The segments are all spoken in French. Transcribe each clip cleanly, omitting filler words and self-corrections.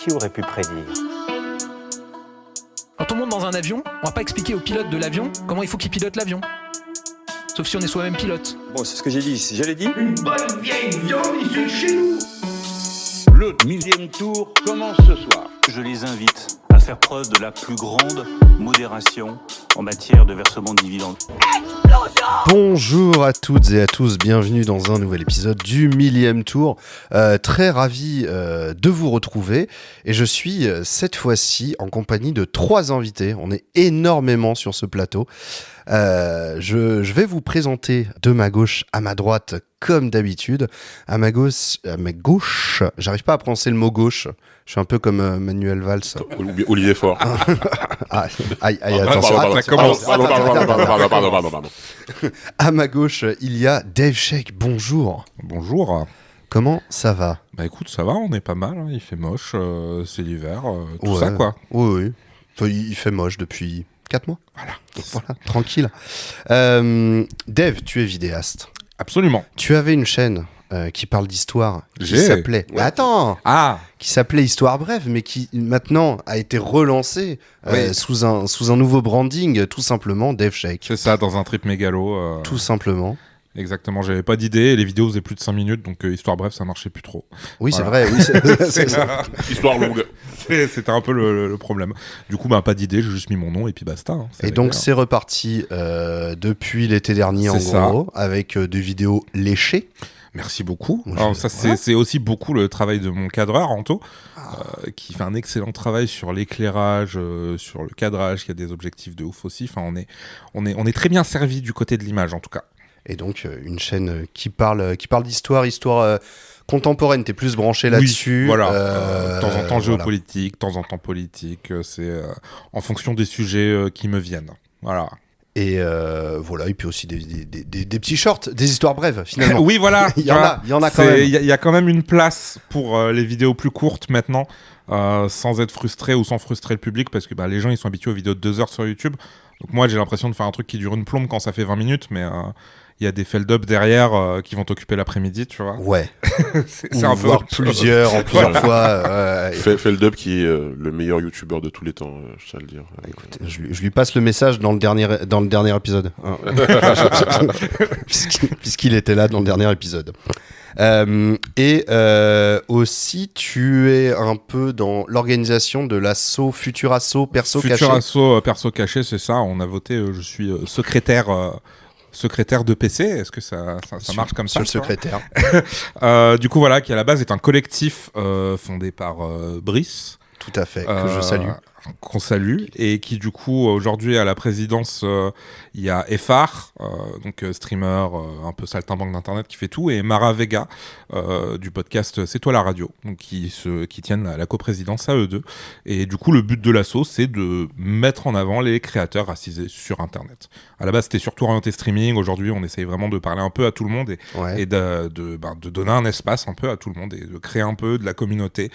Qui aurait pu prédire ? Quand on monte dans un avion, on va pas expliquer au pilote de l'avion comment il faut qu'il pilote l'avion. Sauf si on est soi-même pilote. Bon, c'est ce que j'ai dit. Je l'ai dit. Une bonne vieille viande ici chez nous. Le 1000e tour commence ce soir. Je les invite à faire preuve de la plus grande modération en matière de versement de dividendes. Bonjour à toutes et à tous, bienvenue dans un nouvel épisode du 1000e tour. Très ravi de vous retrouver et je suis cette fois-ci en compagnie de 3 invités. On est énormément sur ce plateau. Je vais vous présenter de ma gauche à ma droite comme d'habitude. À ma gauche, j'arrive pas à prononcer le mot gauche. Je suis un peu comme Manuel Valls. Olivier Faure. Aïe, attention. Pardon. À ma gauche, il y a Dave Sheik. Bonjour. Bonjour. Comment ça va ? Bah écoute, ça va, on est pas mal. Hein. Il fait moche, c'est l'hiver, tout Ouais. ça quoi. Oui. Enfin, il fait moche depuis 4 mois. Voilà, tranquille. Dave, tu es vidéaste. Absolument. Tu avais une chaîne qui parle d'histoire qui J'ai. s'appelait... Ouais. Attends, Ah, qui s'appelait Histoire Brève, mais qui maintenant a été relancée Oui. sous un nouveau branding, tout simplement Dave Sheik. c'est ça, dans un trip mégalo. Tout simplement. Exactement, j'avais pas d'idée, les vidéos faisaient plus de 5 minutes, donc histoire bref, ça marchait plus trop. Oui, Voilà. c'est vrai. Oui, c'est ça. Histoire longue. C'était un peu le problème. Du coup, bah, pas d'idée, j'ai juste mis mon nom et puis basta. Hein. Et donc c'est reparti depuis l'été dernier en C'est ça. gros, avec des vidéos léchées. Merci beaucoup. Moi, Alors, je- ça, voilà. c'est aussi beaucoup le travail de mon cadreur, Anto, qui fait un excellent travail sur l'éclairage, sur le cadrage, qui a des objectifs de ouf aussi. Enfin, on est très bien servi du côté de l'image, en tout cas. Et donc une chaîne qui parle d'histoire, histoire contemporaine. T'es plus branché là-dessus. Oui, voilà. De temps en temps voilà. géopolitique, de temps en temps politique. C'est en fonction des sujets qui me viennent. Voilà. Et voilà. Et puis aussi des petits shorts, des histoires brèves finalement. Oui, voilà. Il y en a quand même. Il y a quand même une place pour les vidéos plus courtes maintenant, sans être frustré ou sans frustrer le public, parce que bah, les gens ils sont habitués aux vidéos de 2 heures sur YouTube. Donc moi j'ai l'impression de faire un truc qui dure une plombe quand ça fait 20 minutes, mais il y a des feld-up derrière qui vont t'occuper l'après-midi, tu vois. Ouais. C'est un peu Voire autre chose. plusieurs en plusieurs fois. Bah, Feldub qui est le meilleur youtubeur de tous les temps, je tiens à le dire. Écoute, je lui passe le message dans le dernier épisode. Hein. Puisqu'il était là dans le dernier épisode. Aussi, tu es un peu dans l'organisation de l'assaut Futur Assaut Perso Futur Caché. Assaut Perso Caché, c'est ça. On a voté, je suis secrétaire de PC. Est-ce que ça marche comme ça Sur le secrétaire. Du coup, voilà, qui à la base est un collectif fondé par Brice. Tout à fait, que je salue. Qu'on salue, et qui du coup aujourd'hui à la présidence il y a Effar, donc streamer un peu saltimbanque d'internet qui fait tout, et Mara Vega du podcast C'est toi la radio, donc qui tiennent la coprésidence à eux deux. Et du coup le but de l'asso c'est de mettre en avant les créateurs racisés sur internet. À la base c'était surtout orienté streaming, aujourd'hui on essaye vraiment de parler un peu à tout le monde et de donner un espace un peu à tout le monde et de créer un peu de la communauté,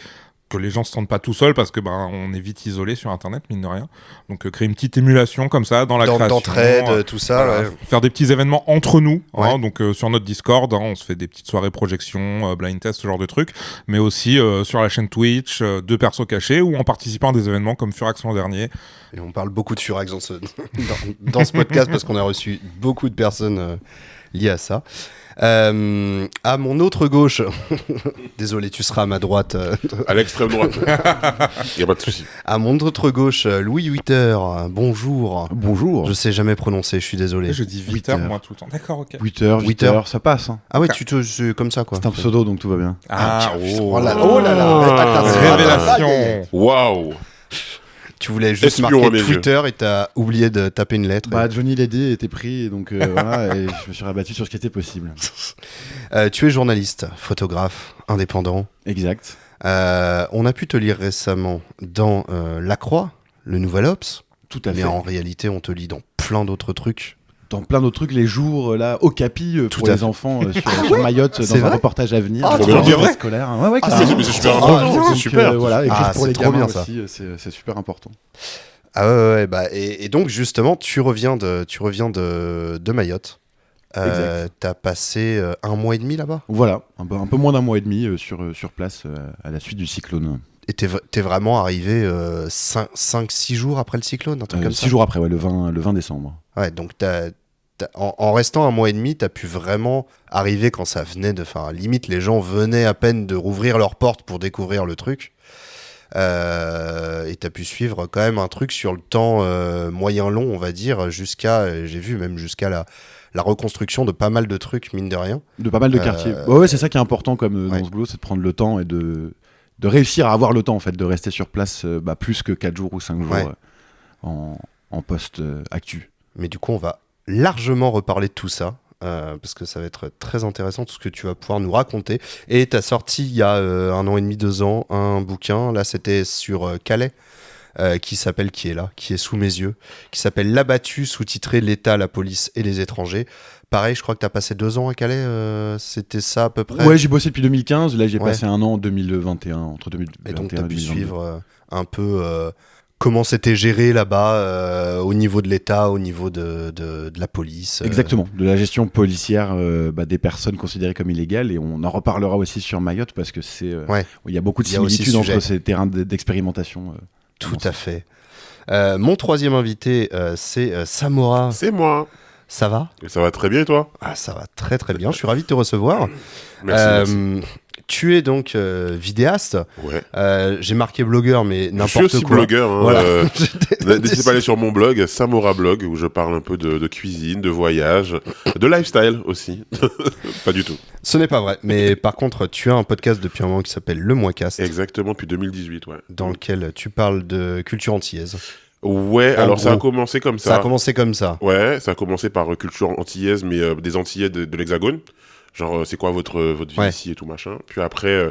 que les gens se sentent pas tout seuls, parce que on est vite isolé sur internet, mine de rien. Donc créer une petite émulation comme ça dans la création, D'entraide, tout ça. voilà, Ouais. faire des petits événements entre nous, Ouais. hein, donc sur notre Discord, hein, on se fait des petites soirées projections, blind test, ce genre de trucs, mais aussi sur la chaîne Twitch de Perso Caché, ou en participant à des événements comme Furax l'an dernier. Et on parle beaucoup de Furax dans ce podcast parce qu'on a reçu beaucoup de personnes liées à ça. À mon autre gauche, désolé, tu seras à ma droite. À l'extrême droite. Il n'y a pas de souci. À mon autre gauche, Louis Witter. Bonjour. Bonjour. Je sais jamais prononcer, je suis désolé. Je dis 8 8 heures heures. moi tout le temps. D'accord, ok. 8 heures, 8 heures, ça passe. Hein. Ah ouais, c'est comme ça quoi. C'est un pseudo, donc tout va bien. Oh là là. Révélation. Waouh. Tu voulais juste Espion à marquer mes yeux. Twitter et t'as oublié de taper une lettre. Bah, Johnny Lady était pris, donc voilà, et je me suis rabattu sur ce qui était possible. Tu es journaliste, photographe, indépendant. Exact. On a pu te lire récemment dans La Croix, le Nouvel Obs. Tout à Mais fait. en réalité, on te lit dans plein d'autres trucs. Dans plein d'autres trucs, les jours là au Capi Tout pour à les fait. enfants sur Mayotte C'est dans vrai un reportage à venir. Ah, dans trop un bien. rentrée scolaire. Ouais, ouais, Ah, carrément. mais c'est super Ah, important, bien. c'est Donc, super. voilà, écrire Ah, pour c'est les trop gamins bien, ça. aussi, c'est super important. Ah ouais, bah, et donc justement, tu reviens de Mayotte. Exact. T'as passé 1 mois et demi là-bas. Voilà, un peu moins d'un mois et demi sur place à la suite du cyclone. t'es vraiment arrivé 5-6 jours après le cyclone, un truc comme ça. 6 jours après, ouais, le 20 décembre. Ouais, donc en restant 1 mois et demi, t'as pu vraiment arriver quand ça venait de... Enfin, limite, les gens venaient à peine de rouvrir leurs portes pour découvrir le truc. Et t'as pu suivre quand même un truc sur le temps moyen-long, on va dire, j'ai vu même jusqu'à la reconstruction de pas mal de trucs, mine de rien. De pas mal de quartiers. Ouais, c'est ça qui est important comme dans ce boulot, c'est de prendre le temps et de réussir à avoir le temps, en fait, de rester sur place plus que 4 jours ou 5 jours en post-actu. Mais du coup, on va largement reparler de tout ça, parce que ça va être très intéressant, tout ce que tu vas pouvoir nous raconter. Et tu as sorti il y a 1 an et demi, 2 ans, un bouquin, là c'était sur Calais, qui est sous mes yeux, qui s'appelle L'Abattu, sous-titré L'État, la police et les étrangers. Pareil, je crois que tu as passé 2 ans à Calais, c'était ça à peu près. Ouais, j'ai bossé depuis 2015, là j'ai passé 1 an en 2021, entre 2021 et donc tu as pu 2022. suivre un peu... comment c'était géré là-bas au niveau de l'État, au niveau de la police. Exactement, de la gestion policière des personnes considérées comme illégales, et on en reparlera aussi sur Mayotte parce que il y a beaucoup de similitudes entre ces terrains d'expérimentation. Tout à fait. Mon troisième invité, c'est Samora. C'est moi. Ça va ? Et ça va très bien et toi ? Ah, ça va très très bien, je suis ravi de te recevoir. Merci. Tu es donc vidéaste. Ouais. J'ai marqué blogueur, mais n'importe quoi. Je suis aussi blogueur. Hein, voilà. N'hésitez pas à aller sur mon blog, Samora Blog, où je parle un peu de cuisine, de voyage, de lifestyle aussi. Pas du tout. Ce n'est pas vrai. Mais par contre, tu as un podcast depuis un moment qui s'appelle Le Moicast. Exactement, depuis 2018, ouais. Dans lequel tu parles de culture antillaise. Ouais, alors ça a commencé comme ça. Ça a commencé comme ça. Ouais, ça a commencé par culture antillaise, mais des Antillais de l'Hexagone. Genre, c'est quoi votre vie ici et tout machin. Puis après,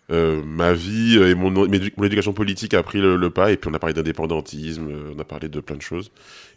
ma vie et mon éducation politique a pris le pas, et puis on a parlé d'indépendantisme, on a parlé de plein de choses.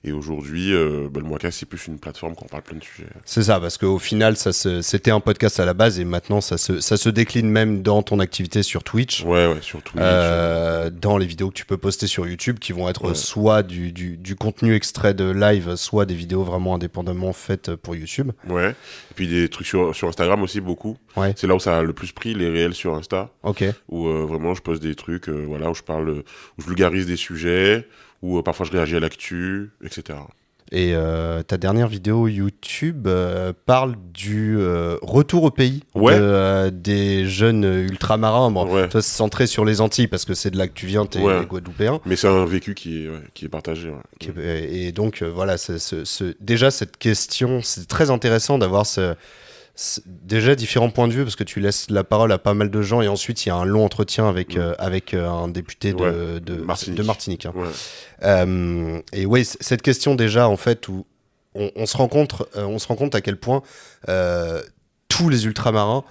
Et aujourd'hui, le Moicast, c'est plus une plateforme où on parle plein de sujets. C'est ça, parce qu'au final, c'était un podcast à la base, et maintenant, ça se décline même dans ton activité sur Twitch. Ouais, sur Twitch. Dans les vidéos que tu peux poster sur YouTube, qui vont être soit du contenu extrait de live, soit des vidéos vraiment indépendamment faites pour YouTube. Ouais, et puis des trucs sur Instagram aussi, beaucoup. Ouais. C'est là où ça a le plus pris, les réels sur Insta. Ok. Où vraiment je poste des trucs, où je vulgarise des sujets, où parfois je réagis à l'actu, etc. Et ta dernière vidéo YouTube parle du retour au pays des jeunes ultramarins. Bon, toi, c'est centré sur les Antilles parce que c'est de là que tu viens, t'es Guadeloupéen. Mais c'est un vécu qui est partagé. Ouais. Et donc, voilà, déjà, cette question, c'est très intéressant d'avoir déjà différents points de vue, parce que tu laisses la parole à pas mal de gens, et ensuite il y a un long entretien avec un député de Martinique. Hein. Ouais. Et oui, cette question déjà, en fait, où on se rend compte à quel point tous les ultramarins,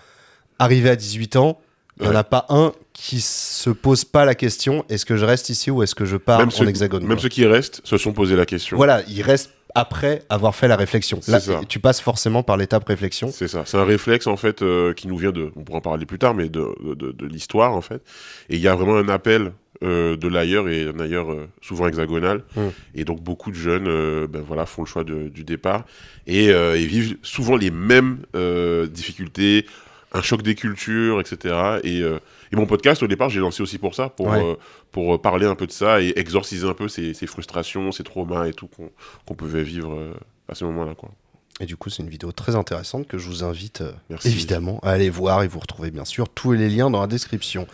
arrivés à 18 ans, il n'y en a pas un qui se pose pas la question, est-ce que je reste ici ou est-ce que je pars en hexagone ? Même ceux qui restent se sont posé la question. Voilà, ils restent après avoir fait la réflexion. Là, tu passes forcément par l'étape réflexion. C'est ça. C'est un réflexe, en fait, qui nous vient on pourra en parler plus tard, mais de l'histoire, en fait. Et il y a vraiment un appel de l'ailleurs, et un ailleurs souvent hexagonal. Et donc, beaucoup de jeunes font le choix du départ. Et ils vivent souvent les mêmes difficultés, un choc des cultures, etc. Et mon podcast, au départ, j'ai lancé aussi pour ça, pour parler un peu de ça et exorciser un peu ces frustrations, ces traumas et tout qu'on pouvait vivre à ce moment-là, quoi. Et du coup, c'est une vidéo très intéressante que je vous invite évidemment à aller voir, et vous retrouvez bien sûr tous les liens dans la description.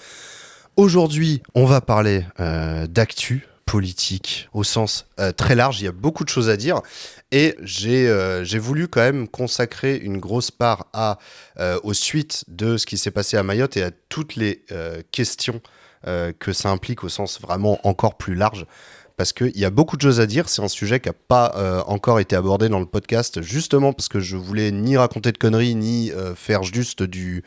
Aujourd'hui, on va parler d'actu politique au sens très large. Il y a beaucoup de choses à dire, et j'ai voulu quand même consacrer une grosse part aux suites de ce qui s'est passé à Mayotte et à toutes les questions que ça implique au sens vraiment encore plus large, parce qu'il y a beaucoup de choses à dire. C'est un sujet qui n'a pas encore été abordé dans le podcast, justement parce que je voulais ni raconter de conneries, ni faire juste du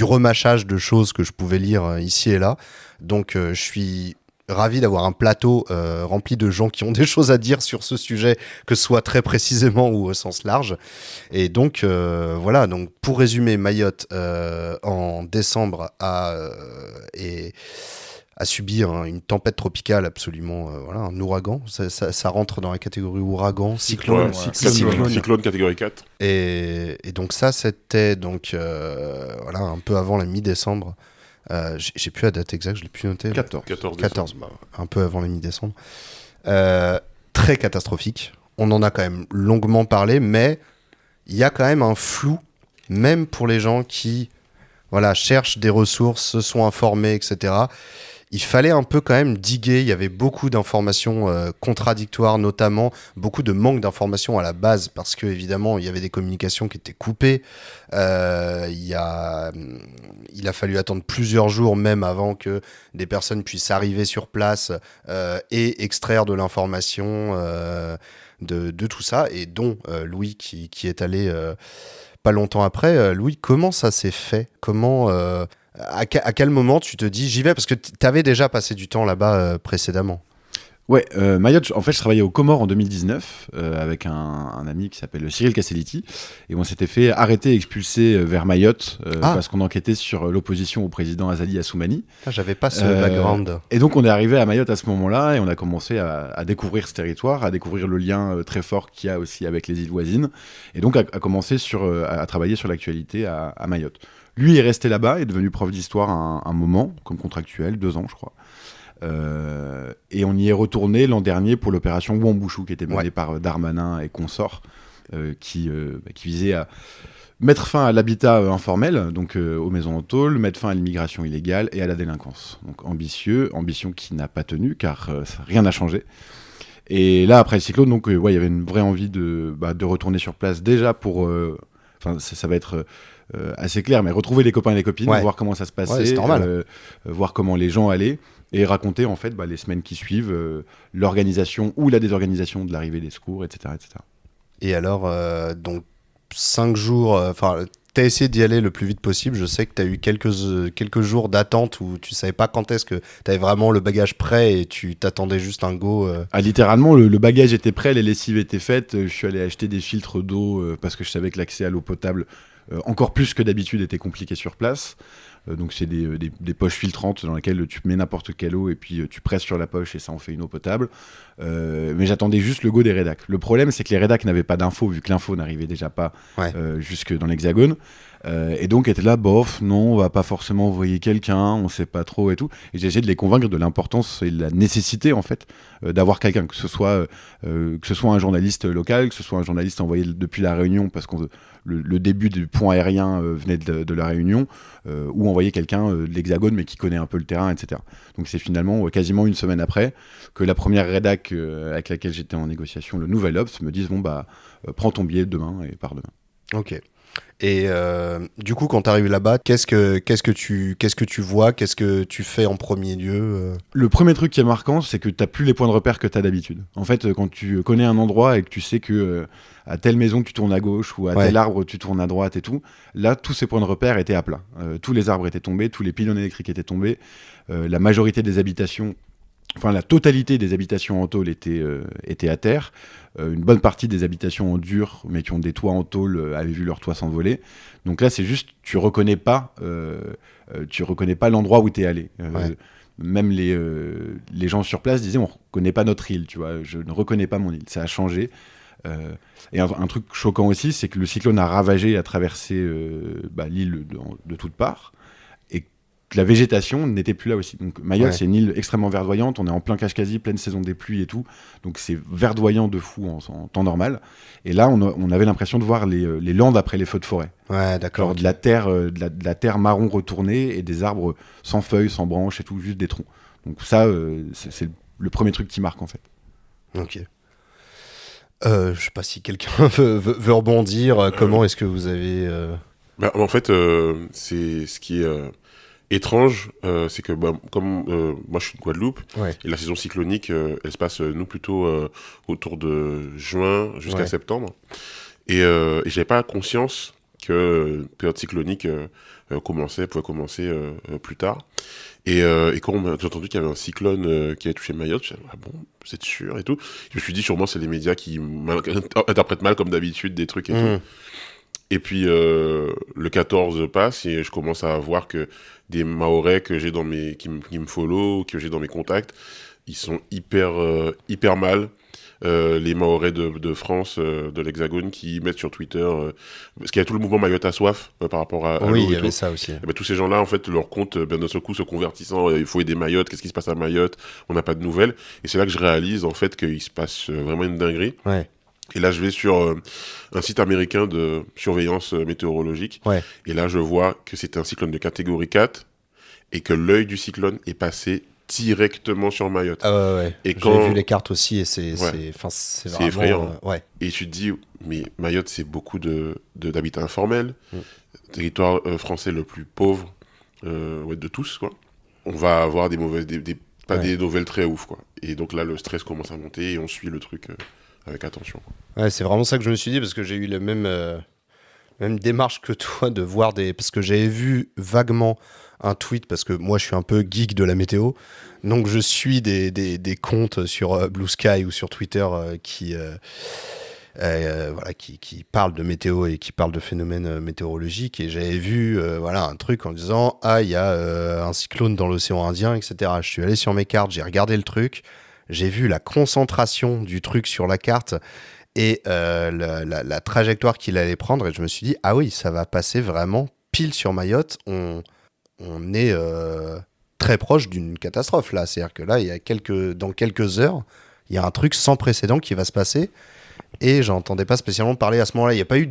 remâchage de choses que je pouvais lire ici et là. Donc je suis ravi d'avoir un plateau rempli de gens qui ont des choses à dire sur ce sujet, que ce soit très précisément ou au sens large. Et donc voilà, donc pour résumer, Mayotte en décembre a subi une tempête tropicale absolument, un ouragan. Ça rentre dans la catégorie ouragan, cyclone. Cyclone catégorie 4. Et donc ça, c'était donc un peu avant la mi-décembre. J'ai plus la date exacte, je l'ai plus noté. 14 bah, un peu avant la mi-décembre. Très catastrophique. On en a quand même longuement parlé, mais il y a quand même un flou, même pour les gens qui cherchent des ressources, se sont informés, etc. Il fallait un peu quand même diguer, il y avait beaucoup d'informations contradictoires, notamment beaucoup de manque d'informations à la base, parce que évidemment il y avait des communications qui étaient coupées, il a fallu attendre plusieurs jours même avant que des personnes puissent arriver sur place et extraire de l'information de tout ça, et dont Louis qui est allé pas longtemps après. Louis, comment ça s'est fait ? Comment... à quel moment tu te dis j'y vais ? Parce que tu avais déjà passé du temps là-bas précédemment. Ouais, Mayotte, en fait, je travaillais aux Comores en 2019 avec un ami qui s'appelle Cyril Castellitti, et on s'était fait arrêter et expulser vers Mayotte parce qu'on enquêtait sur l'opposition au président Azali Assoumani. J'avais pas ce background. Et donc on est arrivé à Mayotte à ce moment-là et on a commencé à découvrir ce territoire, à découvrir le lien très fort qu'il y a aussi avec les îles voisines, et donc à commencer à travailler sur l'actualité à Mayotte. Lui est resté là-bas, est devenu prof d'histoire un moment, comme contractuel, 2 ans je crois. Et on y est retourné l'an dernier pour l'opération Wambouchou qui était menée par Darmanin et consorts, qui visait à mettre fin à l'habitat informel, donc aux maisons en tôle, mettre fin à l'immigration illégale et à la délinquance. Donc ambition qui n'a pas tenu car rien n'a changé. Et là après le cyclone, donc il y avait une vraie envie de retourner sur place déjà pour, ça va être assez clair, mais retrouver les copains et les copines, voir comment ça se passait, voir comment les gens allaient, et raconter en fait les semaines qui suivent, l'organisation ou la désorganisation de l'arrivée des secours, etc. etc. Et alors, donc 5 jours, t'as essayé d'y aller le plus vite possible. Je sais que t'as eu quelques jours d'attente où tu savais pas quand est-ce que t'avais vraiment le bagage prêt et tu t'attendais juste un go. Littéralement, le bagage était prêt, les lessives étaient faites. Je suis allé acheter des filtres d'eau parce que je savais que l'accès à l'eau potable, encore plus que d'habitude, était compliqué sur place. Donc c'est des poches filtrantes dans lesquelles tu mets n'importe quelle eau et puis tu presses sur la poche et ça en fait une eau potable. Mais j'attendais juste le go des rédacs. Le problème, c'est que les rédacs n'avaient pas d'infos, vu que l'info n'arrivait déjà pas jusque dans l'Hexagone. Et donc étaient là, bof, non, on va pas forcément envoyer quelqu'un, on sait pas trop et tout. Et j'ai essayé de les convaincre de l'importance et de la nécessité en fait d'avoir quelqu'un, que ce soit un journaliste local, que ce soit un journaliste envoyé depuis la Réunion, parce que le début du pont aérien venait de la Réunion, ou envoyer quelqu'un de l'Hexagone mais qui connaît un peu le terrain, etc. Donc c'est finalement quasiment une semaine après que la première rédac avec laquelle j'étais en négociation, le Nouvel Obs, me disent prends ton billet demain et pars demain. Ok. Et du coup, quand tu arrives là-bas, qu'est-ce que tu vois, qu'est-ce que tu fais en premier lieu Le premier truc qui est marquant, c'est que tu n'as plus les points de repère que tu as d'habitude. En fait, quand tu connais un endroit et que tu sais que à telle maison tu tournes à gauche ou à tel arbre tu tournes à droite et tout, là, tous ces points de repère étaient à plat. Tous les arbres étaient tombés, tous les pylônes électriques étaient tombés, la majorité des habitations, la totalité des habitations en tôle était à terre. Une bonne partie des habitations en dur, mais qui ont des toits en tôle, avaient vu leur toit s'envoler. Donc là, c'est juste, tu reconnais pas l'endroit où tu es allé. Même les gens sur place disaient, on reconnaît pas notre île, tu vois. Je ne reconnais pas mon île. Ça a changé. Et un truc choquant aussi, c'est que le cyclone a ravagé, a traversé l'île de toutes parts. La végétation n'était plus là aussi. Donc Mayotte, c'est une île extrêmement verdoyante. On est en plein Kashkazi, pleine saison des pluies et tout. Donc c'est verdoyant de fou en temps normal. Et là, on avait l'impression de voir les landes après les feux de forêt. Ouais, d'accord. De la terre marron retournée et des arbres sans feuilles, sans branches et tout, juste des troncs. Donc ça, c'est le premier truc qui marque en fait. Ok. Je sais pas si quelqu'un veut rebondir. Comment est-ce que vous avez... En fait, c'est ce qui est... étrange, c'est que comme moi je suis de Guadeloupe, et la saison cyclonique elle se passe nous plutôt autour de juin jusqu'à septembre, et j'avais pas conscience que la période cyclonique pouvait commencer plus tard, et quand j'ai entendu qu'il y avait un cyclone qui avait touché Mayotte, je me suis dit, ah bon, vous êtes sûr et tout, je me suis dit sûrement c'est les médias qui interprètent mal comme d'habitude des trucs et tout. Et puis le 14 passe et je commence à voir que des Mahorais que j'ai qui me follow, que j'ai dans mes contacts, ils sont hyper mal. Les Mahorais de France, de l'Hexagone, qui mettent sur Twitter, parce qu'il y a tout le mouvement Mayotte à soif par rapport à Oui, l'eau il y et avait tout. ça aussi. Et ben, tous ces gens-là, en fait, leur compte, d'un seul coup, se convertissant, il faut aider Mayotte, qu'est-ce qui se passe à Mayotte, on n'a pas de nouvelles. Et c'est là que je réalise, en fait, qu'il se passe vraiment une dinguerie. Ouais. Et là, je vais sur un site américain de surveillance météorologique. Ouais. Et là, je vois que c'est un cyclone de catégorie 4 et que l'œil du cyclone est passé directement sur Mayotte. Ah ouais. Et J'ai quand... vu les cartes aussi et c'est Ouais. vraiment, effrayant. ouais. Et tu te dis, mais Mayotte, c'est beaucoup d'habitats informels, territoire français le plus pauvre de tous, quoi. On va avoir des mauvaises, pas des nouvelles très ouf, quoi. Et donc là, le stress commence à monter et on suit le truc avec attention, quoi. Ouais, c'est vraiment ça que je me suis dit parce que j'ai eu la même démarche que toi de voir parce que j'avais vu vaguement un tweet parce que moi je suis un peu geek de la météo, donc je suis des comptes sur Blue Sky ou sur Twitter qui parlent de météo et qui parlent de phénomènes météorologiques, et j'avais vu un truc en disant il y a un cyclone dans l'océan Indien, etc. Je suis allé sur mes cartes, j'ai regardé le truc, j'ai vu la concentration du truc sur la carte et la trajectoire qu'il allait prendre, et je me suis dit ah oui, ça va passer vraiment pile sur Mayotte. On est très proche d'une catastrophe là. C'est-à-dire que là, dans quelques heures, il y a un truc sans précédent qui va se passer. Et j'entendais pas spécialement parler à ce moment-là. Il n'y a pas eu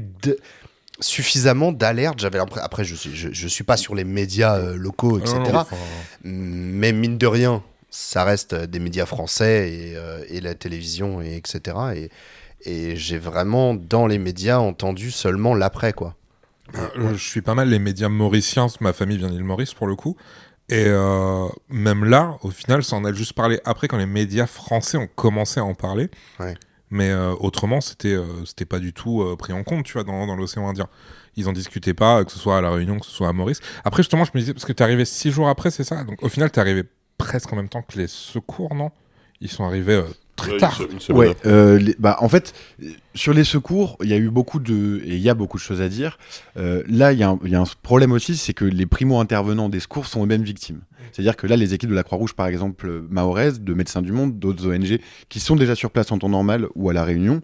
suffisamment d'alerte. J'avais après, je suis pas sur les médias locaux, etc. Mais mine de rien, ça reste des médias français et la télévision, etc. Et j'ai vraiment, dans les médias, entendu seulement l'après, quoi. Je suis pas mal les médias mauriciens, ma famille vient d'île Maurice pour le coup, et même là, au final, ça en a juste parlé après quand les médias français ont commencé à en parler, mais autrement, c'était pas du tout pris en compte, tu vois, dans l'océan Indien. Ils en discutaient pas, que ce soit à La Réunion, que ce soit à Maurice. Après, justement, je me disais, parce que t'es arrivé 6 jours après, c'est ça? Donc au final, t'es arrivé presque en même temps que les secours, non? Ils sont arrivés très tard. Ouais, en fait, sur les secours, il y a beaucoup de choses à dire. Là, il y a un problème aussi, c'est que les primo-intervenants des secours sont eux-mêmes victimes. C'est-à-dire que là, les équipes de la Croix-Rouge, par exemple, mahoraises, de Médecins du Monde, d'autres ONG, qui sont déjà sur place en temps normal ou à La Réunion,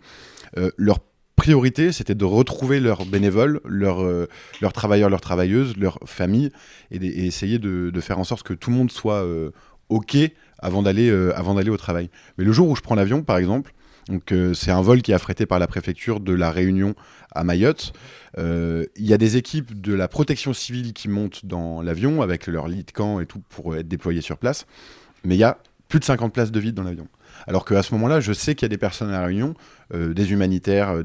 leur priorité, c'était de retrouver leurs bénévoles, leurs travailleurs, leurs travailleuses, leurs familles, et essayer de faire en sorte que tout le monde soit OK avant d'aller au travail. Mais le jour où je prends l'avion, par exemple, donc c'est un vol qui est affrété par la préfecture de La Réunion à Mayotte. Il y a des équipes de la protection civile qui montent dans l'avion avec leur lit de camp et tout pour être déployés sur place. Mais il y a plus de 50 places de vide dans l'avion. Alors qu'à ce moment-là, je sais qu'il y a des personnes à La Réunion, des humanitaires,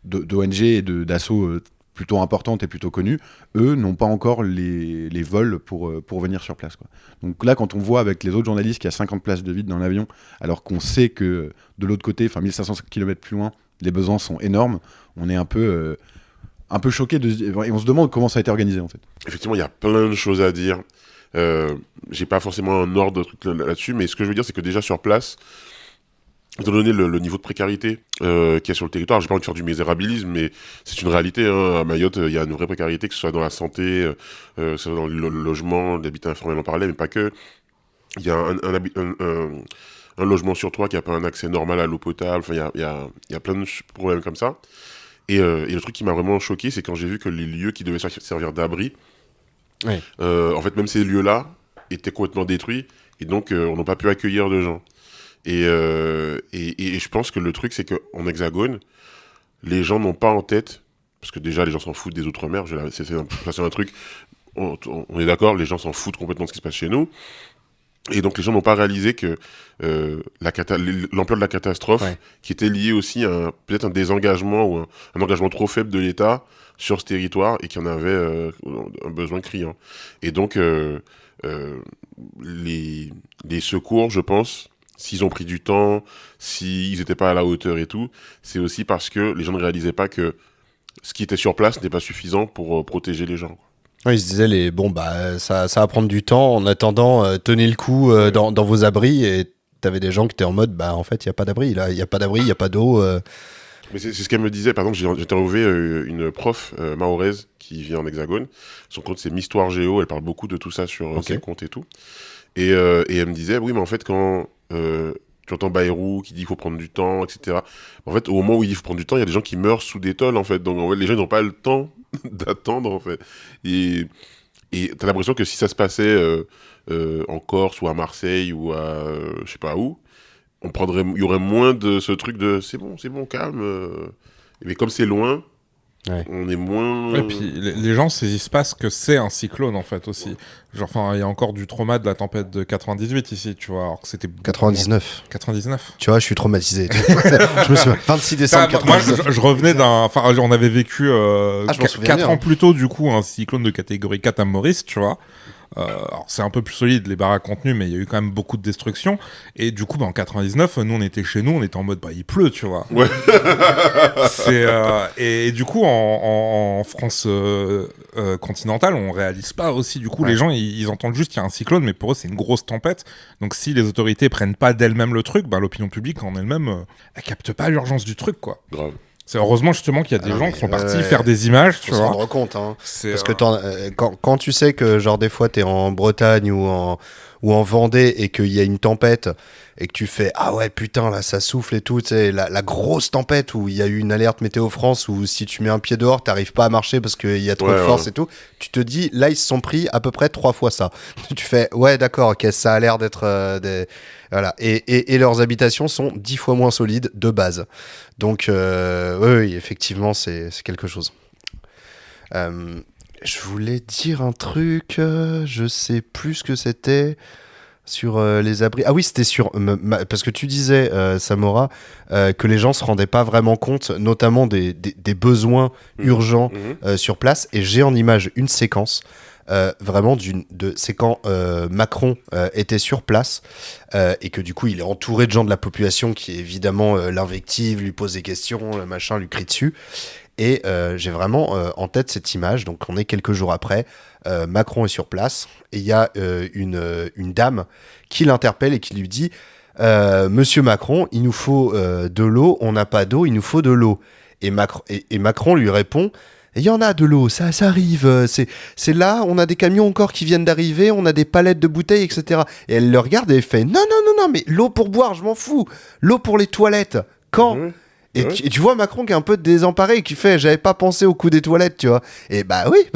d'ONG et d'assauts plutôt importantes et plutôt connues, eux n'ont pas encore les vols pour venir sur place, quoi. Donc là, quand on voit avec les autres journalistes qu'il y a 50 places de vide dans l'avion, alors qu'on sait que de l'autre côté, 1500 km plus loin, les besoins sont énormes, on est un peu choqué et on se demande comment ça a été organisé, en fait. Effectivement, il y a plein de choses à dire. J'ai pas forcément un ordre de trucs là-dessus, mais ce que je veux dire, c'est que déjà sur place, étant donné le niveau de précarité qu'il y a sur le territoire, j'ai pas envie de faire du misérabilisme, mais c'est une réalité, hein. À Mayotte, il y a une vraie précarité, que ce soit dans la santé, que ce soit dans le logement, l'habitat informel, on parlait, mais pas que. Il y a un logement sur 3 qui n'a pas un accès normal à l'eau potable. Enfin, il y a plein de problèmes comme ça. Et le truc qui m'a vraiment choqué, c'est quand j'ai vu que les lieux qui devaient servir d'abri, en fait, même ces lieux-là étaient complètement détruits, et donc on n'a pas pu accueillir de gens. Et je pense que le truc, c'est qu'en Hexagone, les gens n'ont pas en tête, parce que déjà les gens s'en foutent des Outre-mer, c'est un truc, on est d'accord, les gens s'en foutent complètement de ce qui se passe chez nous, et donc les gens n'ont pas réalisé que l'ampleur de la catastrophe, qui était liée aussi à peut-être un désengagement ou un engagement trop faible de l'État sur ce territoire, et qui en avait un besoin criant. Et donc les secours, je pense, s'ils ont pris du temps, s'ils n'étaient pas à la hauteur et tout, c'est aussi parce que les gens ne réalisaient pas que ce qui était sur place n'était pas suffisant pour protéger les gens. Ils se disaient, ça va prendre du temps, en attendant, tenez le coup dans vos abris, et t'avais des gens qui étaient en mode, en fait, il n'y a pas d'abri, là, il n'y a pas d'abri, il n'y a pas d'eau. Mais c'est ce qu'elle me disait, par exemple, j'ai interviewé une prof mahoraise qui vit en Hexagone, son compte c'est Mistoire Géo, elle parle beaucoup de tout ça sur ses comptes et tout. Et elle me disait, oui, mais en fait, quand tu entends Bayrou qui dit qu'il faut prendre du temps, etc. En fait, au moment où il dit qu'il faut prendre du temps, il y a des gens qui meurent sous des tôles, en fait. Donc, en fait, les gens n'ont pas le temps d'attendre, en fait. Et t'as l'impression que si ça se passait en Corse ou à Marseille ou à je sais pas où, il y aurait moins de ce truc de c'est bon, calme. Mais comme c'est loin, on est moins. Et puis les gens saisissent pas ce que c'est un cyclone en fait aussi. Genre, enfin, il y a encore du trauma de la tempête de 98 ici, tu vois, alors que c'était 99. 99. Tu vois, je suis traumatisé. Je me souviens. 26 décembre 99. Moi, je revenais d'un. Enfin, on avait vécu je m'en souviens 4 bien. ans plus tôt, du coup, un cyclone de catégorie 4 à Maurice, tu vois. Alors c'est un peu plus solide les baraques contenues, mais il y a eu quand même beaucoup de destruction. Et du coup, en 99, nous on était chez nous, on était en mode il pleut, tu vois. Ouais. Et du coup, en France continentale, on réalise pas aussi. Du coup, les gens ils entendent juste qu'il y a un cyclone, mais pour eux c'est une grosse tempête. Donc si les autorités prennent pas d'elles-mêmes le truc, l'opinion publique en elle-même, elle capte pas l'urgence du truc, quoi. Grave. C'est heureusement justement qu'il y a des gens qui sont partis faire des images, tu Faut se vois. rendre compte, hein. Parce que quand tu sais que genre des fois t'es en Bretagne ou en Vendée et qu'il y a une tempête et que tu fais ah ouais putain là ça souffle et tout, tu sais la grosse tempête où il y a eu une alerte météo France où si tu mets un pied dehors t'arrives pas à marcher parce qu'il y a trop de force et tout, tu te dis là ils se sont pris à peu près 3 fois ça. Tu fais ouais d'accord, ok, ça a l'air d'être des... Voilà. Et leurs habitations sont 10 fois moins solides de base. Donc, oui, effectivement, c'est quelque chose. Je voulais dire un truc, je sais plus ce que c'était sur les abris. Ah oui, c'était sur... parce que tu disais, Samora, que les gens se rendaient pas vraiment compte, notamment des besoins urgents sur place. Et j'ai en image une séquence... vraiment c'est quand Macron était sur place et que du coup il est entouré de gens de la population qui évidemment l'invective, lui pose des questions, le machin lui crie dessus et j'ai vraiment en tête cette image. Donc on est quelques jours après, Macron est sur place et il y a une dame qui l'interpelle et qui lui dit Monsieur Macron, il nous faut de l'eau, on n'a pas d'eau, il nous faut de l'eau. Et Macron lui répond il y en a de l'eau, ça arrive, c'est là, on a des camions encore qui viennent d'arriver, on a des palettes de bouteilles, etc. Et elle le regarde et elle fait non, mais l'eau pour boire, je m'en fous, l'eau pour les toilettes, quand Et tu vois Macron qui est un peu désemparé et qui fait j'avais pas pensé au coup des toilettes, tu vois. Et bah oui,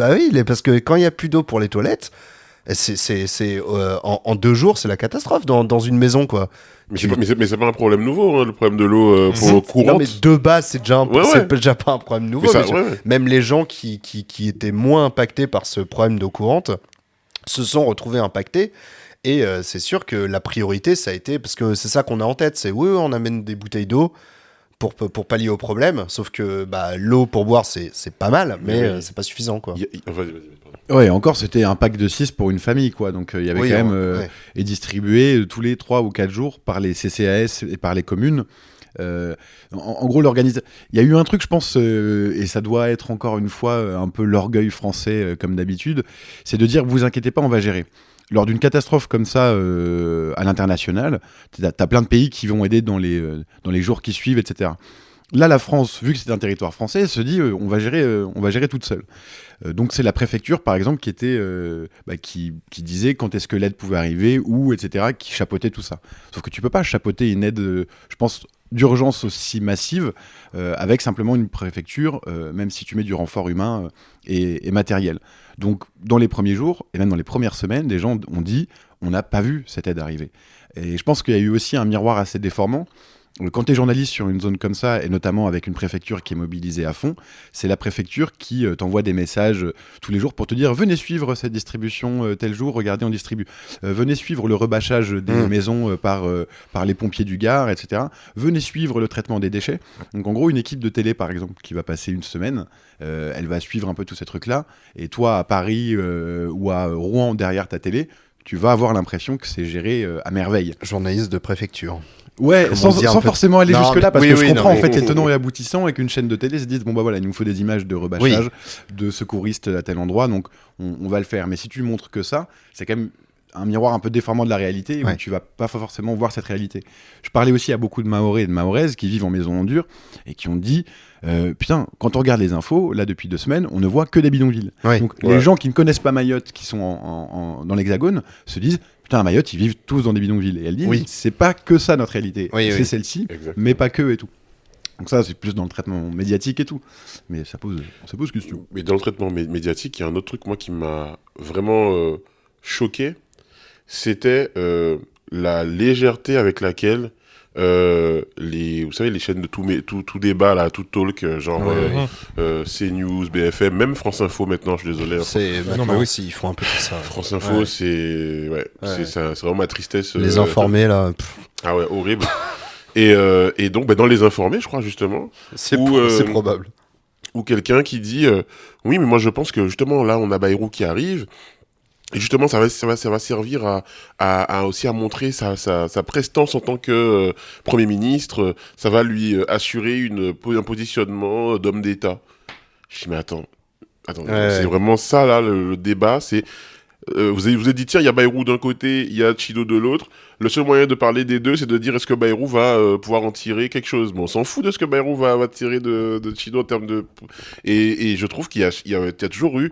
parce que quand il y a plus d'eau pour les toilettes, en 2 jours, c'est la catastrophe dans une maison, quoi. Mais c'est pas un problème nouveau, hein, le problème de l'eau pour l'eau courante. Non, mais de base, c'est déjà pas un problème nouveau. Même les gens qui étaient moins impactés par ce problème d'eau courante se sont retrouvés impactés. Et c'est sûr que la priorité, ça a été... Parce que c'est ça qu'on a en tête, c'est oui, on amène des bouteilles d'eau pour pallier au problème. Sauf que l'eau pour boire, c'est pas mal, mais c'est pas suffisant, quoi. Vas-y. Ouais, encore, c'était un pack de 6 pour une famille, quoi. Donc, il y avait quand même... Et distribué tous les 3 ou 4 jours par les CCAS et par les communes. En gros, il y a eu un truc, je pense, et ça doit être encore une fois un peu l'orgueil français, comme d'habitude, c'est de dire, vous inquiétez pas, on va gérer. Lors d'une catastrophe comme ça à l'international, t'as plein de pays qui vont aider dans les jours qui suivent, etc. Là, la France, vu que c'est un territoire français, se dit on va gérer toute seule. Donc c'est la préfecture, par exemple, qui était qui disait quand est-ce que l'aide pouvait arriver, où, etc., qui chapeautait tout ça. Sauf que tu peux pas chapeauter une aide, je pense, d'urgence aussi massive avec simplement une préfecture, même si tu mets du renfort humain et matériel. Donc dans les premiers jours, et même dans les premières semaines, des gens ont dit on n'a pas vu cette aide arriver. Et je pense qu'il y a eu aussi un miroir assez déformant. Quand tu es journaliste sur une zone comme ça, et notamment avec une préfecture qui est mobilisée à fond, c'est la préfecture qui t'envoie des messages tous les jours pour te dire « Venez suivre cette distribution tel jour, regardez, on distribue. Venez suivre le rebâchage des maisons par les pompiers du Gard, etc. Venez suivre le traitement des déchets. » Donc en gros, une équipe de télé, par exemple, qui va passer une semaine, elle va suivre un peu tous ces trucs-là. Et toi, à Paris ou à Rouen, derrière ta télé, tu vas avoir l'impression que c'est géré à merveille. Journaliste de préfecture. Ouais, sans forcément aller jusque-là, parce que je comprends en fait mais... les tenants et aboutissants, et qu'une chaîne de télé se dise bon bah voilà, il nous faut des images de rebâchage, de secouristes à tel endroit, donc on va le faire. Mais si tu montres que ça, c'est quand même un miroir un peu déformant de la réalité, où tu vas pas forcément voir cette réalité. Je parlais aussi à beaucoup de Mahorais et de Mahoraises qui vivent en maison en dur, et qui ont dit putain, quand on regarde les infos, là depuis 2 semaines, on ne voit que des bidonvilles. Donc les gens qui ne connaissent pas Mayotte, qui sont dans l'Hexagone, se disent putain, à Mayotte, ils vivent tous dans des bidonvilles. Et elle dit, Oui. c'est pas que ça notre réalité. Oui, c'est oui. celle-ci, Exact. mais pas que et tout. Donc ça, c'est plus dans le traitement médiatique et tout. Mais ça pose question. Mais dans le traitement médiatique, il y a un autre truc, moi, qui m'a vraiment choqué. C'était la légèreté avec laquelle vous savez, les chaînes de tout débat, là, tout talk, genre CNews, BFM, même France Info maintenant, je suis désolé. C'est Non, maintenant mais oui. aussi, ils font un peu tout ça. France Info, Ouais. c'est c'est vraiment ma tristesse. Les informés, là, Ah ouais, horrible. Et donc, dans les informés, je crois, justement, c'est Ou, probable. ou quelqu'un qui dit oui, mais moi je pense que justement là on a Bayrou qui arrive et justement ça va servir à aussi à montrer sa prestance en tant que Premier ministre, ça va lui assurer un positionnement d'homme d'État. Je dis mais attends, c'est vraiment ça là le débat, c'est vous avez dit tiens il y a Bayrou d'un côté, il y a Chido de l'autre. Le seul moyen de parler des deux, c'est de dire est-ce que Bayrou va pouvoir en tirer quelque chose. Bon, on s'en fout de ce que Bayrou va tirer de Chido en termes de... Et je trouve qu'il y a toujours eu...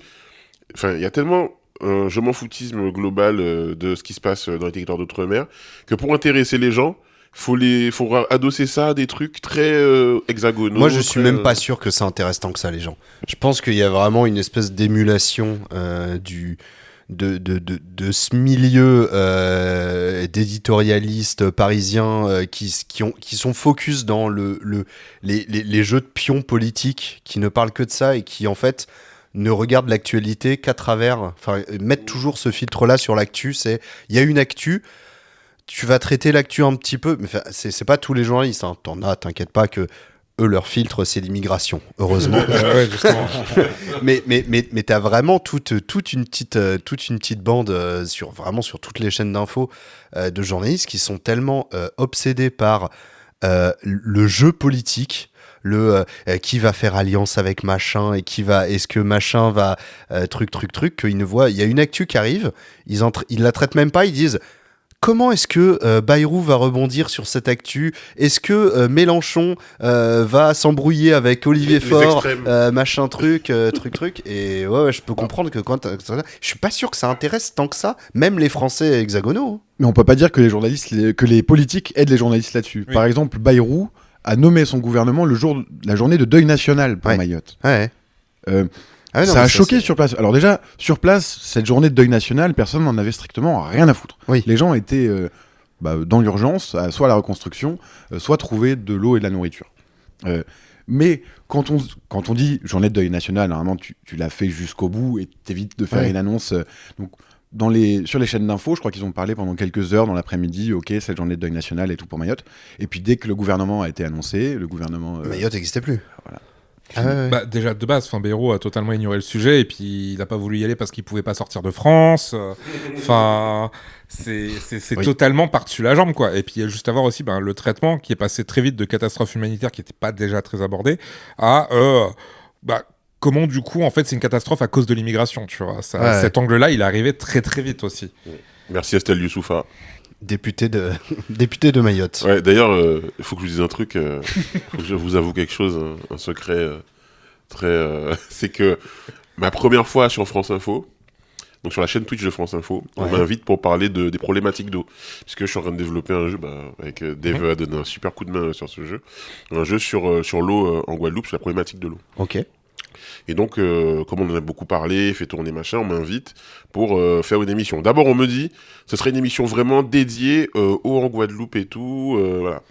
Enfin, il y a tellement un je m'en foutisme global de ce qui se passe dans les territoires d'outre-mer que pour intéresser les gens, faut adosser ça à des trucs très hexagonaux. Moi, je suis même pas sûr que ça intéresse tant que ça les gens. Je pense qu'il y a vraiment une espèce d'émulation de ce milieu d'éditorialistes parisiens qui sont focus dans les jeux de pions politiques, qui ne parlent que de ça et qui en fait ne regardent l'actualité qu'à travers, enfin mettent toujours ce filtre-là sur l'actu. C'est il y a une actu, tu vas traiter l'actu un petit peu, mais c'est pas tous les journalistes, hein. T'inquiète pas que eux, leur filtre, c'est l'immigration, heureusement. Ouais, justement. mais t'as vraiment toute une petite bande sur toutes les chaînes d'infos de journalistes qui sont tellement obsédés par le jeu politique, qui va faire alliance avec machin et est-ce que machin va truc qu'ils ne voient. Il y a une actu qui arrive, ils la traitent même pas, ils disent comment est-ce que Bayrou va rebondir sur cette actu? Est-ce que Mélenchon va s'embrouiller avec Olivier Faure, machin truc. Et ouais, je peux comprendre que je suis pas sûr que ça intéresse tant que ça, même les Français hexagonaux. Mais on peut pas dire que les politiques aident les journalistes là-dessus. Oui. Par exemple, Bayrou a nommé son gouvernement la journée de deuil national pour Mayotte. Ouais. Ça a choqué sur place. Alors déjà, sur place, cette journée de deuil national, personne n'en avait strictement rien à foutre. Oui. Les gens étaient dans l'urgence, soit à la reconstruction, soit trouver de l'eau et de la nourriture. Mais quand on dit journée de deuil national, normalement tu l'as fait jusqu'au bout et t'évites de faire une annonce. Donc sur les chaînes d'infos, je crois qu'ils ont parlé pendant quelques heures dans l'après-midi, ok, cette journée de deuil national et tout pour Mayotte. Et puis dès que le gouvernement a été annoncé, le gouvernement... Mayotte n'existait plus. Voilà. Bah, déjà de base, Bayrou a totalement ignoré le sujet et puis il n'a pas voulu y aller parce qu'il pouvait pas sortir de France. Enfin, c'est totalement par-dessus la jambe, quoi. Et puis juste à voir aussi le traitement qui est passé très vite de catastrophe humanitaire qui n'était pas déjà très abordé à comment du coup en fait c'est une catastrophe à cause de l'immigration, tu vois. Cet angle-là, il est arrivé très très vite aussi. Merci Estelle Youssoufa. Député de Mayotte. Ouais, d'ailleurs, il faut que je vous dise un truc. Faut que je vous avoue quelque chose, un secret c'est que ma première fois sur France Info, donc sur la chaîne Twitch de France Info, on m'invite pour parler des problématiques d'eau. Puisque je suis en train de développer un jeu, avec Dave a donné un super coup de main sur ce jeu. Un jeu sur l'eau en Guadeloupe, sur la problématique de l'eau. Ok. Et donc, comme on en a beaucoup parlé, fait tourner machin, on m'invite pour faire une émission. D'abord, on me dit, ce serait une émission vraiment dédiée eau en Guadeloupe et tout, voilà.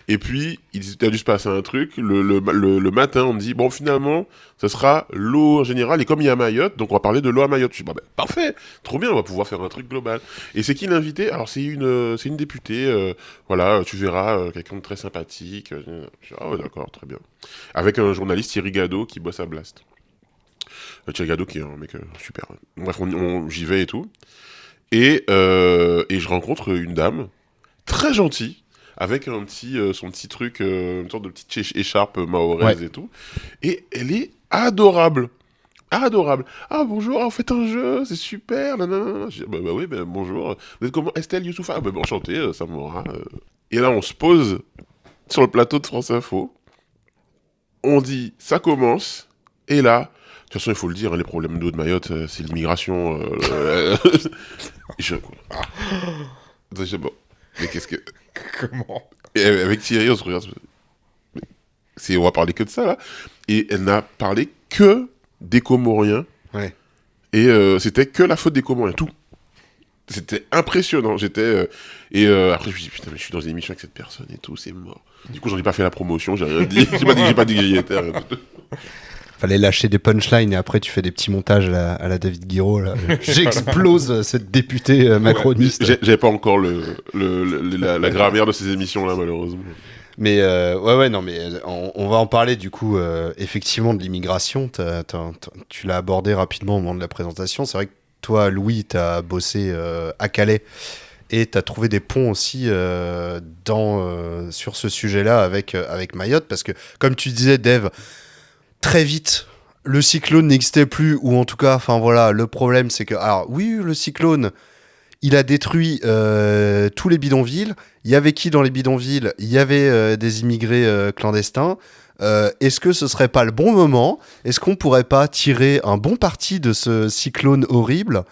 Et puis, il a dû se passer un truc, le matin, on me dit, bon, finalement, ce sera l'eau en général, et comme il y a Mayotte, donc on va parler de l'eau à Mayotte. Je dis, parfait, trop bien, on va pouvoir faire un truc global. Et c'est qui l'invité? Alors, c'est une députée, voilà, tu verras, quelqu'un de très sympathique. Je dis, ah ouais, d'accord, très bien. Avec un journaliste, Thierry Gadot, qui bosse à Blast. Thierry Gadot, qui est un mec super. Bref, j'y vais et tout. Et je rencontre une dame, très gentille, avec son petit truc, une sorte de petite écharpe mahoraise et tout. Et elle est adorable. Adorable. Ah bonjour, vous faites un jeu, c'est super. Nanana. Je dis, oui, bonjour. Vous êtes comment? Estelle Youssoufa? Enchanté, Samora. Et là, on se pose sur le plateau de France Info. On dit, ça commence. Et là, toute façon, il faut le dire, hein, les problèmes d'eau de Mayotte, c'est l'immigration. Bon. Mais qu'est-ce que... Comment? Et avec Thierry, on se regarde. On va parler que de ça, là. Et elle n'a parlé que des Comoriens. Ouais. Et c'était que la faute des Comoriens, tout. C'était impressionnant. Après, je me suis dit, putain, mais je suis dans une émission avec cette personne et tout, c'est mort. Du coup, j'en ai pas fait la promotion, j'ai rien dit. J'ai pas dit que j'y étais. Fallait lâcher des punchlines et après tu fais des petits montages à la David Guiraud. Là. J'explose cette députée macroniste. J'avais pas encore la grammaire de ces émissions-là, malheureusement. Mais non, mais on va en parler du coup, effectivement, de l'immigration. Tu l'as abordé rapidement au moment de la présentation. C'est vrai que toi, Louis, t'as bossé à Calais et t'as trouvé des ponts aussi sur ce sujet-là avec Mayotte, parce que, comme tu disais, Dave, très vite, le cyclone n'existait plus, ou en tout cas, enfin voilà, le problème, c'est que, alors oui, le cyclone, il a détruit tous les bidonvilles. Il y avait qui dans les bidonvilles ? Il y avait des immigrés clandestins. Est-ce que ce serait pas le bon moment ? Est-ce qu'on pourrait pas tirer un bon parti de ce cyclone horrible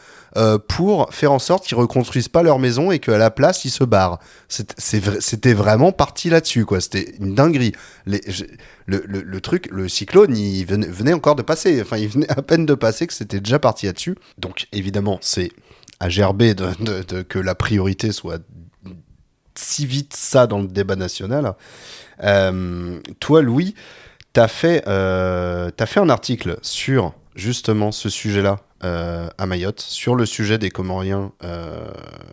pour faire en sorte qu'ils reconstruisent pas leur maison et qu'à la place ils se barrent ? C'était vraiment parti là-dessus, quoi. C'était une dinguerie. Le truc, le cyclone, il venait encore de passer. Enfin, il venait à peine de passer que c'était déjà parti là-dessus. Donc évidemment, c'est à gerber que la priorité soit si vite ça dans le débat national. Toi, Louis, t'as fait un article sur justement ce sujet-là à Mayotte, sur le sujet des Comoriens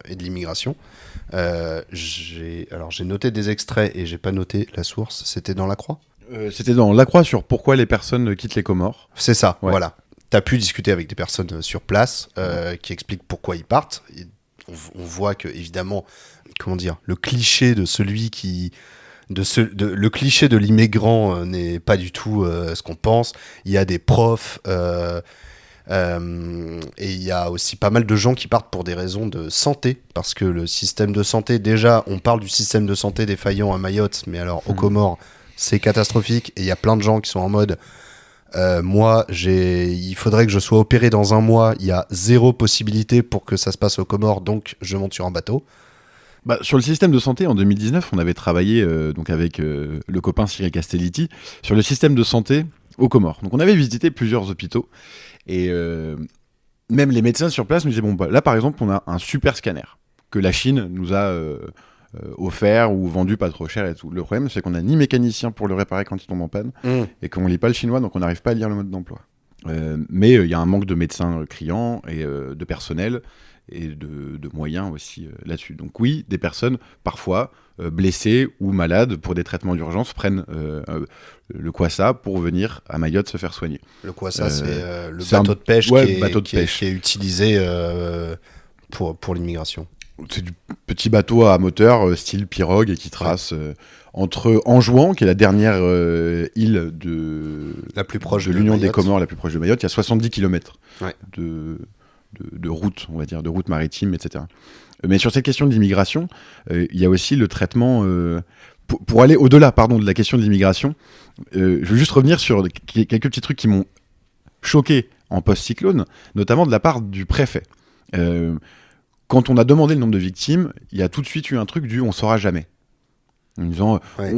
et de l'immigration. J'ai noté des extraits et j'ai pas noté la source. C'était dans La Croix ? C'était dans La Croix sur pourquoi les personnes quittent les Comores. C'est ça, ouais. Voilà. T'as pu discuter avec des personnes sur place qui expliquent pourquoi ils partent. Et on voit que, évidemment, comment dire, le cliché de celui qui... le cliché de l'immigrant n'est pas du tout ce qu'on pense. Il y a des profs et il y a aussi pas mal de gens qui partent pour des raisons de santé, parce que le système de santé, déjà, on parle du système de santé défaillant à Mayotte, mais alors aux Comores, c'est catastrophique, et il y a plein de gens qui sont en mode moi, il faudrait que je sois opéré dans 1 mois, il y a 0 possibilité pour que ça se passe aux Comores, donc je monte sur un bateau. Sur le système de santé, en 2019, on avait travaillé donc avec le copain Cyril Castellitti sur le système de santé aux Comores. Donc on avait visité plusieurs hôpitaux et même les médecins sur place nous disaient là par exemple on a un super scanner que la Chine nous a offert ou vendu pas trop cher et tout. Le problème c'est qu'on n'a ni mécanicien pour le réparer quand il tombe en panne et qu'on lit pas le chinois, donc on n'arrive pas à lire le mode d'emploi. Mais il y a un manque de médecins criant et de personnel et de moyens aussi là-dessus. Donc oui, des personnes parfois blessées ou malades pour des traitements d'urgence prennent le Kwassa pour venir à Mayotte se faire soigner. Le Kwassa, c'est le bateau de pêche qui est utilisé pour l'immigration. C'est du petit bateau à moteur style pirogue et qui trace entre Anjouan, qui est la dernière île la plus proche de l'Union Mayotte. des Comores, la plus proche de Mayotte. Il y a 70 km ouais. de route, on va dire, de route maritime, etc. Mais sur cette question de l'immigration, il y a aussi le traitement... pour aller au-delà de la question de l'immigration, je veux juste revenir sur quelques petits trucs qui m'ont choqué en post-cyclone, notamment de la part du préfet. Quand on a demandé le nombre de victimes, il y a tout de suite eu un truc du « on ne saura jamais ». En disant ouais.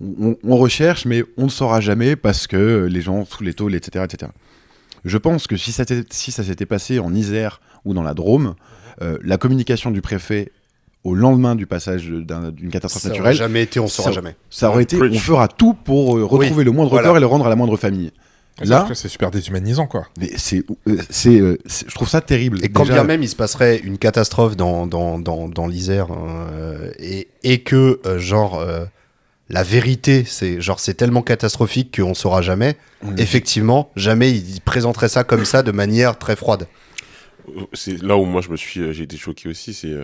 on recherche, mais on ne saura jamais parce que les gens sous les tôles, etc., etc. Je pense que si ça s'était passé en Isère ou dans la Drôme, la communication du préfet au lendemain du passage d'une catastrophe naturelle... Ça n'aurait jamais été, on ne saura jamais. Ça aurait été, on fera tout pour retrouver le moindre corps et le rendre à la moindre famille. Là, c'est super déshumanisant, quoi. Mais je trouve ça terrible. Et quand bien même il se passerait une catastrophe dans l'Isère et que la vérité c'est tellement catastrophique qu'on saura jamais. Effectivement, jamais il présenterait ça comme ça de manière très froide. C'est là où moi j'ai été choqué aussi, c'est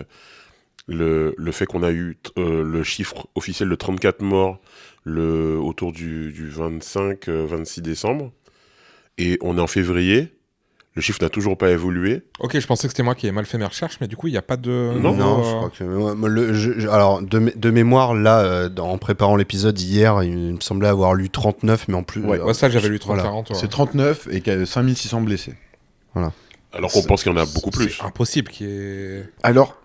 le fait qu'on a eu le chiffre officiel de 34 morts autour du 25-26 décembre. Et on est en février, Le chiffre n'a toujours pas évolué. Ok, je pensais que c'était moi qui avais mal fait mes recherches, mais du coup, il n'y a pas de... Non, je crois que alors de mémoire là, en préparant l'épisode hier, il me semblait avoir lu 39, mais en plus. Ouais, ça, j'avais lu 30-40. Voilà. Ouais. C'est 39 et qu'il y a 5600 blessés. Alors qu'on pense qu'il y en a beaucoup plus. C'est impossible qu'il y ait... Alors,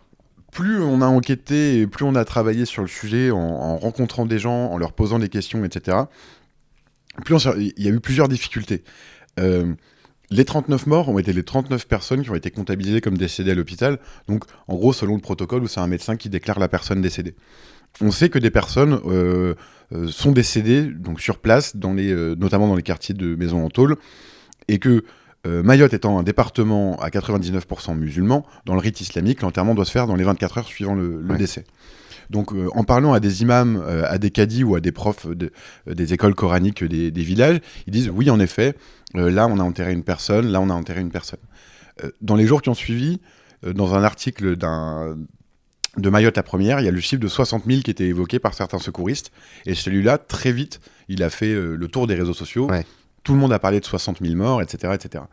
plus on a enquêté et plus on a travaillé sur le sujet en rencontrant des gens, en leur posant des questions, etc., plus il y a eu plusieurs difficultés. Les 39 morts ont été les 39 personnes qui ont été comptabilisées comme décédées à l'hôpital. Donc, en gros, selon le protocole, où c'est un médecin qui déclare la personne décédée. On sait que des personnes sont décédées donc sur place, notamment dans les quartiers de Maison en Tôle, et que Mayotte étant un département à 99% musulman, dans le rite islamique, l'enterrement doit se faire dans les 24 heures suivant le décès. Donc, en parlant à des imams, à des cadis ou à des profs des écoles coraniques des villages, ils disent oui, en effet, là on a enterré une personne, là on a enterré une personne. Dans les jours qui ont suivi, dans un article de Mayotte la première, il y a le chiffre de 60 000 qui était évoqué par certains secouristes, et celui-là, très vite, il a fait le tour des réseaux sociaux. Ouais. Tout le monde a parlé de 60 000 morts, etc. etc.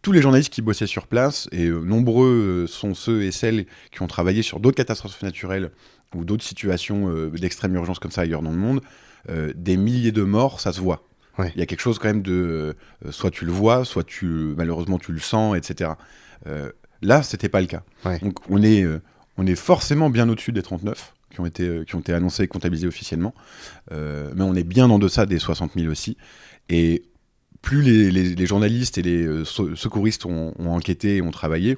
Tous les journalistes qui bossaient sur place, et nombreux sont ceux et celles qui ont travaillé sur d'autres catastrophes naturelles ou d'autres situations d'extrême urgence comme ça ailleurs dans le monde, des milliers de morts, ça se voit. Ouais. Il y a quelque chose quand même de... soit tu le vois, soit malheureusement tu le sens, etc. Là, c'était pas le cas. Ouais. Donc on est forcément bien au-dessus des 39 qui ont été annoncés et comptabilisés officiellement, mais on est bien en deçà des 60 000 aussi. Et plus les journalistes et les secouristes ont enquêté et ont travaillé,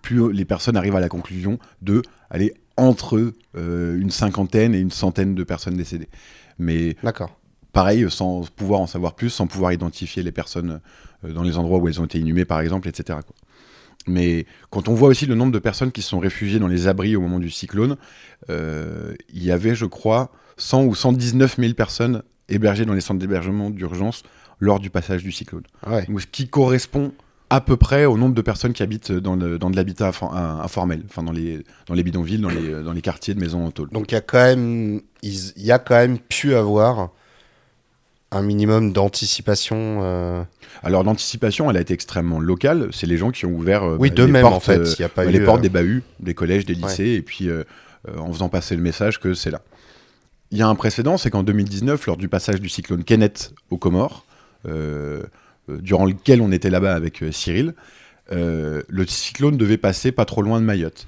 plus les personnes arrivent à la conclusion de aller entre une cinquantaine et une centaine de personnes décédées. Mais D'accord. pareil, sans pouvoir en savoir plus, sans pouvoir identifier les personnes dans les endroits où elles ont été inhumées, par exemple, etc. quoi. Mais quand on voit aussi le nombre de personnes qui se sont réfugiées dans les abris au moment du cyclone, il y avait, je crois, 100 ou 119 000 personnes hébergées dans les centres d'hébergement d'urgence lors du passage du cyclone. Ouais. Donc, ce qui correspond à peu près au nombre de personnes qui habitent dans de l'habitat informel, enfin dans les bidonvilles, dans les quartiers de Maison en Tôle. Donc il y a quand même pu avoir un minimum d'anticipation. Alors l'anticipation, elle a été extrêmement locale. C'est les gens qui ont ouvert Oui, les d'eux-mêmes portes, en fait. Il y a pas les eu, portes des bahuts, des collèges, des lycées, et puis en faisant passer le message que c'est là. Il y a un précédent, c'est qu'en 2019, lors du passage du cyclone Kenneth aux Comores, durant lequel on était là-bas avec Cyril, le cyclone devait passer pas trop loin de Mayotte.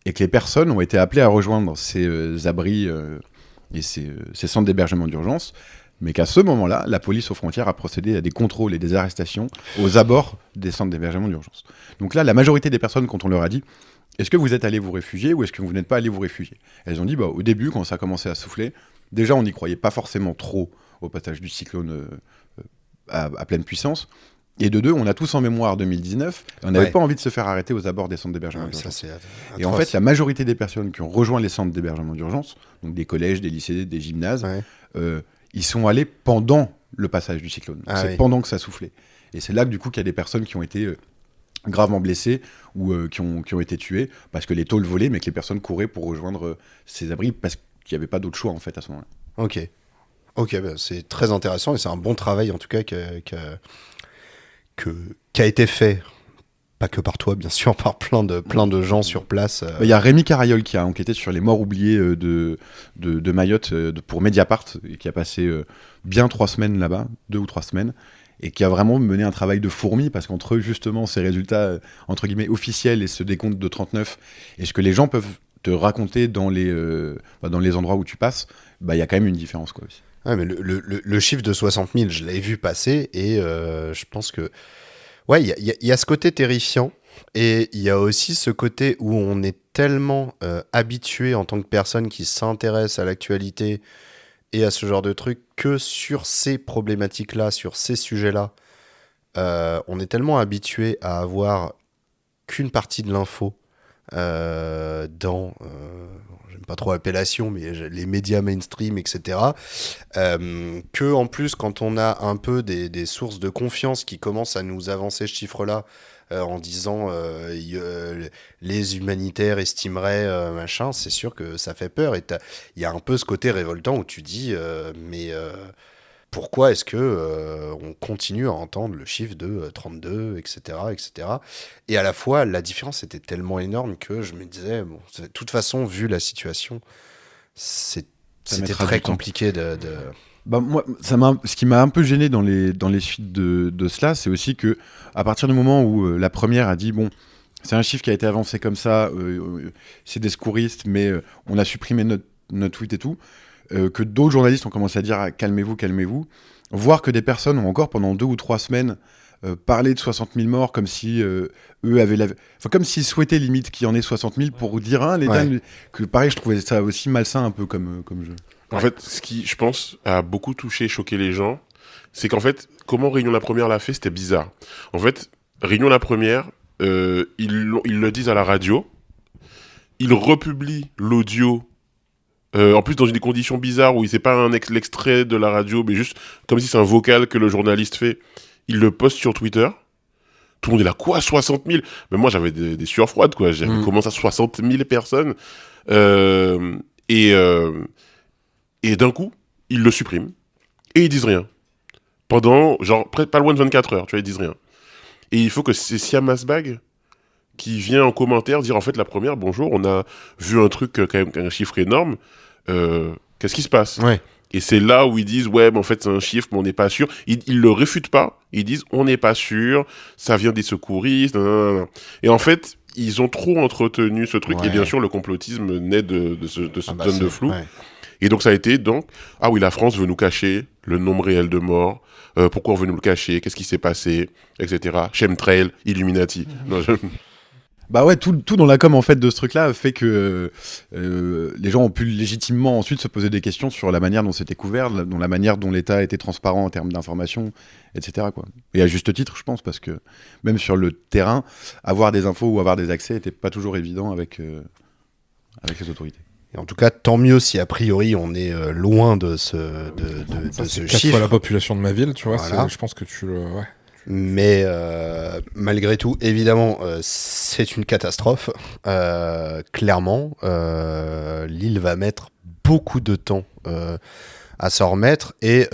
Et que les personnes ont été appelées à rejoindre ces abris et ces centres d'hébergement d'urgence, mais qu'à ce moment-là, la police aux frontières a procédé à des contrôles et des arrestations aux abords des centres d'hébergement d'urgence. Donc là, la majorité des personnes, quand on leur a dit « Est-ce que vous êtes allés vous réfugier ou est-ce que vous n'êtes pas allés vous réfugier ?» Elles ont dit au début, quand ça a commencé à souffler, déjà on n'y croyait pas forcément trop au passage du cyclone à pleine puissance. Et de deux, on a tous en mémoire 2019, et on n'avait pas envie de se faire arrêter aux abords des centres d'hébergement d'urgence. Et en fait, la majorité des personnes qui ont rejoint les centres d'hébergement d'urgence, donc des collèges, des lycées, des gymnases, ils sont allés pendant le passage du cyclone. C'est pendant que ça soufflait. Et c'est là que, du coup, qu'il y a des personnes qui ont été gravement blessées ou qui ont été tuées parce que les tôles volaient, mais que les personnes couraient pour rejoindre ces abris parce qu'il n'y avait pas d'autre choix, en fait, à ce moment-là. Ok, bah, c'est très intéressant et c'est un bon travail, en tout cas, qui a été fait. Pas que par toi, bien sûr, par plein de gens sur place. Il y a Rémi Carayol qui a enquêté sur les morts oubliés de Mayotte pour Mediapart, et qui a passé bien 3 semaines là-bas, 2 ou 3 semaines, et qui a vraiment mené un travail de fourmi, parce qu'entre justement ces résultats, entre guillemets, officiels et ce décompte de 39, et ce que les gens peuvent te raconter dans les endroits où tu passes, il y a quand même une différence, quoi, aussi. Ouais, mais le chiffre de 60 000, je l'ai vu passer, et je pense que ouais, il y a ce côté terrifiant, et il y a aussi ce côté où on est tellement habitué en tant que personne qui s'intéresse à l'actualité et à ce genre de trucs, que sur ces problématiques-là, sur ces sujets-là, on est tellement habitué à avoir qu'une partie de l'info dans, j'aime pas trop l'appellation, mais les médias mainstream, etc. Que en plus, quand on a un peu des sources de confiance qui commencent à nous avancer ce chiffre-là, en disant les humanitaires estimeraient machin, c'est sûr que ça fait peur. Et il y a un peu ce côté révoltant où tu dis pourquoi est-ce que on continue à entendre le chiffre de 32, etc., etc. Et à la fois, la différence était tellement énorme que je me disais, bon, de toute façon, vu la situation, c'était mettra très du temps. compliqué Bah, moi, ce qui m'a un peu gêné dans les suites de cela, c'est aussi que à partir du moment où la première a dit bon, c'est un chiffre qui a été avancé comme ça, c'est des secouristes, mais on a supprimé notre tweet et tout, que d'autres journalistes ont commencé à dire ah, calmez-vous, voir que des personnes ont encore pendant 2 ou 3 semaines parlé de 60 000 morts comme si eux avaient comme s'ils souhaitaient limite qu'il y en ait 60 000 pour dire hein, l'État que pareil, je trouvais ça aussi malsain un peu comme jeu. En fait, ce qui, je pense, a beaucoup touché, choqué les gens, c'est qu'en fait, comment Réunion la Première l'a fait, c'était bizarre. En fait, Réunion la Première, ils le disent à la radio, ils republient l'audio, en plus dans des conditions bizarres où c'est pas l'extrait de la radio, mais juste comme si c'est un vocal que le journaliste fait. Ils le postent sur Twitter. Tout le monde est là, quoi, 60 000 ? Mais moi, j'avais des sueurs froides, quoi. J'avais comment ça, 60 000 personnes Et d'un coup, ils le suppriment. Et ils disent rien. Pendant, genre, pas loin de 24 heures, tu vois, ils disent rien. Et il faut que c'est Siam Asbag qui vient en commentaire dire, en fait, la première, bonjour, on a vu un truc, quand même, un chiffre énorme. Qu'est-ce qui se passe ? Et c'est là où ils disent, ouais, mais en fait, c'est un chiffre, mais on n'est pas sûr. Ils le réfutent pas. Ils disent, on n'est pas sûr, ça vient des secouristes. Nanana. Et en fait, ils ont trop entretenu ce truc. Et bien sûr, le complotisme naît de cette zone de flou. Et donc, ça a été, ah oui, la France veut nous cacher le nombre réel de morts. Pourquoi on veut nous le cacher ? Qu'est-ce qui s'est passé ? Etc. Chemtrail, Illuminati. Non, Bah ouais, tout dans la com en fait de ce truc-là fait que les gens ont pu légitimement ensuite se poser des questions sur la manière dont c'était couvert, la manière dont l'État était transparent en termes d'information, etc. quoi. Et à juste titre, je pense, parce que même sur le terrain, avoir des infos ou avoir des accès n'était pas toujours évident avec les autorités. Et en tout cas, tant mieux si a priori on est loin de ce Quatre chiffre. fois la population de ma ville, tu vois. Voilà. Je pense que tu le. Ouais. Mais malgré tout, évidemment, c'est une catastrophe. Clairement, l'île va mettre beaucoup de temps à s'en remettre. Et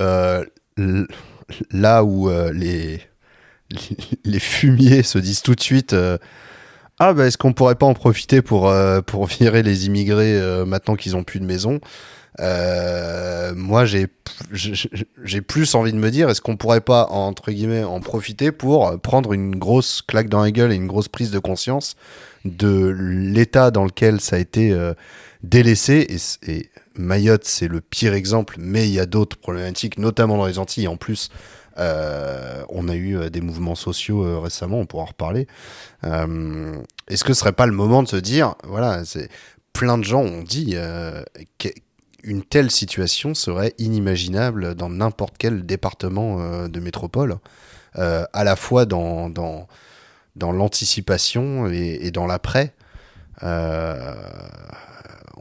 là où les fumiers se disent tout de suite ah bah est-ce qu'on pourrait pas en profiter pour virer les immigrés maintenant qu'ils ont plus de maison. Moi j'ai plus envie de me dire est-ce qu'on pourrait pas entre guillemets en profiter pour prendre une grosse claque dans la gueule et une grosse prise de conscience de l'état dans lequel ça a été délaissé et Mayotte c'est le pire exemple, mais il y a d'autres problématiques notamment dans les Antilles. En plus on a eu des mouvements sociaux récemment, on pourra en reparler. Est-ce que ce serait pas le moment de se dire voilà, c'est plein de gens ont dit une telle situation serait inimaginable dans n'importe quel département de métropole, à la fois dans l'anticipation et dans l'après. On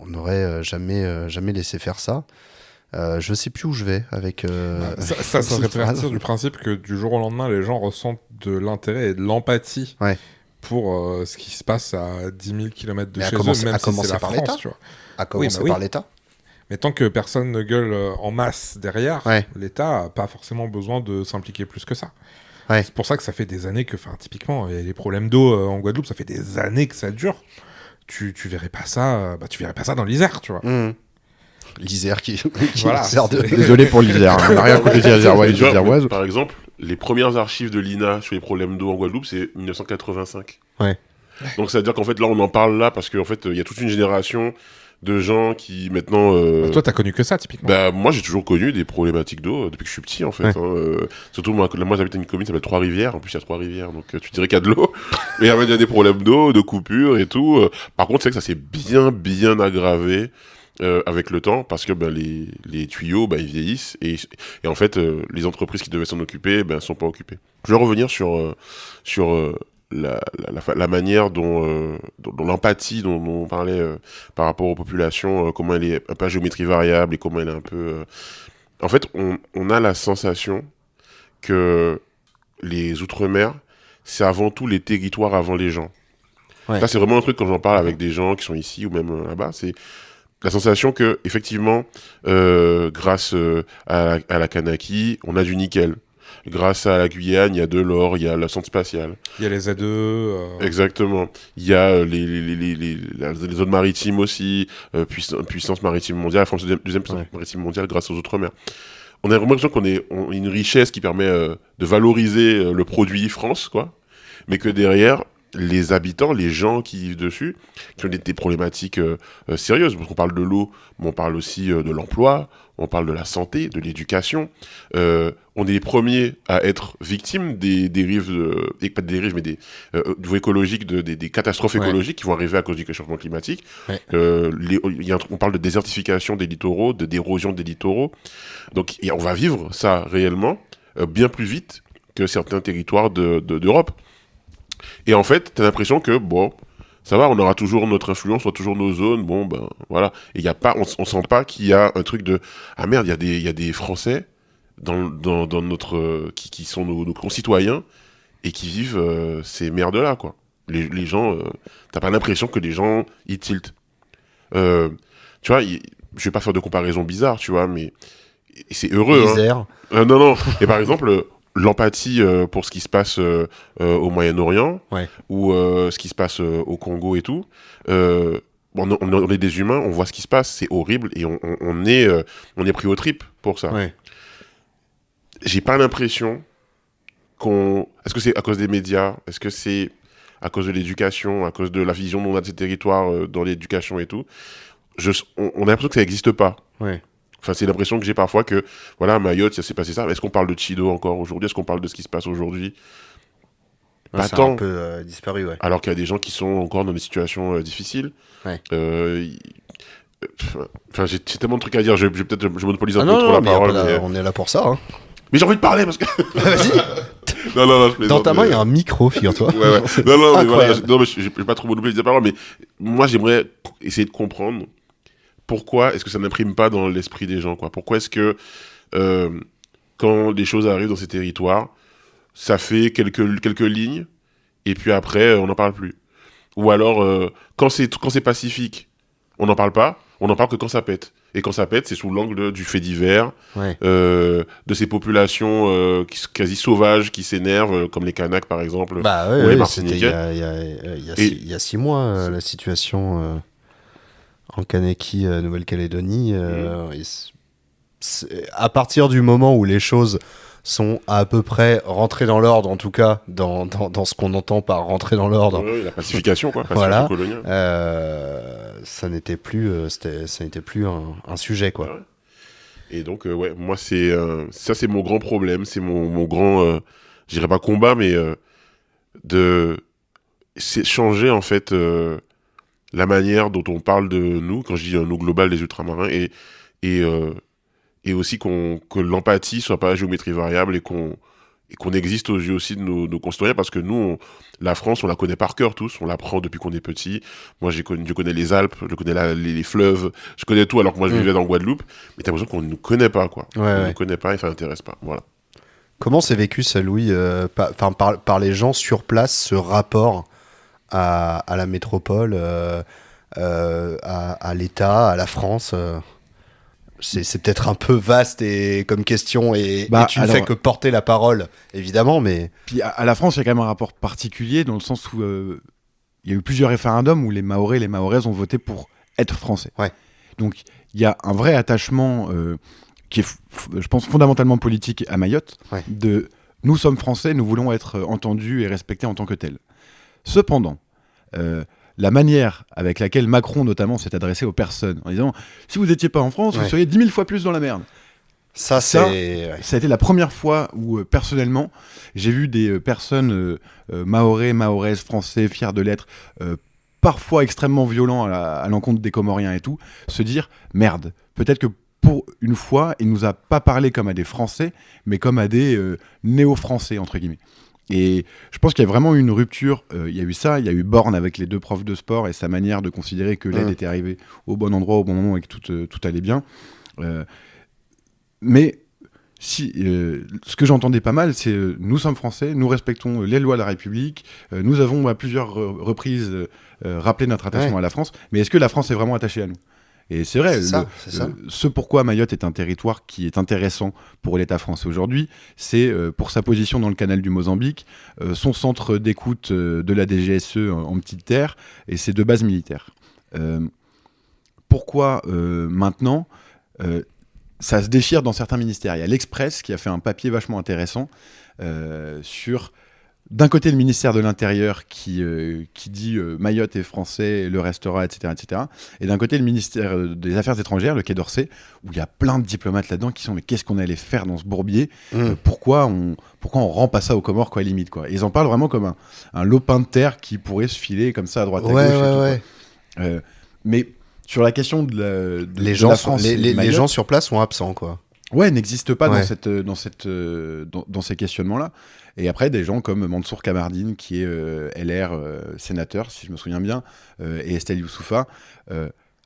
n'aurait jamais laissé faire ça. Je sais plus où je vais avec... Ça serait partir du principe que du jour au lendemain, les gens ressentent de l'intérêt et de l'empathie pour ce qui se passe à 10 000 km de chez eux, même si c'est la par France, l'État. tu vois. À commencer par l'État. Mais tant que personne ne gueule en masse derrière, l'État n'a pas forcément besoin de s'impliquer plus que ça. C'est pour ça que ça fait des années que, typiquement, les problèmes d'eau en Guadeloupe, ça fait des années que ça dure. Tu verrais pas ça, tu verrais pas ça dans l'Isère, tu vois. L'Isère qui voilà, sert de... Désolé pour l'Isère, on n'a rien contre les Iséroises. Par exemple, les premières archives de l'INA sur les problèmes d'eau en Guadeloupe, c'est 1985. Donc ça veut dire qu'en fait, là, on en parle là parce qu'en fait, il y a toute une génération de gens qui maintenant... Toi, t'as connu que ça, typiquement. Bah, moi, j'ai toujours connu des problématiques d'eau depuis que je suis petit, en fait. Surtout, moi j'habite à une commune qui s'appelle Trois-Rivières. En plus, il y a 3 rivières, donc tu dirais qu'il y a de l'eau. Mais il y a des problèmes d'eau, de coupures et tout. Par contre, c'est que ça s'est bien aggravé avec le temps, parce que les tuyaux, ils vieillissent. Et en fait, les entreprises qui devaient s'en occuper, ne sont pas occupées. Je vais revenir sur la manière dont l'empathie dont on parlait par rapport aux populations, comment elle est un peu à géométrie variable et comment elle est un peu... En fait, on a la sensation que les Outre-mer, c'est avant tout les territoires avant les gens. Ça, c'est vraiment un truc quand j'en parle avec des gens qui sont ici ou même là-bas, c'est la sensation que, effectivement, grâce à la Kanaki, on a du nickel. Grâce à la Guyane, il y a de l'or, il y a la centre spatiale. Il y a les ZE. Exactement. Il y a les zones maritimes aussi, puissance maritime mondiale, la France deuxième puissance maritime mondiale grâce aux Outre-mer. On a vraiment l'impression qu'on est une richesse qui permet de valoriser le produit France, quoi. Mais que derrière, les habitants, les gens qui vivent dessus, qui ont des problématiques sérieuses. Parce qu'on parle de l'eau, mais on parle aussi de l'emploi, on parle de la santé, de l'éducation. On est les premiers à être victimes des dérives, pas des dérives, mais du niveau écologique, des catastrophes écologiques qui vont arriver à cause du changement climatique. Ouais. On parle de désertification des littoraux, d'érosion des littoraux. Donc on va vivre ça réellement bien plus vite que certains territoires d'Europe. Et en fait, t'as l'impression que, bon, ça va, on aura toujours notre influence, on aura toujours nos zones, bon, ben, voilà. Et on sent pas qu'il y a un truc de, ah merde, il y a des Français dans notre, qui sont nos concitoyens et qui vivent ces merdes-là, quoi. Les gens, t'as pas l'impression que les gens, ils tiltent. Tu vois, je vais pas faire de comparaison bizarre, tu vois, mais c'est heureux, Misère. Hein. Non. Et par exemple, l'empathie pour ce qui se passe au Moyen-Orient, ou ce qui se passe au Congo et tout. On est des humains, on voit ce qui se passe, c'est horrible, et on est pris aux tripes pour ça. Ouais. J'ai pas l'impression Est-ce que c'est à cause des médias ? Est-ce que c'est à cause de l'éducation, à cause de la vision dont on a de ces territoires dans l'éducation et tout ? On a l'impression que ça n'existe pas. Ouais. Enfin, c'est l'impression que j'ai parfois que, voilà, à Mayotte, ça s'est passé ça. Est-ce qu'on parle de Chido encore aujourd'hui ? Est-ce qu'on parle de ce qui se passe aujourd'hui ? Pas ça tant. a un peu disparu, ouais. Alors qu'il y a des gens qui sont encore dans des situations difficiles. Ouais. Enfin, j'ai tellement de trucs à dire. Je monopolise un peu trop la parole. On est là pour ça. Hein. Mais j'ai envie de parler parce que. Vas-y. Non, dans ta main, il y a un micro, figure-toi. Ouais. Non, mais voilà. Mais je vais pas trop monopoliser la parole. Mais moi, j'aimerais essayer de comprendre. Pourquoi est-ce que ça n'imprime pas dans l'esprit des gens, quoi ? Pourquoi est-ce que, quand les choses arrivent dans ces territoires, ça fait quelques lignes, et puis après, on n'en parle plus ? Ou alors, quand c'est pacifique, on n'en parle pas, on n'en parle que quand ça pète. Et quand ça pète, c'est sous l'angle du fait divers, de ces populations quasi sauvages qui s'énervent, comme les Kanaks, par exemple, ou les Martiniquais. Il y a 6 mois, la situation... en Kanaki, Nouvelle-Calédonie, à partir du moment où les choses sont à peu près rentrées dans l'ordre, en tout cas dans ce qu'on entend par rentrer dans l'ordre. Oui, la pacification, quoi. Voilà. Ça n'était plus un sujet, quoi. Ouais. Et donc, moi, ça, c'est mon grand problème, c'est mon grand, je dirais pas combat, mais c'est changer, en fait, la manière dont on parle de nous, quand je dis nous global des ultramarins, et aussi que l'empathie soit pas à géométrie variable et qu'on existe aux yeux aussi de nos concitoyens, parce que nous, la France, on la connaît par cœur tous, on l'apprend depuis qu'on est petit. Moi, je connais les Alpes, je connais les fleuves, je connais tout, alors que moi, je vivais dans Guadeloupe, mais t'as l'impression qu'on ne nous connaît pas, quoi. On ne nous connaît pas et ça n'intéresse pas, voilà. Comment c'est vécu, ça, Louis, par les gens sur place, ce rapport à la métropole, à l'État, à la France c'est peut-être un peu vaste comme question et tu ne fais que porter la parole, évidemment, mais... Puis à la France, il y a quand même un rapport particulier dans le sens où il y a eu plusieurs référendums où les Mahorais et les Mahoraises ont voté pour être français. Ouais. Donc il y a un vrai attachement qui est, je pense, fondamentalement politique à Mayotte, de « nous sommes français, nous voulons être entendus et respectés en tant que tels ». Cependant, la manière avec laquelle Macron, notamment, s'est adressé aux personnes, en disant « si vous n'étiez pas en France, vous seriez 10 000 fois plus dans la merde ». Ça a été la première fois où, personnellement, j'ai vu des personnes Mahorais, Mahoraises, français, fiers de l'être, parfois extrêmement violents à l'encontre des Comoriens et tout, se dire « merde, peut-être que pour une fois, il nous a pas parlé comme à des Français, mais comme à des néo-Français, entre guillemets ». Et je pense qu'il y a vraiment eu une rupture. Il y a eu ça, il y a eu Borne avec les 2 profs de sport et sa manière de considérer que l'aide était arrivée au bon endroit, au bon moment et que tout allait bien. Mais ce que j'entendais pas mal, c'est nous sommes français, nous respectons les lois de la République, nous avons à plusieurs reprises rappelé notre attachement à la France, mais est-ce que la France est vraiment attachée à nous ? Et c'est vrai, C'est ça. ce pourquoi Mayotte est un territoire qui est intéressant pour l'État français aujourd'hui, c'est pour sa position dans le canal du Mozambique, son centre d'écoute de la DGSE en petite terre et ses 2 bases militaires. Pourquoi maintenant ça se déchire dans certains ministères. Il y a l'Express qui a fait un papier vachement intéressant sur, d'un côté, le ministère de l'Intérieur qui dit Mayotte est français, le restera, etc., etc. Et d'un côté, le ministère des Affaires étrangères, le Quai d'Orsay, où il y a plein de diplomates là-dedans qui sont mais qu'est-ce qu'on allait faire dans ce bourbier pourquoi on rend pas ça aux Comores, quoi, limite, quoi. Et ils en parlent vraiment comme un lopin de terre qui pourrait se filer comme ça à droite à gauche. Et tout, quoi. Mais sur la question de Les la France, les gens sur place sont absents, quoi. Ouais, n'existe pas Ouais. dans ces questionnements-là. Et après, des gens comme Mansour Kamardine, qui est LR sénateur, si je me souviens bien, et Estelle Youssoufa,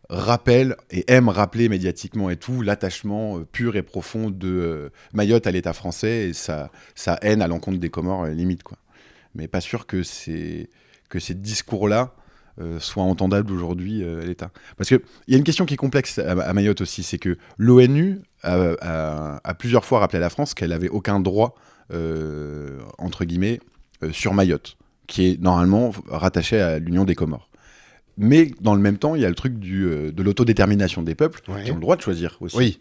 rappellent et aiment rappeler médiatiquement et tout l'attachement pur et profond de Mayotte à l'État français et sa haine à l'encontre des Comores, limite, quoi. Mais pas sûr que ces discours-là soit entendable aujourd'hui à l'État. Parce qu'il y a une question qui est complexe à Mayotte aussi, c'est que l'ONU a plusieurs fois rappelé à la France qu'elle n'avait aucun droit, entre guillemets, sur Mayotte, qui est normalement rattaché à l'Union des Comores. Mais dans le même temps, il y a le truc de l'autodétermination des peuples, qui ont le droit de choisir aussi,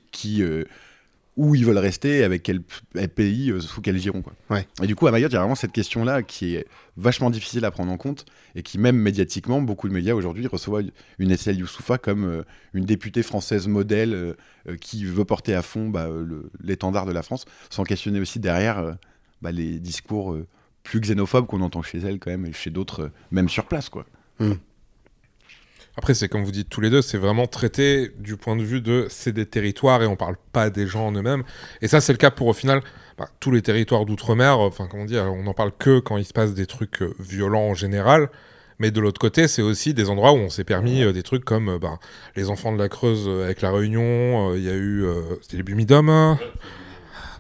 où ils veulent rester, avec quel pays, sous quel giron, quoi. Ouais. Et du coup, à Mayotte, il y a vraiment cette question-là qui est vachement difficile à prendre en compte et qui, même médiatiquement, beaucoup de médias aujourd'hui reçoivent une Estelle Youssoufa comme une députée française modèle qui veut porter à fond l'étendard de la France, sans questionner aussi derrière les discours plus xénophobes qu'on entend chez elle quand même et chez d'autres, même sur place, quoi. Après, c'est comme vous dites tous les deux, c'est vraiment traité du point de vue de c'est des territoires et on parle pas des gens en eux-mêmes. Et ça, c'est le cas pour au final tous les territoires d'outre-mer. Enfin, comment dire, on n'en parle que quand il se passe des trucs violents en général. Mais de l'autre côté, c'est aussi des endroits où on s'est permis des trucs comme les enfants de la Creuse avec la Réunion. Il y a eu c'était les Bumidomes.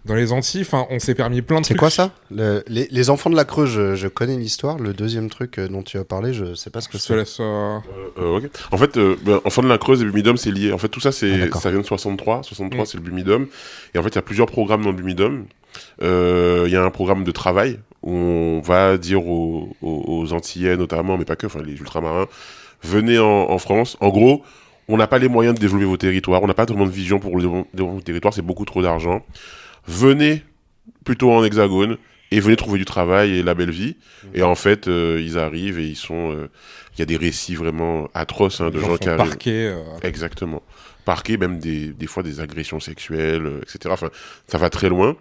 Dans les Antilles, on s'est permis plein de trucs. C'est quoi ça les enfants de la Creuse, je connais l'histoire. Le deuxième truc dont tu as parlé, je sais pas ce que Je te c'est. laisse... Ok. En fait, enfants de la Creuse et Bumidum, c'est lié. En fait, tout ça, ça vient de 63. 63, c'est le Bumidum. Et en fait, il y a plusieurs programmes dans le Bumidum. Il y a un programme de travail où on va dire aux Antillais notamment, mais pas que, les ultramarins, venez en France. En gros, on n'a pas les moyens de développer vos territoires. On n'a pas tellement de vision pour le développement de vos territoires. C'est beaucoup trop d'argent. Venez plutôt en hexagone et venez trouver du travail et la belle vie. Et en fait, ils arrivent et ils sont... Il y a des récits vraiment atroces de gens qui arrivent. Parqués. Exactement. Parqués, même des fois des agressions sexuelles, etc. Enfin, ça va très loin.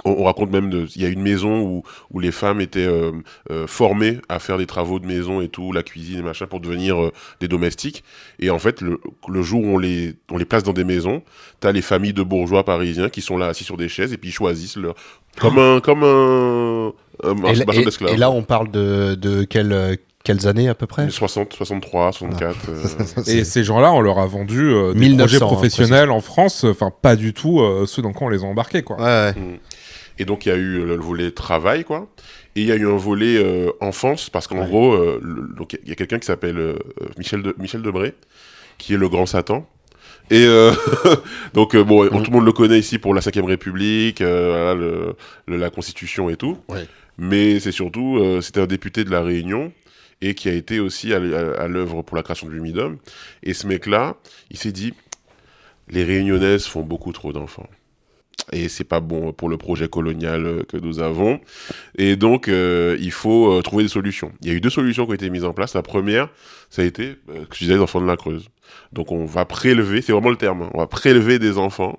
On raconte même, il y a une maison où les femmes étaient formées à faire des travaux de maison et tout, la cuisine et machin, pour devenir des domestiques. Et en fait, le jour où on les place dans des maisons, t'as les familles de bourgeois parisiens qui sont là assis sur des chaises et puis ils choisissent comme un bateau d'esclaves. Et là, on parle de quelles années à peu près 60, 63, 64. Et ces gens-là, on leur a vendu des 1900, projets professionnels en France, pas du tout ceux dans quoi on les a embarqués, quoi. Ouais. Et donc, il y a eu le volet travail, quoi. Et il y a eu un volet enfance, parce qu'en gros, donc il y a quelqu'un qui s'appelle Michel Debré, qui est le grand Satan. Et donc, tout le monde le connaît ici pour la 5ème République, la Constitution et tout. Ouais. Mais c'est surtout, c'était un député de La Réunion, et qui a été aussi à l'œuvre pour la création du Midom. Et ce mec-là, il s'est dit, les Réunionnaises font beaucoup trop d'enfants. Et c'est pas bon pour le projet colonial que nous avons. Et donc, il faut trouver des solutions. Il y a eu 2 solutions qui ont été mises en place. La première, ça a été, que je disais, les enfants de la Creuse. Donc, on va prélever, c'est vraiment le terme, on va prélever des enfants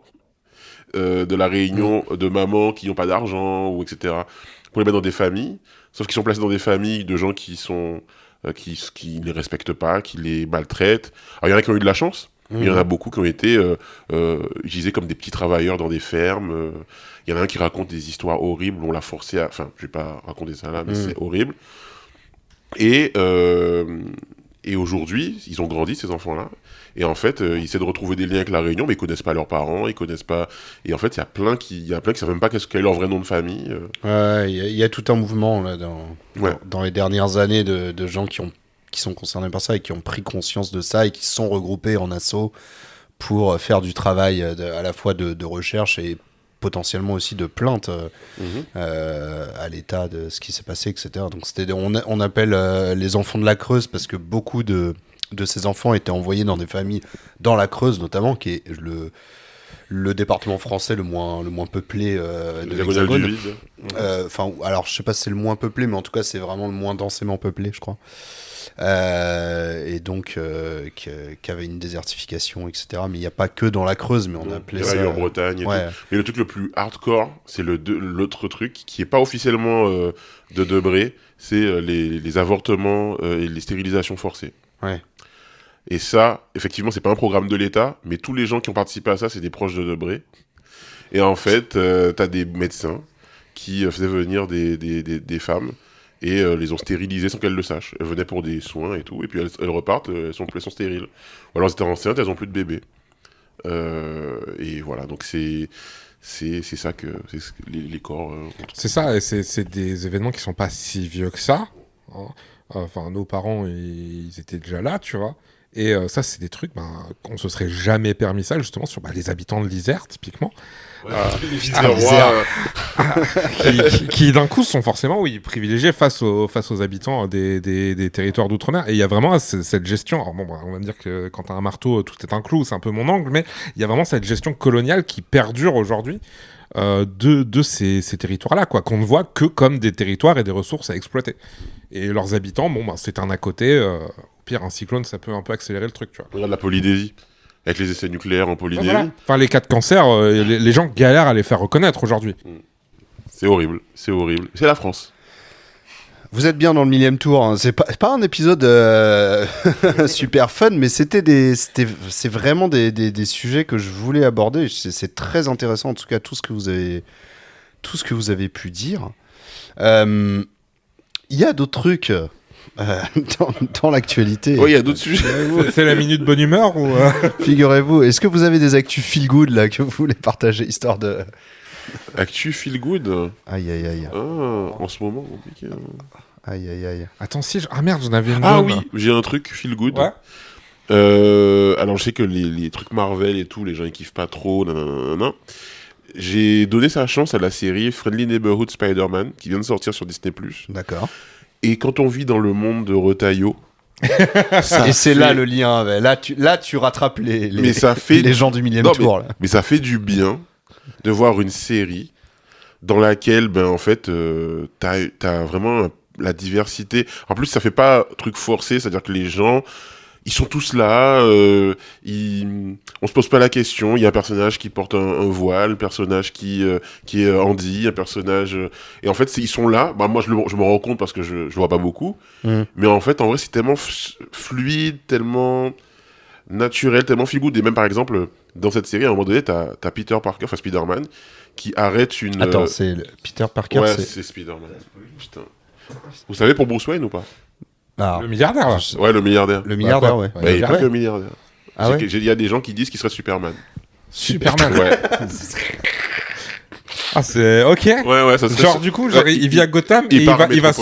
de la Réunion, de mamans qui n'ont pas d'argent, ou etc., pour les mettre dans des familles. Sauf qu'ils sont placés dans des familles de gens qui ne les respectent pas, qui les maltraitent. Alors, il y en a qui ont eu de la chance. Il y en a beaucoup qui ont été utilisés comme des petits travailleurs dans des fermes. Il y en a un qui raconte des histoires horribles où on l'a forcé à... Enfin, je vais pas raconter ça là, mais c'est horrible. Et aujourd'hui, ils ont grandi, ces enfants-là. Et en fait, ils essaient de retrouver des liens avec la Réunion, mais ils connaissent pas leurs parents, ils connaissent pas... Et en fait, il y a plein qui savent même pas quel est leur vrai nom de famille. Ouais, il y a tout un mouvement là, dans les dernières années de gens qui ont sont concernés par ça et qui ont pris conscience de ça et qui se sont regroupés en assaut pour faire du travail à la fois de recherche et potentiellement aussi de plainte à l'État de ce qui s'est passé, etc. Donc on appelle les enfants de la Creuse parce que beaucoup de ces enfants étaient envoyés dans des familles dans la Creuse notamment, qui est le département français le moins peuplé de l'Hexagone. Alors je sais pas si c'est le moins peuplé, mais en tout cas c'est vraiment le moins densément peuplé, je crois. Et donc qui avait une désertification, etc. Mais il n'y a pas que dans la Creuse, mais on appelait ça en Bretagne. Ouais. Tout. Mais le truc le plus hardcore, c'est l'autre truc qui est pas officiellement de Debré, c'est les avortements et les stérilisations forcées. Ouais. Et ça, effectivement, c'est pas un programme de l'État, mais tous les gens qui ont participé à ça, c'est des proches de Debré. Et en fait, t'as des médecins qui faisaient venir des femmes et les ont stérilisées sans qu'elles le sachent. Elles venaient pour des soins et tout, et puis elles repartent, elles sont stériles. Ou alors elles étaient enceintes, elles ont plus de bébés. Et voilà, donc c'est ça que les corps... C'est ça, et c'est des événements qui sont pas si vieux que ça. Hein. Enfin, nos parents, ils étaient déjà là, tu vois. Et ça, c'est des trucs qu'on se serait jamais permis ça, justement, sur les habitants de l'Isère, typiquement. Qui d'un coup sont forcément privilégiés face aux habitants des territoires d'outre-mer. Et il y a vraiment cette gestion. Alors on va me dire que quand t'as un marteau, tout est un clou, c'est un peu mon angle, mais il y a vraiment cette gestion coloniale qui perdure aujourd'hui de ces territoires-là, quoi, qu'on ne voit que comme des territoires et des ressources à exploiter. Et leurs habitants, c'est un à côté. Au pire, un cyclone, ça peut un peu accélérer le truc, tu vois. Regarde la Polynésie. Avec les essais nucléaires en Polynésie. Voilà. Enfin, les cas de cancer, les gens galèrent à les faire reconnaître aujourd'hui. C'est horrible, c'est horrible. C'est la France. Vous êtes bien dans le 1000e tour. Hein. C'est pas un épisode super fun, mais c'est vraiment des sujets que je voulais aborder. C'est très intéressant, en tout cas, tout ce que vous avez pu dire. Il y a d'autres trucs dans l'actualité. Oui, il y a d'autres sujets. C'est la minute bonne humeur ou Figurez-vous, est-ce que vous avez des actus feel good là que vous voulez partager, histoire de... Actu feel good. Aïe aïe aïe. Ah, en ce moment, compliqué. Aïe aïe aïe. Attends, ah merde, j'en avais une Ah bonne. oui, j'ai un truc feel good. Ouais. Alors je sais que les trucs Marvel et tout, les gens ils kiffent pas trop. Nanana. J'ai donné sa chance à la série Friendly Neighborhood Spider-Man qui vient de sortir sur Disney+. D'accord. Et quand on vit dans le monde de Retailleau, et c'est là le lien. Là tu rattrapes les gens du 1000e tour. Là. Mais ça fait du bien de voir une série dans laquelle, en fait, t'as vraiment la diversité. En plus, ça fait pas truc forcé, c'est-à-dire que les gens, ils sont tous là, on se pose pas la question. Il y a un personnage qui porte un voile, un personnage qui est handi, un personnage... et en fait, ils sont là. Moi, je me rends compte parce que je vois pas beaucoup. Mais en fait, en vrai, c'est tellement fluide, tellement naturel, tellement feel good. Et même, par exemple, dans cette série, à un moment donné, t'as Peter Parker, enfin Spider-Man, qui arrête une... Attends, c'est Peter Parker, ouais, c'est Spider-Man. Putain. Vous savez pour Bruce Wayne ou pas? Alors, le milliardaire, là. Ouais, le milliardaire. Le milliardaire, ouais. Il n'y a pas que le milliardaire. Ah ouais. Il y a des gens qui disent qu'il serait Superman. Superman. Ouais. Ah, c'est ok. Ouais, ça serait genre du coup, il vit à Gotham et il va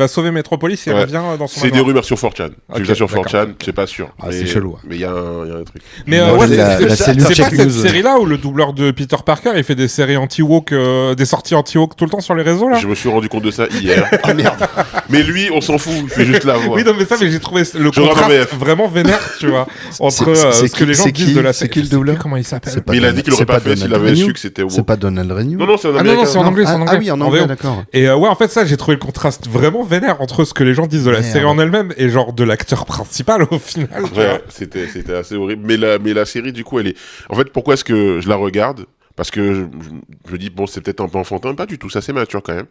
sauver Metropolis et revient dans son C'est des rumeurs sur 4chan. Okay, J'ai vu ça sur 4chan, c'est pas sûr. Ah, c'est chelou. Mais il y a un truc. Mais c'est pas cette série-là où le doubleur de Peter Parker il fait des séries anti-woke, des sorties anti-woke tout le temps sur les réseaux là. Je me suis rendu compte de ça hier. Ah merde. Mais lui, on s'en fout, il fait juste la voix. Oui, non, mais j'ai trouvé le contraste vraiment vénère, tu vois, entre ce que les gens disent de la série. C'est qui le doubleur? Comment il s'appelle? Mais il a dit qu'il l'aurait pas fait s'il avait su que c'était woke. C'est pas Donald Renew? Non, c'est en américain. Non, c'est en anglais. Ah oui, en anglais, d'accord. Et ouais, en fait, ça, j'ai trouvé le contraste vraiment vénère entre ce que les gens disent de la série en elle-même et genre de l'acteur principal au final. Ouais, c'était assez horrible. Mais la série, du coup, elle est... En fait, pourquoi est-ce que je la regarde? Parce que je me dis, bon, c'est peut-être un peu enfantin. Pas du tout, ça c'est mature quand même.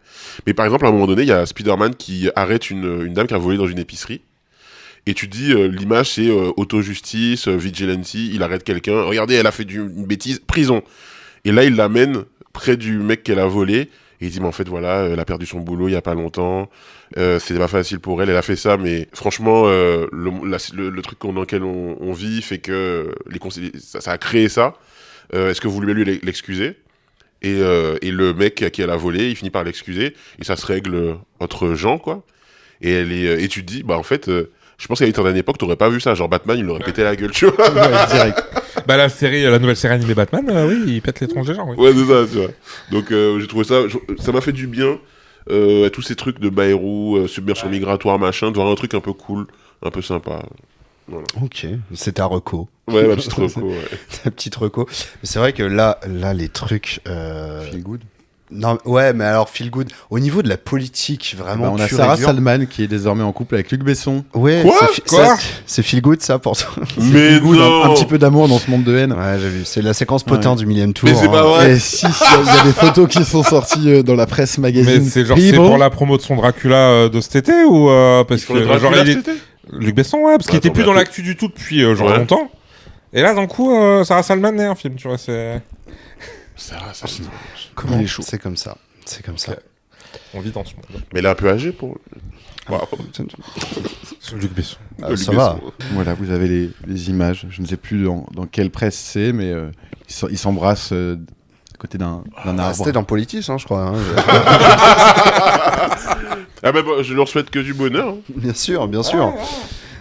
Mais par exemple, à un moment donné, il y a Spider-Man qui arrête une dame qui a volé dans une épicerie. Et tu te dis, l'image c'est auto-justice, vigilante, il arrête quelqu'un. Regardez, elle a fait une bêtise, prison. Et là, il l'amène près du mec qu'elle a volé, et il dit, mais en fait, voilà, elle a perdu son boulot il y a pas longtemps, c'était pas facile pour elle a fait ça, mais franchement, le truc dans lequel on vit fait que ça a créé ça. Est-ce que vous voulez lui l'excuser? Et le mec à qui elle a volé, il finit par l'excuser, et ça se règle entre gens, quoi. et tu te dis, bah en fait, je pense qu'à une certaine époque, t'aurais pas vu ça. Genre Batman, il aurait pété la gueule, tu vois. Ouais, direct. Bah la nouvelle série animée Batman, oui, il pète les tronches des gens. Oui. Ouais, c'est ça, tu vois. Donc j'ai trouvé ça m'a fait du bien. À tous ces trucs de Bayrou, submersion migratoire, machin, de voir un truc un peu cool, un peu sympa. Voilà. Ok, c'est ta reco. Ouais, ma petite reco, ouais. Ta petite reco. Mais c'est vrai que là les trucs... Feel good. Non, ouais, mais alors feel good. Au niveau de la politique, vraiment. On a pure Sarah et dure. Salman qui est désormais en couple avec Luc Besson. Ouais, Quoi c'est feel good ça pour toi. Mais Feel good, non. un petit peu d'amour dans ce monde de haine. Ouais, j'ai vu. C'est la séquence potin Ouais. du millième tour. Mais c'est pas vrai. Et si, il y a des photos qui sont sorties dans la presse magazine. Mais c'est People. pour la promo de son Dracula de cet été ou parce Ils font le que Dracula genre il cet est... été Luc Besson, ouais, parce qu'il était Attends, plus mais dans attends. l'actu du tout depuis genre Ouais. longtemps. Et là d'un coup Sarah Salman est un film, tu vois, c'est Ça, Comment Il est chaud. C'est comme ça. C'est comme ça. Ok. On vit dans ce monde. Mais il est un peu âgé pour. Wow. C'est Luc Besson. Ah, ça va. Voilà, vous avez les images. Je ne sais plus dans quelle presse c'est, mais ils s'embrassent à côté d'un Ah, arbre. c'était dans Politis, hein, je crois. hein. Ah bah, je leur souhaite que du bonheur. Hein. Bien sûr, bien sûr.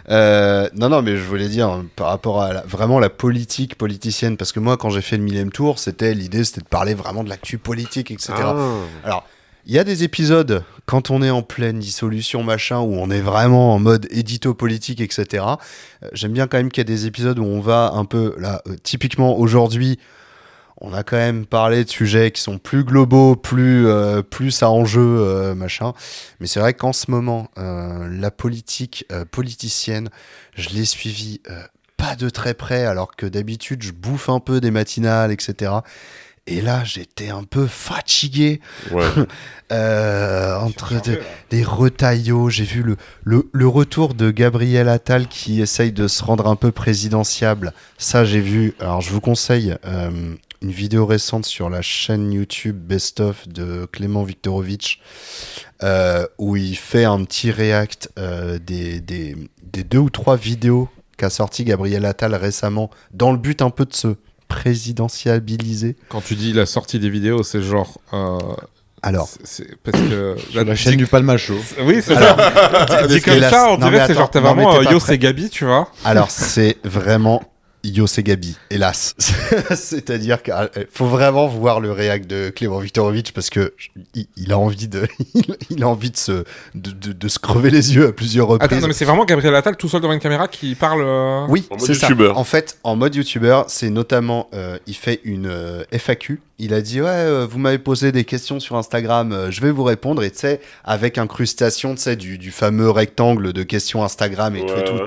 Non, mais je voulais dire par rapport à vraiment la politique politicienne, parce que moi, quand j'ai fait le millième tour, l'idée, c'était de parler vraiment de l'actu politique, etc. Ah. Alors, il y a des épisodes quand on est en pleine dissolution, machin, où on est vraiment en mode édito politique, etc. J'aime bien quand même qu'il y a des épisodes où on va un peu, là, typiquement aujourd'hui, on a quand même parlé de sujets qui sont plus globaux, plus à enjeu, machin. Mais c'est vrai qu'en ce moment, la politique politicienne, je l'ai suivie pas de très près, alors que d'habitude, je bouffe un peu des matinales, etc. Et là, j'étais un peu fatigué. Ouais. Entre des retaillots, j'ai vu le retour de Gabriel Attal qui essaye de se rendre un peu présidentiable. Ça, j'ai vu. Alors, je vous conseille une vidéo récente sur la chaîne YouTube Best of de Clément Viktorovitch où il fait un petit react des 2 ou 3 vidéos qu'a sorti Gabriel Attal récemment dans le but un peu de se présidentiabiliser. Quand tu dis la sortie des vidéos, c'est genre Alors, c'est parce que Sur la chaîne du Palma Show. Oui, c'est Alors, ça. Dit comme hélas, ça, on non, dirait mais que c'est genre attends, t'as non, mais vraiment t'es pas Yo prêt. c'est Gabi, tu vois. Alors, c'est vraiment Yo c'est Gabi, hélas. C'est-à-dire qu'il faut vraiment voir le réact de Clément Viktorovitch parce que il a envie de se crever les yeux à plusieurs reprises. Attends, non, mais c'est vraiment Gabriel Attal tout seul devant une caméra qui parle. Oui, En mode c'est ça. youtubeur. En fait, en mode youtubeur, c'est notamment, il fait une FAQ. Il a dit vous m'avez posé des questions sur Instagram, je vais vous répondre. Et tu sais, avec incrustation, tu sais, du fameux rectangle de questions Instagram et tout et tout. Ouais.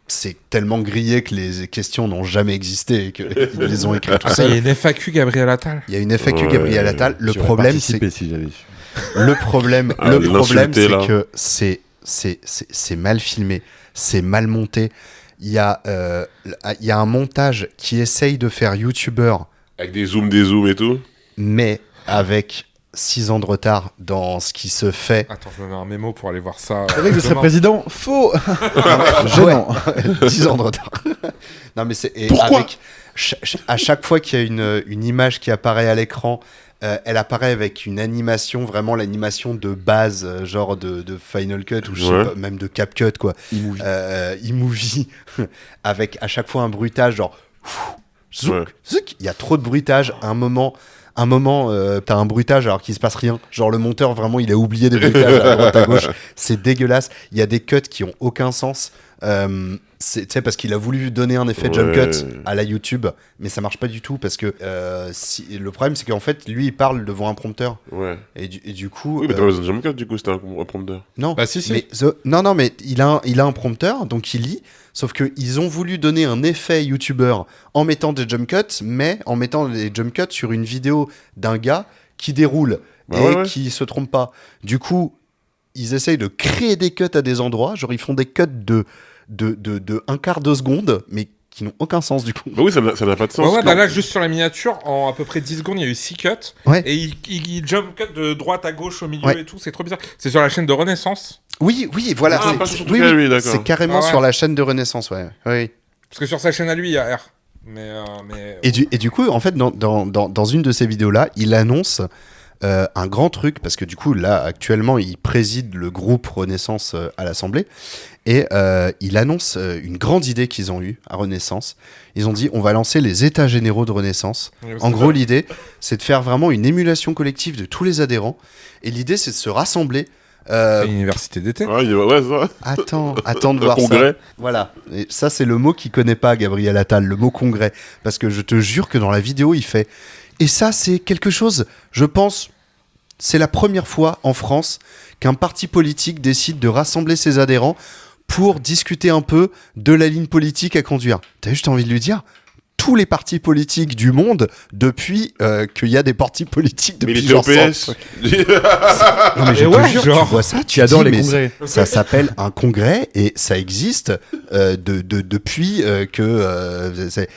C'est tellement grillé que les questions n'ont jamais existé et qu'ils les ont écrites tout Ah, il y seuls. a une FAQ Gabriel Attal. Il y a une FAQ Ouais. Gabriel Attal. Le J'aurais problème, c'est participé si j'avais su. le problème, Ah, le problème, l'insulter, là. c'est que c'est mal filmé, c'est mal monté. Il y a un montage qui essaye de faire youtubeur, Avec des zooms et tout. mais avec 6 ans de retard dans ce qui se fait. Attends, je me mets un mémo pour aller voir ça. Vous savez que je serai demain. président? Faux. Gênant. 10 ans de retard. Non, mais c'est. et Pourquoi avec à chaque fois qu'il y a une image qui apparaît à l'écran, elle apparaît avec une animation, vraiment l'animation de base, genre de Final Cut ou je sais Ouais. pas, même de CapCut, quoi. E-movie, avec à chaque fois un bruitage, genre. Zouk, Ouais. zouk. Il y a trop de bruitage. À un moment, t'as un bruitage alors qu'il se passe rien. Genre le monteur, vraiment, il a oublié des bruitages à droite à gauche. C'est dégueulasse. Il y a des cuts qui ont aucun sens. Tu sais, parce qu'il a voulu donner un effet jump Ouais. cut à la YouTube, mais ça marche pas du tout parce que le problème, c'est qu'en fait, lui, il parle devant un prompteur. Ouais. Et du coup. Oui, mais t'as pas besoin de jump cut, du coup, c'était un prompteur. Non, Bah, si. mais non, mais il a un prompteur, donc il lit. Sauf qu'ils ont voulu donner un effet YouTuber en mettant des jump cuts, mais en mettant des jump cuts sur une vidéo d'un gars qui déroule Bah et ouais. qui se trompe pas. Du coup, ils essayent de créer des cuts à des endroits, genre ils font des cuts de un quart de seconde, mais qui n'ont aucun sens du coup. Bah oui, ça n'a pas de sens. Ouais, bah là, juste sur la miniature, en à peu près 10 secondes, il y a eu 6 cuts. Ouais. Et il jump cut de droite à gauche au milieu Ouais. et tout. C'est trop bizarre. C'est sur la chaîne de Renaissance. Oui, voilà. Ah, c'est- pas sur son oui, truc à oui, lui, d'accord. c'est carrément Ah ouais. sur la chaîne de Renaissance, ouais. Oui. Parce que sur sa chaîne à lui, il y a R. Mais Et du coup, en fait, dans une de ces vidéos-là, il annonce un grand truc, parce que du coup, là, actuellement, il préside le groupe Renaissance à l'Assemblée, et il annonce une grande idée qu'ils ont eue à Renaissance. Ils ont dit, on va lancer les états généraux de Renaissance. En gros, l'idée, c'est de faire vraiment une émulation collective de tous les adhérents, et l'idée, c'est de se rassembler. C'est une université d'été. Ouais, ça. Attends de Un voir congrès. ça. Voilà. Et ça, c'est le mot qu'il connaît pas, Gabriel Attal, le mot congrès. Parce que je te jure que dans la vidéo, il fait... Et ça, c'est quelque chose, je pense, c'est la première fois en France qu'un parti politique décide de rassembler ses adhérents pour discuter un peu de la ligne politique à conduire. T'as juste envie de lui dire... Tous les partis politiques du monde depuis qu'il y a des partis politiques Mais depuis il était au genre PS. 100. Non mais je te jure, tu vois ça, tu adores dis, les mais congrès. ça s'appelle un congrès et ça existe depuis que c'est...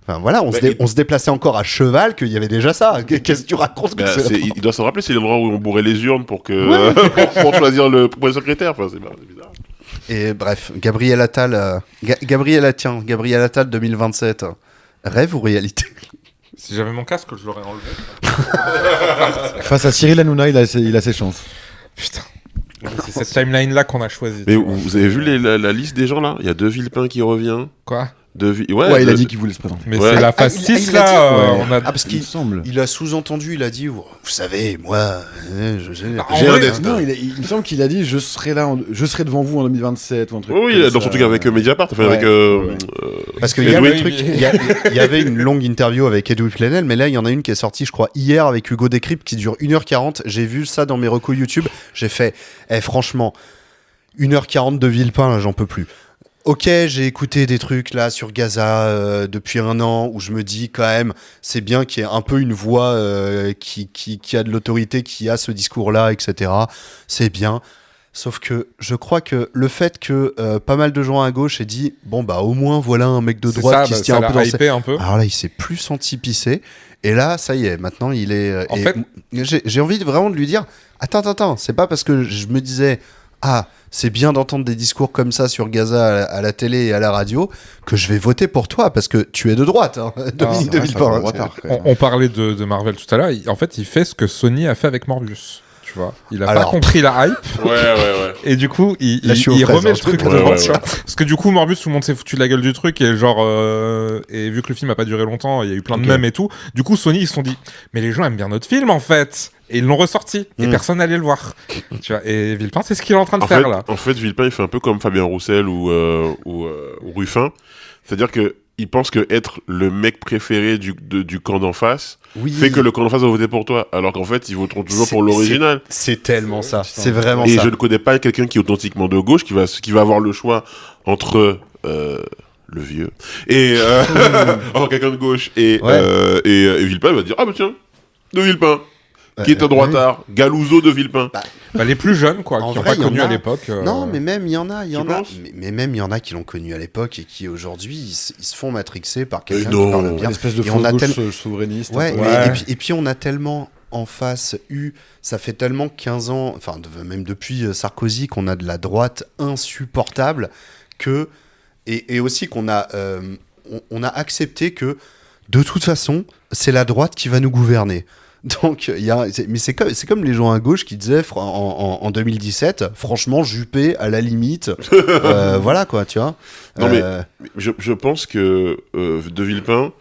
Enfin voilà, on se déplaçait encore à cheval qu'il y avait déjà ça. Qu'est-ce que tu racontes que c'est Il doit se rappeler, c'est l'endroit où on bourrait les urnes pour pour choisir le premier secrétaire. Enfin, c'est bizarre. Et bref, Gabriel Attal, Gabriel Attal 2027. Rêve ou réalité? Si j'avais mon casque, je l'aurais enlevé. Face à Cyril Hanouna, il a ses chances. Putain. C'est cette timeline-là qu'on a choisie. Mais vous avez vu la liste des gens là? Il y a De Villepin qui revient. Quoi? Ouais, il a dit qu'il voulait se présenter. Mais Ouais. c'est la phase 6 il a dit, là. ouais. On a... Ah, parce Il qu'il me semble. il a sous-entendu, il a dit, vous savez, moi, j'ai J'ai un un destin. destin. Non, il me semble qu'il a dit je serai devant vous en 2027 ou un truc. Oui, comme dans son ça. truc avec Mediapart, enfin Ouais. avec. Ouais. Parce qu'il y Edwin. avait le truc, il y avait une longue interview avec Edoui Plenel, mais là il y en a une qui est sortie, je crois, hier avec Hugo Décrypte qui dure 1h40. J'ai vu ça dans mes recos YouTube. J'ai fait, franchement, 1h40 de Villepin, là, j'en peux plus. Ok, j'ai écouté des trucs là sur Gaza depuis un an où je me dis quand même, c'est bien qu'il y ait un peu une voix qui a de l'autorité, qui a ce discours-là, etc. C'est bien. Sauf que je crois que le fait que pas mal de gens à gauche aient dit bon bah au moins voilà un mec de droite qui se tient un peu dans ses... hypé un peu. Alors là il s'est plus senti pisser et là ça y est maintenant il est En et fait- j'ai envie vraiment de lui dire attends c'est pas parce que je me disais c'est bien d'entendre des discours comme ça sur Gaza à la télé et à la radio que je vais voter pour toi parce que tu es de droite Dominique de Ouais, ça Villepin, va hein. droit tard, quand même. On parlait de Marvel tout à l'heure. En fait, il fait ce que Sony a fait avec Morbius. Tu vois, il a pas Alors. compris la hype Ouais. et du coup il Là, je suis aux fraises, remet hein, le truc ouais, devant. ouais, tu vois. Parce que du coup Morbius, tout le monde s'est foutu de la gueule du truc et genre et vu que le film a pas duré longtemps, il y a eu plein de mèmes et tout. Du coup Sony ils se sont dit mais les gens aiment bien notre film en fait et ils l'ont ressorti et personne n'allait le voir. Tu vois, et Villepin c'est ce qu'il est en train de faire là. En fait, Villepin, il fait un peu comme Fabien Roussel ou Ruffin. C'est-à-dire que il pense que être le mec préféré du camp d'en face Oui. fait que le camp d'en face va voter pour toi. Alors qu'en fait, ils voteront toujours pour l'original. C'est tellement ça, c'est vraiment Et ça. je ne connais pas quelqu'un qui est authentiquement de gauche qui va avoir le choix entre le vieux et entre quelqu'un de gauche et Villepin, il va dire ah bah tiens, de Villepin. Qui est un droitard, Galouzo de Villepin. Bah, les plus jeunes quoi, En qui n'ont vrai, pas il y en connu a. à l'époque. Non, mais même il y en a, Tu penses mais même il y en a qui l'ont connu à l'époque et qui aujourd'hui ils se font matrixer par Mais quelqu'un qui non. parle Une bien. espèce de Et on a fausse gauche souverainiste. Ouais, un peu. mais- et puis on a tellement en face ça fait tellement 15 ans, enfin même depuis Sarkozy qu'on a de la droite insupportable que et aussi qu'on a on a accepté que de toute façon c'est la droite qui va nous gouverner. Donc, mais c'est comme les gens à gauche qui disaient en 2017, franchement, Juppé à la limite, voilà quoi, tu vois. Non, mais je pense que De Villepin,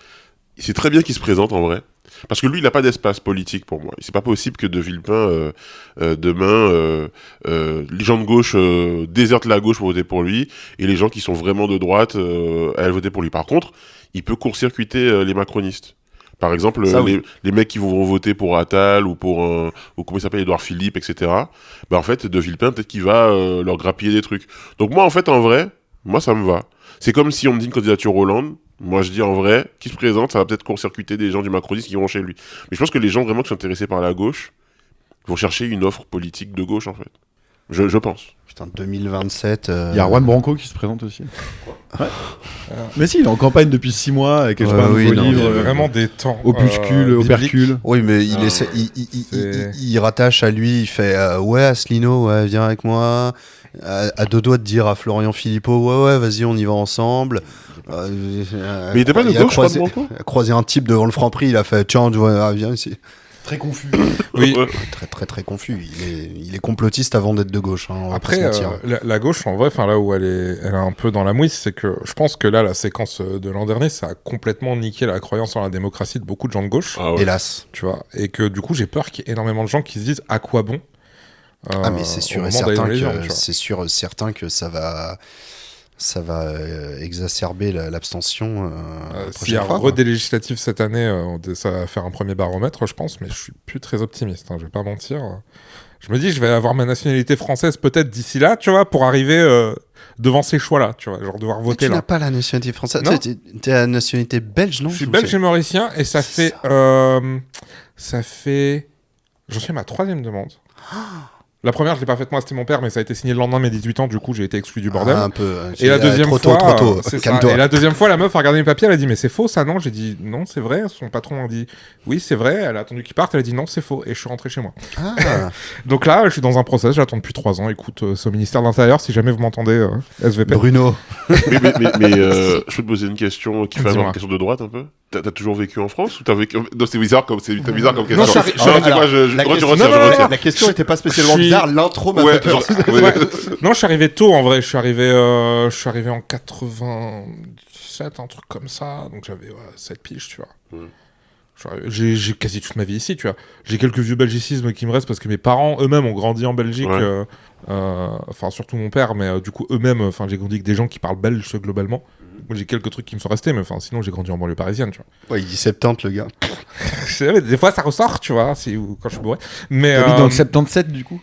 c'est très bien qu'il se présente en vrai. Parce que lui, il n'a pas d'espace politique pour moi. C'est pas possible que De Villepin, demain, les gens de gauche désertent la gauche pour voter pour lui, et les gens qui sont vraiment de droite aillent voter pour lui. Par contre, il peut court-circuiter les macronistes. Par exemple, Ça, oui. les mecs qui vont voter pour Attal ou pour ou comment il s'appelle, Édouard Philippe, etc. Bah en fait, De Villepin, peut-être qu'il va leur grappiller des trucs. Donc moi, en fait, en vrai, moi, ça me va. C'est comme si on me dit une candidature Hollande. Moi, je dis en vrai, qui se présente, ça va peut-être court-circuiter des gens du macronisme qui vont chez lui. Mais je pense que les gens vraiment qui sont intéressés par la gauche vont chercher une offre politique de gauche, en fait. Je pense. Putain, 2027. Il y a Juan Branco qui se présente aussi. Ouais. Mais si, il est en campagne depuis 6 mois avec Ouais, je sais pas, un oui, nouveau non, Il y livre. a vraiment des temps. Opuscule, bibliques. opercule. Oui, mais il, Ah, essaie, c'est- il rattache à lui, il fait ouais, Asselineau, ouais, viens avec moi. À deux doigts de dire à Florian Philippot, ouais, vas-y, on y va ensemble. Mais il était pas de a gauche, croisé, Juan Branco il a croisé un type devant le Franprix, il a fait, tiens, viens ici. Très confus. Oui. Ouais. Très très très confus. Il est complotiste avant d'être de gauche. Hein, on va pas se Après, mentir. la gauche, en vrai, là où elle est un peu dans la mouise, c'est que je pense que là, la séquence de l'an dernier, ça a complètement niqué la croyance en la démocratie de beaucoup de gens de gauche, Ah ouais. Hélas. tu vois. Et que du coup, j'ai peur qu'il y ait énormément de gens qui se disent à quoi bon. Mais c'est au sûr et moment d'aller dans certain les que urnes, tu vois. c'est sûr et certain que ça va exacerber l'abstention la S'il y a prochaine un fois. des législatives cette année, ça va faire un premier baromètre, je pense, mais je suis plus très optimiste, je vais pas mentir. Je me dis, je vais avoir ma nationalité française peut-être d'ici là, tu vois, pour arriver devant ces choix-là, tu vois, genre devoir Mais voter tu là. n'as pas la nationalité française. Non. T'es la nationalité belge, non? Je suis belge et mauricien et ça C'est fait... J'en suis à ma 3e demande. La première, je l'ai pas faite moi, c'était mon père, mais ça a été signé le lendemain de mes 18 ans, du coup j'ai été exclu du bordel. Ah, un peu. Et la deuxième trop fois, tôt. c'est ça. Calme-toi. Et la deuxième fois, la meuf a regardé mes papiers, elle a dit mais c'est faux ça non. J'ai dit non c'est vrai. Son patron a dit oui c'est vrai. Elle a attendu qu'il parte, elle a dit non c'est faux et je suis rentré chez moi. Ah. Donc là je suis dans un process, j'attends depuis 3 ans. Écoute, c'est au ministère de l'Intérieur si jamais vous m'entendez, SVP. Bruno. Mais je peux te poser une question qui fait Dis-moi. une question de droite un peu. T'as toujours vécu en France ou t'as vécu... Non, c'est bizarre comme question. Non, je suis tu vois, La tu question- retires, non, je non, retire. La question était pas spécialement Je suis- bizarre, l'intro m'a Ouais, fait peur. genre, ouais. Ouais. Non, je suis arrivé tôt en vrai. Je suis arrivé en 87, un truc comme ça. Donc j'avais 7 piges, tu vois. Ouais. J'ai quasi toute ma vie ici, tu vois. J'ai quelques vieux belgicismes qui me restent parce que mes parents eux-mêmes ont grandi en Belgique. Ouais. Enfin, surtout mon père, mais du coup, eux-mêmes, j'ai grandi avec des gens qui parlent belge globalement. Moi, j'ai quelques trucs qui me sont restés, mais sinon, j'ai grandi en banlieue parisienne, tu vois. Ouais, il dit 70, le gars. Mais des fois, ça ressort, tu vois, quand je suis bourré. Mais T'habites dans le 77 du coup.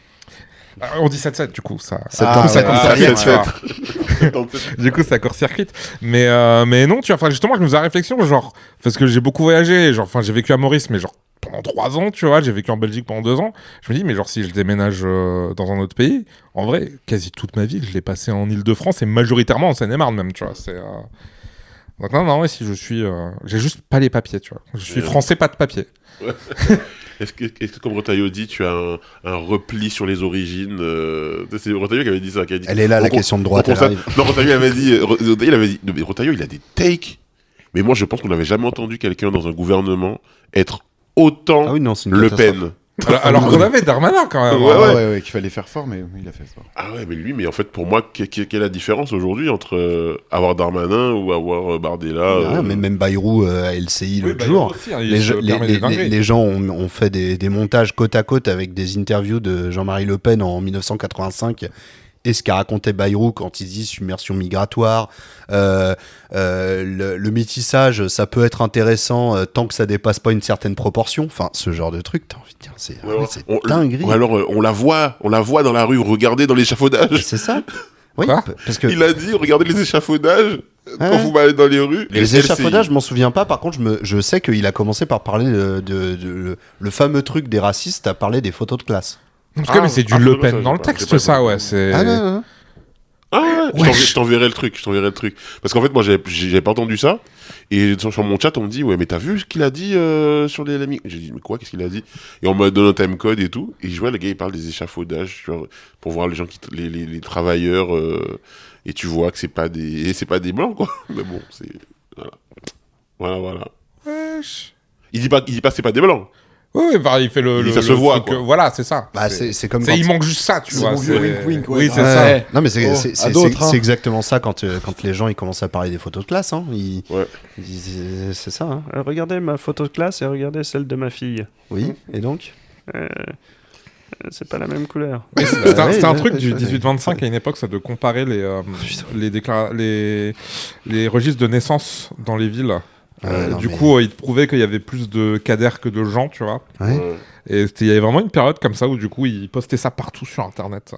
on dit 7-7, du coup, ça. Ah, ça ouais, court-circuite, ah, tu vois. Du coup, ça court-circuite. Mais non, tu vois, justement, je me faisais la réflexion, genre, parce que j'ai beaucoup voyagé, j'ai vécu à Maurice, mais genre, pendant 3 ans, tu vois, j'ai vécu en Belgique pendant 2 ans. Je me dis, mais genre, si je déménage dans un autre pays, en vrai, quasi toute ma vie, je l'ai passé en Île-de-France et majoritairement en Seine-et-Marne, même, tu vois. Donc, non, ouais, si je suis. J'ai juste pas les papiers, tu vois. Je suis français, pas de papier. Est-ce que, comme Retailleau dit, tu as un repli sur les origines c'est Retailleau qui avait dit ça. Qui a dit, Elle est là, la question de droite, elle arrive. Non, Retailleau avait dit... Retailleau, il a des takes. Mais moi, je pense qu'on n'avait jamais entendu quelqu'un dans un gouvernement être autant Ah oui, non, c'est une Le catastrophe. Pen. Alors qu'on avait Darmanin, quand même. Ouais, hein. ouais. Qu'il fallait faire fort, mais il a fait fort. Ah ouais, mais lui, mais en fait, pour moi, quelle est la différence aujourd'hui entre avoir Darmanin ou avoir Bardella Ouais, mais même Bayrou à LCI Oui, l'autre bah, jour. aussi, hein, il Les, se les- permet des les- dingueries. les gens ont fait des montages côte à côte avec des interviews de Jean-Marie Le Pen en 1985 et ce qu'a raconté Bayrou quand il dit submersion migratoire. Le métissage, ça peut être intéressant tant que ça dépasse pas une certaine proportion. Enfin, ce genre de truc, t'as envie de dire, c'est dinguerie. Ou alors, on la voit dans la rue, regardez dans l'échafaudage. C'est ça. Oui, Quoi parce que Il a dit, regardez les échafaudages quand Ouais. vous m'allez dans les rues. les LCI. échafaudages, je m'en souviens pas. Par contre, je sais qu'il a commencé par parler le fameux truc des racistes, à parler des photos de classe. Parce que mais c'est du ah, Le ça, Pen j'ai dans le pas- texte, j'ai pas ça, compris. ouais. C'est... Ah non. Ah ouais, Wesh. je t'enverrai le truc. Parce qu'en fait, moi, j'avais pas entendu ça. Et sur mon chat, on me dit, ouais, mais t'as vu ce qu'il a dit sur les LMI? J'ai dit, mais quoi, qu'est-ce qu'il a dit? Et on m'a donné un timecode et tout. Et je vois, le gars, il parle des échafaudages pour voir les gens, les travailleurs. Et tu vois que c'est pas des blancs, quoi. Mais bon, c'est. Voilà. Wesh. Il dit pas c'est pas des blancs. Oui, il fait le. Ça se voit, truc, quoi. Voilà, c'est ça. Bah, c'est comme Il manque juste ça, tu C'est vois. mon vieux wink-wink, ouais. Oui, c'est Ouais. ça. Ouais. Non mais c'est Oh, c'est- à c'est- d'autres, hein. c'est exactement ça quand les gens ils commencent à parler des photos de classe. Hein. Ouais. Ils disent, c'est ça. Hein. Regardez ma photo de classe et regardez celle de ma fille. Oui. Et donc C'est pas la même couleur. Mais c'était un ouais, truc ouais, du ouais. 18-25 à une époque, ça de comparer les registres de naissance dans les villes. Non, Du mais- coup, il te prouvait qu'il y avait plus de cadères que de gens, tu vois. Ouais. Et il y avait vraiment une période comme ça où du coup, ils postaient ça partout sur Internet.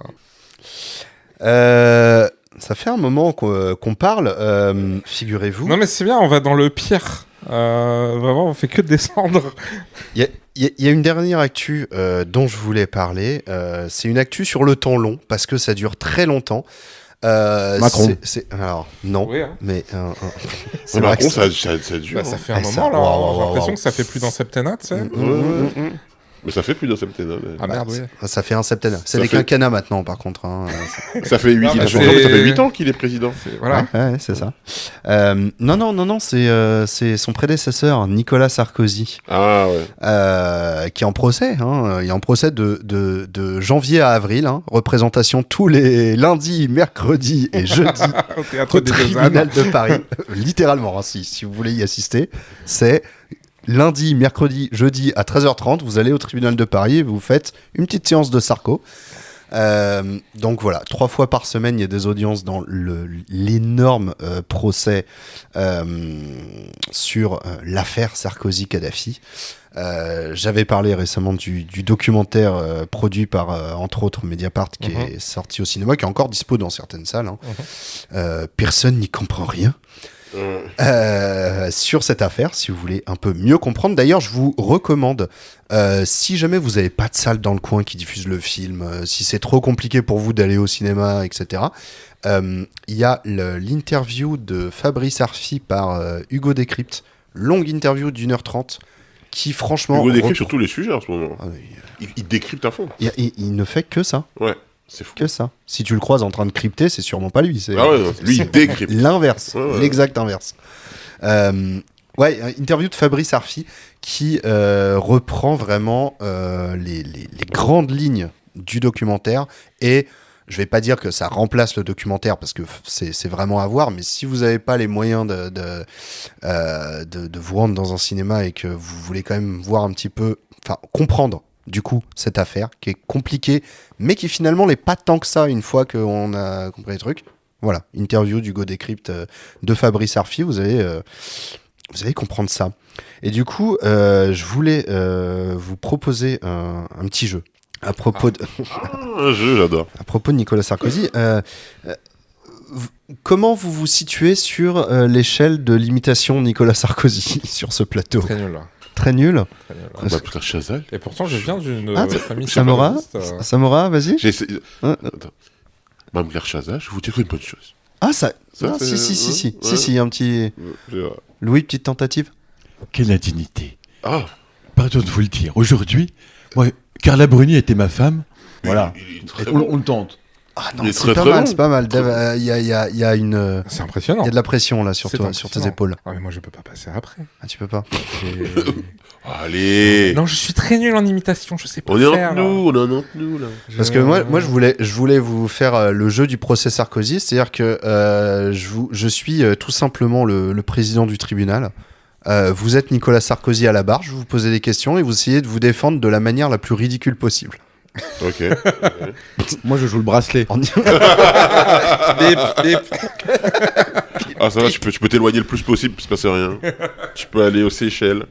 Ça fait un moment qu'on parle. Figurez-vous. Non mais c'est bien, on va dans le pire. Vraiment, on fait que descendre. Il y a une dernière actu dont je voulais parler. C'est une actu sur le temps long parce que ça dure très longtemps. Macron. Alors non, Oui, hein. mais C'est Macron, ça dure. Bah, ça fait un Ah, moment ça- là. waouh, J'ai l'impression waouh. que ça fait plus d'un septennat, tu sais. Mais ça fait plus d'un septennat. Ah merde, oui. Ça fait un septennat. C'est Ça des fait- quinquennats maintenant, par contre. Hein. Ça fait 8 Non, mais ça c'est- fait 8 ans qu'il est président. Voilà. Ouais, c'est ça. Non, c'est son prédécesseur, Nicolas Sarkozy, Ah ouais. qui est en procès. Hein. Il est en procès de janvier à avril. Hein. Représentation tous les lundis, mercredis et jeudis Au théâtre au des Deux tribunal Ânes. de Paris. Littéralement, hein, si vous voulez y assister, c'est lundi, mercredi, jeudi à 13h30. Vous allez au tribunal de Paris et vous faites une petite séance de Sarko. Donc voilà, 3 fois par semaine, il y a des audiences dans l'énorme procès sur l'affaire Sarkozy-Kadhafi. J'avais parlé récemment du documentaire produit par, entre autres, Mediapart, qui est sorti au cinéma, qui est encore dispo dans certaines salles. Hein. Personne n'y comprend rien. Sur cette affaire, si vous voulez un peu mieux comprendre. D'ailleurs, je vous recommande, si jamais vous n'avez pas de salle dans le coin qui diffuse le film, si c'est trop compliqué pour vous d'aller au cinéma, etc., il y a l'interview de Fabrice Arfi par Hugo Décrypte, longue interview d'1h30, qui franchement... Hugo décrypte sur tous les sujets en ce moment. Ah, Il décrypte à fond. il ne fait que ça. Ouais, c'est fou. Que ça. Si tu le croises en train de crypter, c'est sûrement pas lui. C'est Ah ouais, non, lui il décrypte. l'inverse, Ouais. l'exact inverse. Interview de Fabrice Arfi qui reprend vraiment les grandes lignes du documentaire, et je vais pas dire que ça remplace le documentaire parce que c'est vraiment à voir, mais si vous n'avez pas les moyens de vous rendre dans un cinéma et que vous voulez quand même voir un petit peu, enfin comprendre du coup cette affaire qui est compliquée, mais qui finalement n'est pas tant que ça une fois qu'on a compris les trucs. Voilà, interview d'Hugo Décrypte de Fabrice Arfi, vous allez comprendre ça. Et du coup, je voulais vous proposer un petit jeu. À propos de... Un jeu, j'adore. À propos de Nicolas Sarkozy, comment vous vous situez sur l'échelle de l'imitation Nicolas Sarkozy sur ce plateau ? Très nul. Là. Très nul. Très nul, là. On va faire Chazal. Et pourtant, je viens d'une Ah, famille Samora, sarkozyste, Samora, vas-y. J'ai essayé. Hein Attends. Mme Claire Chazal, je vais vous dire une bonne chose. Ah, ça... Ça, Ah, c'est- si, un petit... Je- Louis, petite tentative. Quelle indignité. Ah, Pardon de vous le dire. Aujourd'hui, moi, Carla Bruni était ma femme. Voilà. il est très On, bon. on le tente. Ah non, Il est c'est très, pas très mal, bon. c'est pas mal. Dave, il y a une... C'est impressionnant. Il y a de la pression là sur, C'est toi, sur tes impressionnant. épaules. Ah, mais moi, je peux pas passer après. Ah, tu peux pas. Allez. Non, je suis très nul en imitation. Je sais pas On est faire. entre nous, on est entre nous là. Parce que moi je voulais vous faire le jeu du procès Sarkozy, c'est-à-dire que je suis tout simplement le président du tribunal. Vous êtes Nicolas Sarkozy à la barre, je vous posez des questions et vous essayez de vous défendre de la manière la plus ridicule possible. Ok. Moi, je joue le bracelet. En- Ah, ça va, tu peux t'éloigner le plus possible, il se passe rien. Tu peux aller aux Seychelles.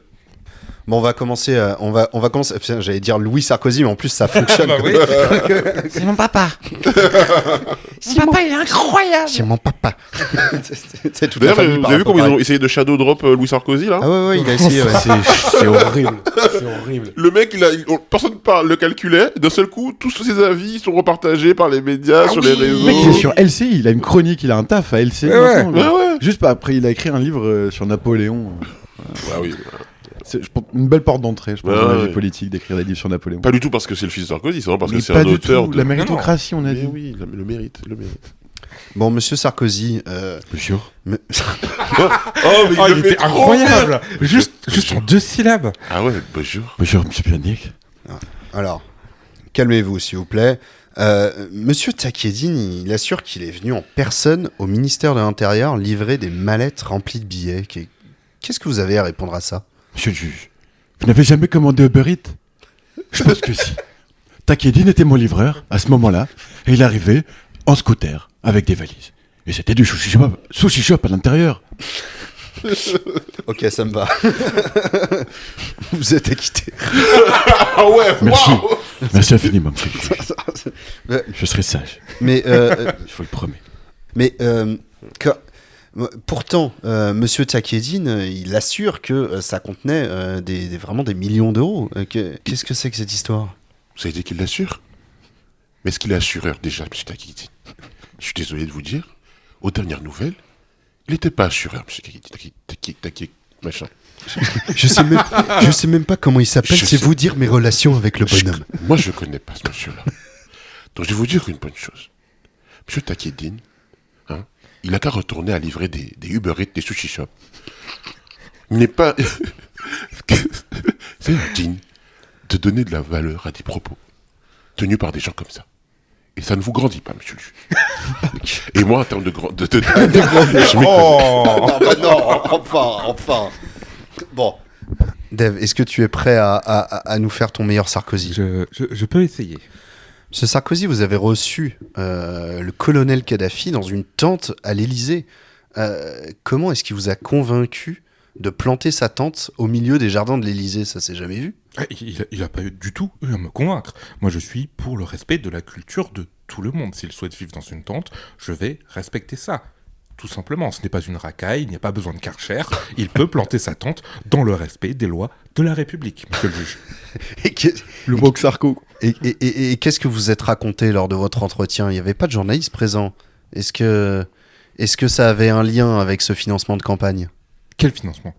Bon, on va commencer. On va commencer. Putain, j'allais dire Louis Sarkozy, mais en plus ça fonctionne. Bah oui. C'est mon papa. Mon papa, il est incroyable. C'est mon papa. C'est toute la D'ailleurs, famille vous par avez vu rapport comment ils à- ont essayé de shadow drop Louis Sarkozy là Ah ouais, il a essayé. Ouais. C'est horrible. C'est horrible. Le mec, personne ne le calculait. D'un seul coup, tous ses avis sont repartagés par les médias, sur les réseaux. Le mec, il est sur LCI, il a une chronique, il a un taf à LCI. Ouais, maintenant, ouais, là. ouais. Juste après, il a écrit un livre sur Napoléon. Ah oui. C'est je pense, une belle porte d'entrée, je pense, Ouais, dans la ouais. vie politique, d'écrire des livres sur Napoléon. Pas du tout parce que c'est le fils de Sarkozy, c'est vraiment parce Mais que c'est pas un du auteur tout. de... La méritocratie, on a Mais dit. oui, le mérite, le mérite. Bon, monsieur Sarkozy. Bonjour. Oh, mais Oh, il le fait était trop incroyable. bien. Juste en 2 syllabes. Ah ouais, bonjour. Bonjour, monsieur Bionic. Alors, calmez-vous, s'il vous plaît. Monsieur Takedine, il assure qu'il est venu en personne au ministère de l'Intérieur livrer des mallettes remplies de billets. Qu'est-ce que vous avez à répondre à ça ? Monsieur le juge, vous n'avez jamais commandé Uber Eats? Je pense que si. Takedine était mon livreur à ce moment-là, et il arrivait en scooter avec des valises. Et c'était du sushi shop à l'intérieur. Ok, ça me va. Vous êtes acquitté. Ah ouais, Merci. waouh. Merci infiniment, monsieur le juge. Je serai sage, Mais, je vous le promets. mais pourtant, monsieur Takedine, il assure que ça contenait vraiment des millions d'euros. Qu'est-ce que c'est que cette histoire ? Vous avez dit qu'il l'assure? Mais est-ce qu'il est assureur déjà, monsieur Takiti? Je suis désolé de vous dire, aux dernières nouvelles, il n'était pas assureur, monsieur machin. Je sais même pas comment il s'appelle, Je c'est sais. vous dire mes relations avec le bonhomme. Moi, je connais pas ce monsieur-là. Donc, je vais vous dire une bonne chose. Monsieur Takedine, hein, il a qu'à retourner à livrer des Uber Eats, des sushi shops. Il n'est pas... C'est indigne de donner de la valeur à des propos tenus par des gens comme ça. Et ça ne vous grandit pas, monsieur le juge. Et moi, en termes de je m'y connais. Non, enfin. Bon. Dave, est-ce que tu es prêt à nous faire ton meilleur Sarkozy ? Je peux essayer. Monsieur Sarkozy, vous avez reçu le colonel Kadhafi dans une tente à l'Élysée. Comment est-ce qu'il vous a convaincu de planter sa tente au milieu des jardins de l'Élysée ? Ça s'est jamais vu. Il a pas eu du tout eu à me convaincre. Moi, je suis pour le respect de la culture de tout le monde. S'il souhaite vivre dans une tente, je vais respecter ça. Tout simplement, ce n'est pas une racaille, il n'y a pas besoin de Karcher. Il peut planter sa tente dans le respect des lois de la République, monsieur le juge. Le woke Sarko. Et qu'est-ce que vous êtes raconté lors de votre entretien ? Il n'y avait pas de journaliste présent. Est-ce que ça avait un lien avec ce financement de campagne ? Quel financement ?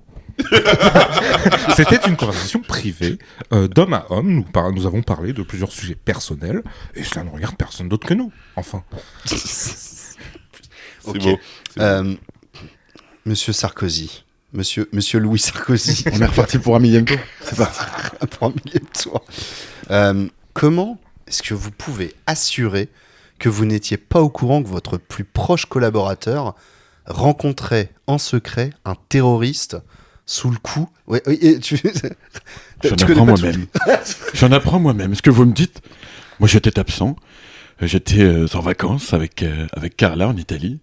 C'était une conversation privée, d'homme à homme. Nous avons parlé de plusieurs sujets personnels, et cela ne regarde personne d'autre que nous, enfin. C'est beau. Monsieur Sarkozy, Monsieur Louis Sarkozy. On est reparti pour un millième tour. C'est parti. Pour un millième tour. Comment est-ce que vous pouvez assurer que vous n'étiez pas au courant que votre plus proche collaborateur rencontrait en secret un terroriste sous le coup ? Ouais, J'en apprends moi-même. Ce que vous me dites, moi j'étais absent. J'étais en vacances avec Carla en Italie.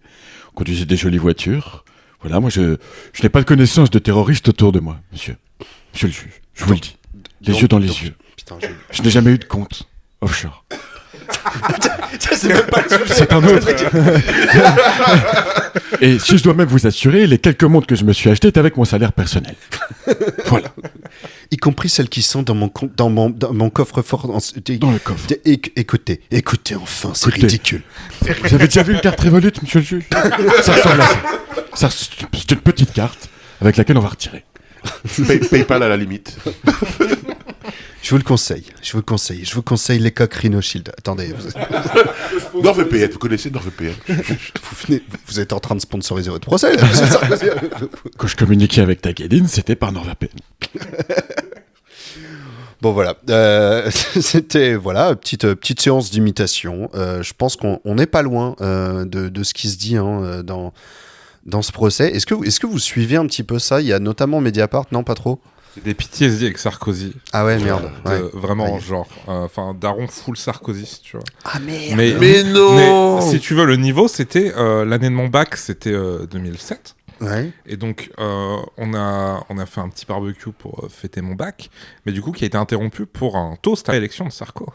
On conduisait des jolies voitures. Voilà, moi je n'ai pas de connaissance de terroristes autour de moi, monsieur. Monsieur le juge, je vous le dis. Les yeux dans les yeux. Putain, je n'ai jamais eu de compte offshore. C'est même pas le sujet. C'est un autre. Et si je dois même vous assurer, les quelques montres que je me suis achetées étaient avec mon salaire personnel. Voilà. Y compris celles qui sont dans mon coffre-fort. Dans le coffre. Écoutez, enfin, c'est ridicule. Vous avez déjà vu une carte Revolut, monsieur le juge ? Ça ressemble à ça. C'est une petite carte avec laquelle on va retirer. PayPal à la limite. Je vous le conseille. Je vous conseille les coques Rhino Shield. Attendez. NordVPN, vous connaissez NordVPN ? Vous êtes en train de sponsoriser votre procès, là, monsieur Sarkozy. Quand je communiquais avec Takedine, c'était par NordVPN. Bon, voilà. C'était, petite séance d'imitation. Je pense qu'on n'est pas loin de ce qui se dit dans ce procès. Est-ce que vous suivez un petit peu ça ? Il y a notamment Mediapart, non, pas trop ? Des PTSD avec Sarkozy. Ah ouais, merde. Vraiment, ouais. Genre, Daron full Sarkozy, tu vois. Ah merde. Mais non. Mais si tu veux, le niveau, c'était l'année de mon bac, c'était 2007. Ouais. Et donc, on a fait un petit barbecue pour fêter mon bac, mais du coup, qui a été interrompu pour un toast à l'élection de Sarko.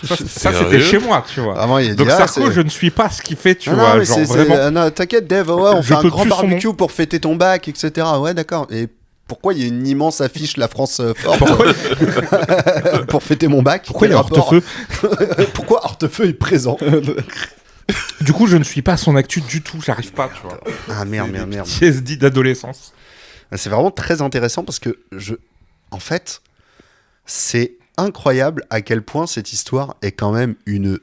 Ça c'était chez moi, tu vois. Donc Sarko, je ne suis pas ce qu'il fait, tu vois. Non, genre vraiment. Non, t'inquiète, Dave, on fait un grand barbecue pour fêter ton bac, etc. Ouais, d'accord. Et pourquoi il y a une immense affiche La France forte pour fêter mon bac ? Pourquoi il y a Hortefeux ? Pourquoi Hortefeux est présent ? Du coup, je ne suis pas son actu du tout, j'arrive pas, tu vois. Ah merde. PTSD d'adolescence. C'est vraiment très intéressant parce que en fait, c'est incroyable à quel point cette histoire est quand même une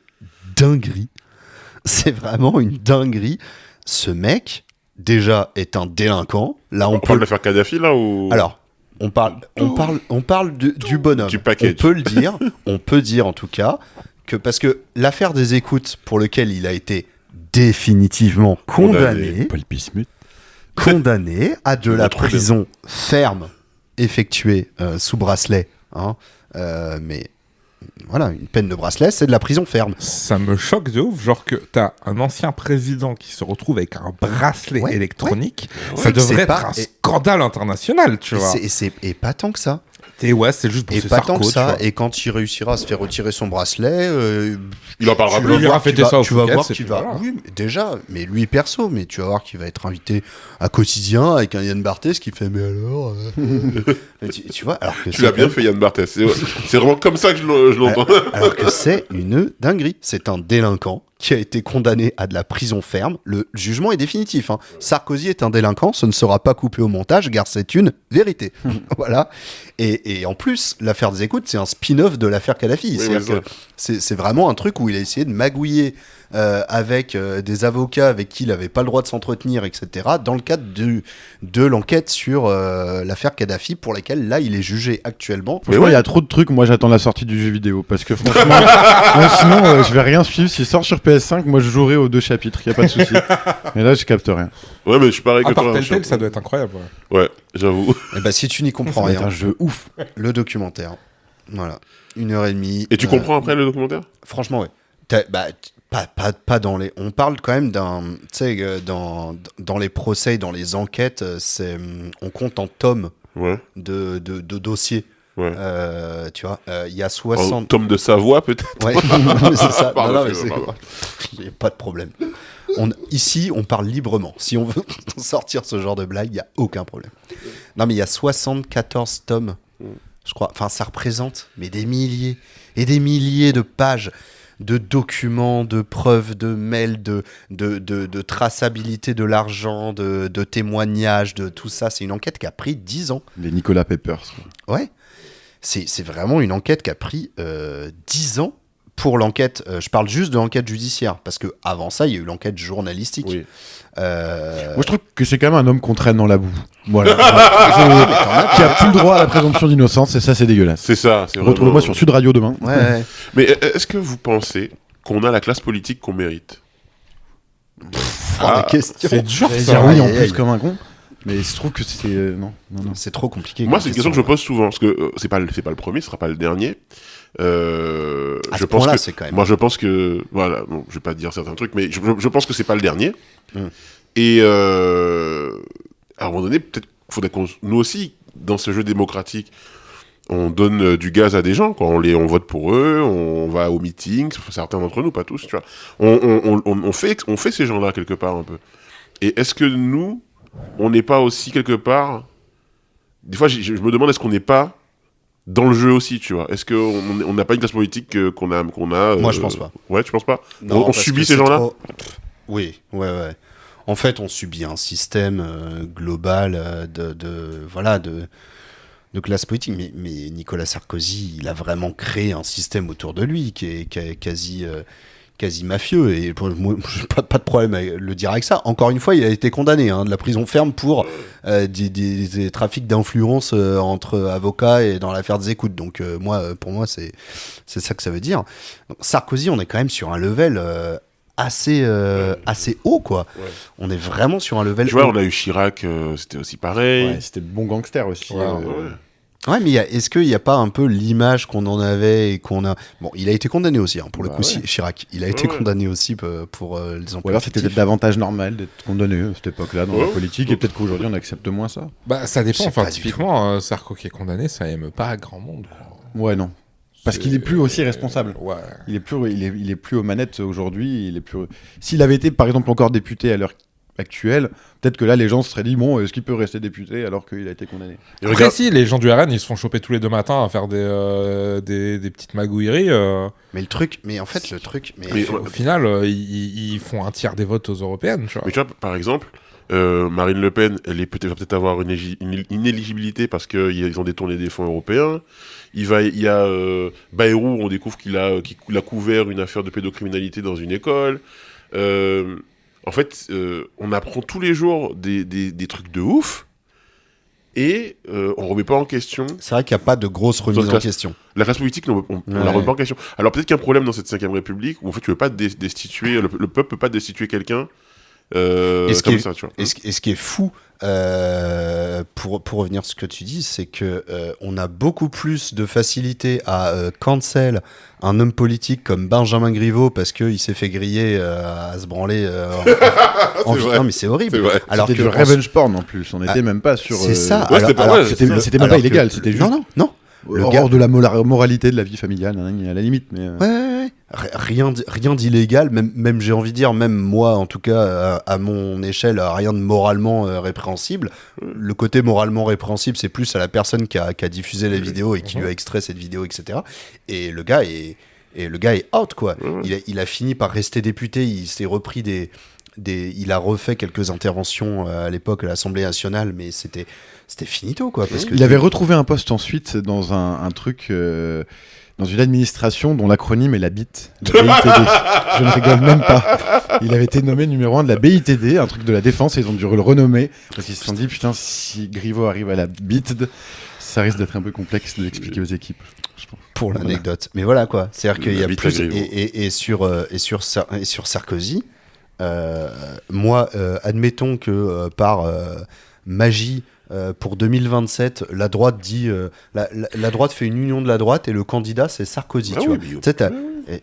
dinguerie. C'est vraiment une dinguerie. Ce mec, déjà, est un délinquant. Là, on parle de l'affaire Kadhafi, là, ou... Alors, on parle du bonhomme. Du package. On peut le dire. On peut dire, en tout cas, que parce que l'affaire des écoutes pour laquelle il a été définitivement condamné Paul Bismuth. Condamné à de la prison ferme effectuée sous bracelet. Mais voilà, une peine de bracelet, c'est de la prison ferme. Ça me choque de ouf, genre que t'as un ancien président qui se retrouve avec un bracelet électronique. Ça devrait être un scandale international, tu vois. Et pas tant que ça. Et ouais, c'est juste pour et ce pas Sarko, tant que ça. tu vois. Et quand il réussira à se faire retirer son bracelet, il en parlera plus. Il ira fêter ça au tu vas Phuket, voir c'est qu'il tout, va. voilà. Oui, déjà, mais lui perso, mais tu vas voir qu'il va être invité à Quotidien avec un Yann Barthès qui fait mais alors. tu vois, alors que tu l'as bien fait, Yann Barthès. C'est vraiment comme ça que je l'entends. Alors que c'est une dinguerie. C'est un délinquant qui a été condamné à de la prison ferme. Le jugement est définitif. Hein. Sarkozy est un délinquant, ce ne sera pas coupé au montage, car c'est une vérité. Voilà. Et en plus, l'affaire des écoutes, c'est un spin-off de l'affaire Kadhafi. C'est vraiment un truc où il a essayé de magouiller avec des avocats avec qui il n'avait pas le droit de s'entretenir, etc., dans le cadre de l'enquête sur l'affaire Kadhafi, pour laquelle, là, il est jugé actuellement. Franchement, il y a trop de trucs. Moi, j'attends la sortie du jeu vidéo, parce que franchement, moi, sinon, je vais rien suivre. S'il sort sur PS5, moi, je jouerai aux 2 chapitres, il n'y a pas de souci. Mais là, je capte rien. Ouais, mais je suis pareil que toi. Telltale, ça doit être incroyable. Ouais, j'avoue. Et bah, si tu n'y comprends Ça va être rien, un jeu ouf. le documentaire. Voilà. 1h30. Et tu comprends après le documentaire ? Franchement, ouais. Pas dans les. On parle quand même d'un. Tu sais, dans les procès, dans les enquêtes, on compte en tomes de dossiers. Ouais. Tu vois, il y a 60. Tome de Savoie, peut-être. Ouais, c'est ça. Pardon, Il n'y a pas de problème. Ici, on parle librement. Si on veut sortir ce genre de blague, il n'y a aucun problème. Non, mais il y a 74 tomes, je crois. Enfin, ça représente des milliers et des milliers de pages de documents, de preuves, de mails, de traçabilité de l'argent, de témoignages, de tout ça. C'est une enquête qui a pris 10 ans. Les Nicolas Peppers. Ouais. C'est vraiment une enquête qui a pris 10 ans pour l'enquête. Je parle juste de l'enquête judiciaire, parce qu'avant ça, il y a eu l'enquête journalistique. Oui. Moi, je trouve que c'est quand même un homme qu'on traîne dans la boue. Voilà. Qui a plus le droit à la présomption d'innocence, et ça, c'est dégueulasse. C'est ça. Retrouvez-moi sur Sud Radio demain. Ouais. Mais est-ce que vous pensez qu'on a la classe politique qu'on mérite ? La question. C'est dur, J'allais ça. dire Oui, en aïe, plus, aïe. comme un con. Mais je trouve que c'est... Non. C'est trop compliqué. Moi, comme c'est une question que je pose souvent, parce que c'est pas le premier, ce sera pas le dernier. À je ce pense point-là, que c'est quand même. moi, je pense que voilà, bon, je vais pas dire certains trucs, mais je pense que c'est pas le dernier. Et à un moment donné, peut-être qu'il faudrait qu'on, nous aussi, dans ce jeu démocratique, on donne du gaz à des gens, quoi. On vote pour eux, on va aux meetings, certains d'entre nous, pas tous, tu vois. On fait ces gens-là quelque part un peu. Et est-ce que nous, on n'est pas aussi quelque part... Des fois, je me demande, est-ce qu'on n'est pas dans le jeu aussi, tu vois. Est-ce qu'on n'a pas une classe politique qu'on a Moi, je pense pas. Ouais, tu penses pas? Non, on parce subit que ces c'est gens-là trop- Oui, ouais. En fait, on subit un système global de classe politique. Mais Nicolas Sarkozy, il a vraiment créé un système autour de lui qui est quasi mafieux. Et moi, j'ai pas de problème à le dire avec ça. Encore une fois, il a été condamné de la prison ferme pour des trafics d'influence entre avocats et dans l'affaire des écoutes. Donc pour moi, c'est ça que ça veut dire. Donc, Sarkozy, on est quand même sur un level assez haut, quoi. Ouais. On est vraiment sur un level haut. Tu vois, on a eu Chirac, c'était aussi pareil. Ouais, c'était bon gangster aussi. Ouais, mais est-ce qu'il n'y a pas un peu l'image qu'on en avait et qu'on a... Bon, il a été condamné aussi, pour le coup, Chirac. Il a été condamné aussi pour les emplois. Ou alors c'était peut-être davantage normal d'être condamné à cette époque-là dans la politique, et peut-être qu'aujourd'hui on accepte moins ça. Bah, ça dépend. Enfin, typiquement, Sarko qui est condamné, ça aime pas grand monde, quoi. Ouais, non. Parce qu'il est plus aussi responsable. Ouais. Il est plus aux manettes aujourd'hui. S'il avait été, par exemple, encore député à l'heure actuelle, peut-être que là, les gens se seraient dit, bon, est-ce qu'il peut rester député alors qu'il a été condamné? Après, si, les gens du RN, ils se font choper tous les 2 matins à faire des petites magouilleries. Mais en fait, le truc... Mais au final, ils font un tiers des votes aux européennes, tu vois. Mais tu vois, par exemple... Marine Le Pen, elle va peut-être avoir une inéligibilité parce qu'ils ont détourné des fonds européens. Il y a Bayrou, on découvre qu'il a couvert une affaire de pédocriminalité dans une école. En fait, on apprend tous les jours des trucs de ouf et on remet pas en question. C'est vrai qu'il n'y a pas de grosse remise en question. La classe politique, on la remet pas en question. Alors peut-être qu'il y a un problème dans cette 5e République où en fait tu veux pas destituer, le peuple peut pas destituer quelqu'un. Et ce qui est fou, pour revenir à ce que tu dis, c'est que on a beaucoup plus de facilité à cancel un homme politique comme Benjamin Griveaux parce qu'il s'est fait griller à se branler en vie. Non mais c'est horrible. Alors c'était du revenge porn en plus. On n'était même pas sur. C'est ça. Ouais, c'était même pas illégal. C'était juste. Non. Hors de la moralité de la vie familiale, à la limite. Mais ouais. Rien d'illégal, même j'ai envie de dire, même moi en tout cas à mon échelle, rien de moralement répréhensible. Le côté moralement répréhensible, c'est plus à la personne qui a diffusé la vidéo et qui lui a extrait cette vidéo, etc. Et le gars est et le gars est out, quoi. Ouais. Il a fini par rester député, il s'est repris il a refait quelques interventions à l'époque à l'Assemblée nationale, mais c'était finito, quoi. Parce que Il avait retrouvé un poste ensuite dans un truc, dans une administration dont l'acronyme est la BIT, la BITD. Je ne rigole même pas. Il avait été nommé numéro 1 de la BITD, un truc de la défense, et ils ont dû le renommer parce qu'ils se sont dit putain, si Griveaux arrive à la BITD, ça risque d'être un peu complexe de l'expliquer aux équipes. pour l'anecdote. Mais voilà, quoi. C'est-à-dire qu'il y a Habite plus à Griveaux. et sur Sarkozy. Moi, admettons que par magie, pour 2027, la droite dit la droite fait une union de la droite et le candidat c'est Sarkozy. Ah tu oui, vois. mais- Tu sais,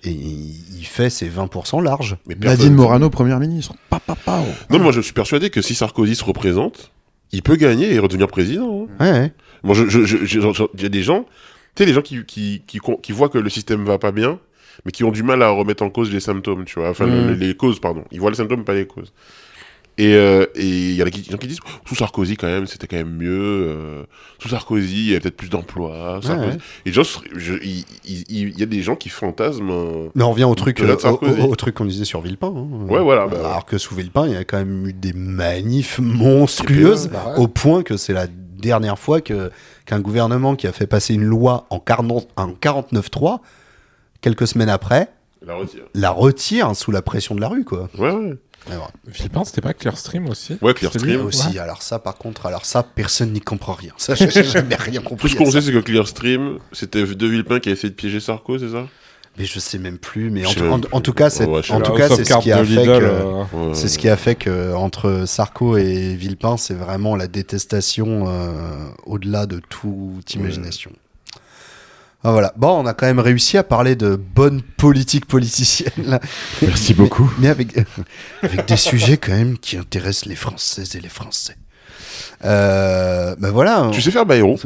et il fait ses 20% larges. Mais personne- Nadine Morano, première ministre. Non, mais moi je suis persuadé que si Sarkozy se représente, il peut gagner et redevenir président. Hein. Ouais. Moi, il y a des gens, tu sais, les gens qui voient que le système va pas bien, mais qui ont du mal à remettre en cause les symptômes, tu vois. Enfin, les causes, pardon. Ils voient les symptômes, pas les causes. Et il y a des gens qui disent, sous Sarkozy, quand même, c'était quand même mieux. Sous Sarkozy, il y avait peut-être plus d'emplois. Sarkozy. Ouais. Et les gens, il y a des gens qui fantasment. Mais on revient au truc, de Sarkozy. au truc qu'on disait sur Villepin. Hein. Ouais, voilà. Bah, Alors que sous Villepin, il y a quand même eu des manifs monstrueuses, au point que c'est la dernière fois qu'un gouvernement qui a fait passer une loi en 49.3, quelques semaines après, la retire sous la pression de la rue, quoi. Ouais, ouais. Alors, Philippin, c'était pas Clearstream aussi? Ouais, Clearstream aussi. Ouais. Alors ça, par contre, personne n'y comprend rien. Ça, j'ai jamais rien compris. Tout ce qu'on sait, c'est que Clearstream, c'était De Villepin qui a essayé de piéger Sarko, c'est ça? Mais je sais même plus. Mais Je en sais même tout cas, c'est Ouais, je sais en tout pas. cas, c'est ce qui a fait que Ouais. c'est ce qui a fait que entre Sarko et Villepin, c'est vraiment la détestation au-delà de toute imagination. Ah, voilà. Bon, on a quand même réussi à parler de bonne politique politicienne. Là. Merci beaucoup. Mais avec des sujets quand même qui intéressent les Françaises et les Français. Ben voilà. Tu sais faire Bayrou?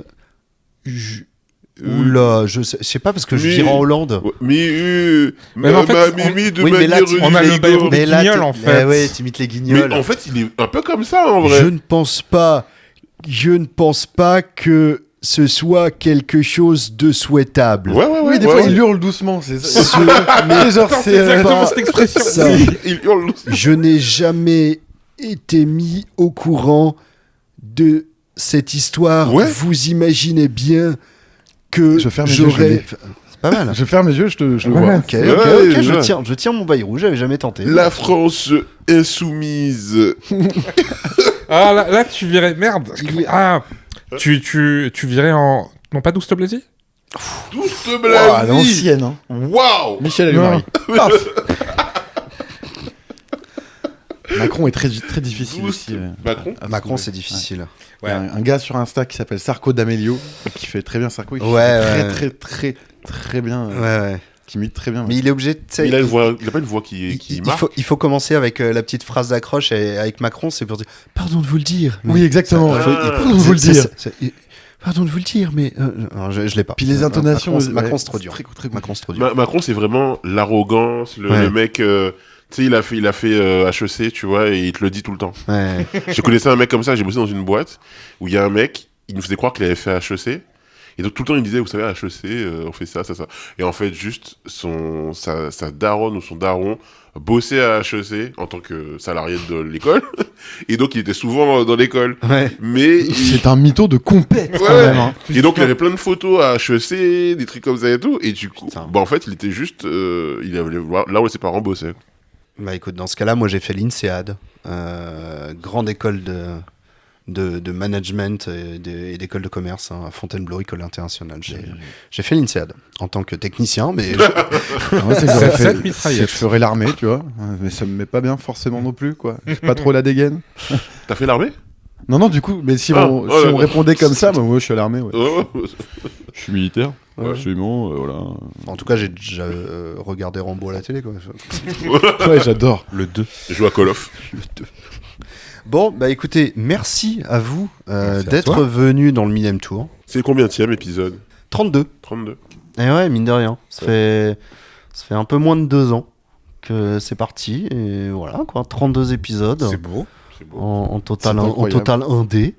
Oula, je sais pas parce que je vire en Hollande. Ouais, mais en fait, Mimi de oui, mais là, manière on a le illégale. Bayrou des Mais là, guignols, en fait. ouais, t'imites les guignols. Mais en fait, il est un peu comme ça, en vrai. Je ne pense pas que ce soit quelque chose de souhaitable. Ouais, ouais, ouais. Oui, des ouais, fois, ouais. il hurle doucement. C'est ça. Mais genre, C'est exactement pas cette expression. ça. Il hurle. Je n'ai jamais été mis au courant de cette histoire. Ouais. Vous imaginez bien que Je ferme les yeux, je j'aurais... l'ai. C'est pas mal. Je ferme les yeux, je le Ouais, vois. ok, Ouais, je tiens mon bail rouge, j'avais jamais tenté. La France insoumise. Ah, là, tu virais... Merde. Ah, tu virais en... Non, pas Douste Blazy? Douce Ah, Blazy. l'ancienne. Hein. Waouh. Michel Allumari. Paf. Macron est très, très difficile Douce aussi. Macron. Macron, c'est difficile. Il y a un gars sur Insta qui s'appelle Sarko D'Amelio, qui fait très bien Sarko, et qui Ouais, fait très bien, Ouais. qui imite très bien. Mais il est obligé de... Il a pas une voix qui marque. il faut commencer avec la petite phrase d'accroche avec Macron, c'est pour dire « Pardon de vous le dire ». Oui, exactement. Ah. Pardon de vous le dire. Pardon de vous le dire, mais... non, je l'ai pas. Puis les intonations... Macron, c'est trop dur. Très Macron, c'est trop dur. Macron, c'est vraiment l'arrogance, le mec... tu sais, il a fait HEC, tu vois, et il te le dit tout le temps. Ouais. Je connaissais un mec comme ça, j'ai bossé dans une boîte où il y a un mec, il nous faisait croire qu'il avait fait HEC. Et donc tout le temps il me disait, vous savez, à HEC, on fait ça. Et en fait, juste sa daronne ou son daron bossait à HEC en tant que salarié de l'école. Et donc il était souvent dans l'école. Ouais. Mais C'est un mytho de compète, Ouais. quand même. Hein. Et donc il avait plein de photos à HEC, des trucs comme ça et tout. Et du coup, Putain. bah en fait, il était juste, il allait voir là où ses parents bossaient. Bah écoute, dans ce cas-là, moi j'ai fait l'INSEAD, grande école de management et d'école de commerce à Fontainebleau, école internationale. J'ai fait l'INSEAD en tant que technicien, mais Ouais, c'est que j'aurais fait- Cette mitraillette. c'est que je ferais l'armée, tu vois. Mais ça me met pas bien forcément non plus, quoi. J'ai pas trop la dégaine. T'as fait l'armée? Non, du coup, mais si Ah, on ouais. répondait comme ça, bah, moi je suis à l'armée, ouais. Ouais. Je suis militaire, Ouais. absolument, voilà. en tout cas j'ai déjà regardé Rambo à la télé, quoi. Ouais, j'adore. Le 2. Je joue à Call of. Bon, bah écoutez, merci à vous Merci à d'être toi. venus dans le 1000e tour. C'est combienième épisode? 32. 32. Et ouais, mine de rien. Ça fait un peu moins de 2 ans que c'est parti. Et voilà, quoi. 32 épisodes. C'est beau. C'est beau. En total, C'est incroyable. 1D. Et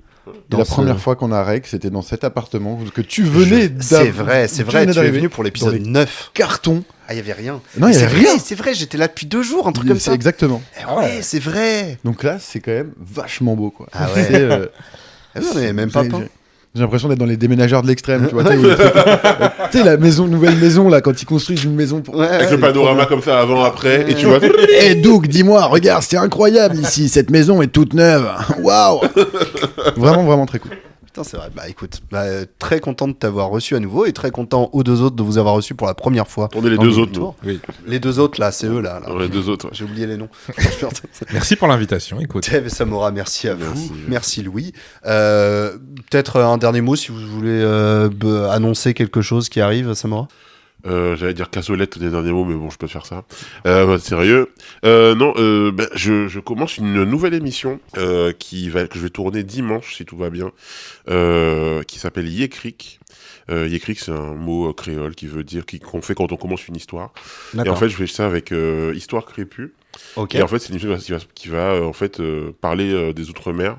Dans la ce- première fois qu'on a rec, c'était dans cet appartement que tu venais C'est vrai, tu tu es d'arriver venu pour l'épisode dans les 9. carton Ah, il y avait rien. Non, il y c'est avait vrai, rien. c'est vrai, j'étais là depuis 2 jours, un truc comme ça. Exactement. Ouais, c'est vrai. Donc là, c'est quand même vachement beau, quoi. Ah ouais. C'est, Ah oui, on avait même pas peint. J'ai l'impression d'être dans les déménageurs de l'extrême, tu vois. Tu sais, la nouvelle maison, là, quand ils construisent une maison pour... Avec le panorama comme ça, avant, après, et tu vois... Eh Doug, dis-moi, regarde, c'est incroyable ici, cette maison est toute neuve. Waouh. Vraiment, vraiment très cool. Putain, c'est vrai. Bah écoute, très content de t'avoir reçu à nouveau et très content aux 2 autres de vous avoir reçu pour la première fois. On est les dans 2 le autres, tour. Oui. Les 2 autres, là, c'est eux, là. Les 2 autres, ouais. J'ai oublié les noms. Merci pour l'invitation, écoute. Tev et Samora, merci à vous. Merci Louis. Peut-être un dernier mot si vous voulez annoncer quelque chose qui arrive, Samora. J'allais dire cassolette des derniers mots, mais bon, je peux faire ça. Sérieux. Je commence une nouvelle émission que je vais tourner dimanche, si tout va bien, qui s'appelle Yécric. Yécric, c'est un mot créole qui veut dire qu'on fait quand on commence une histoire. Et en fait, je fais ça avec Histoire Crépue. Ok. Et en fait, c'est une émission qui va parler des Outre-mer.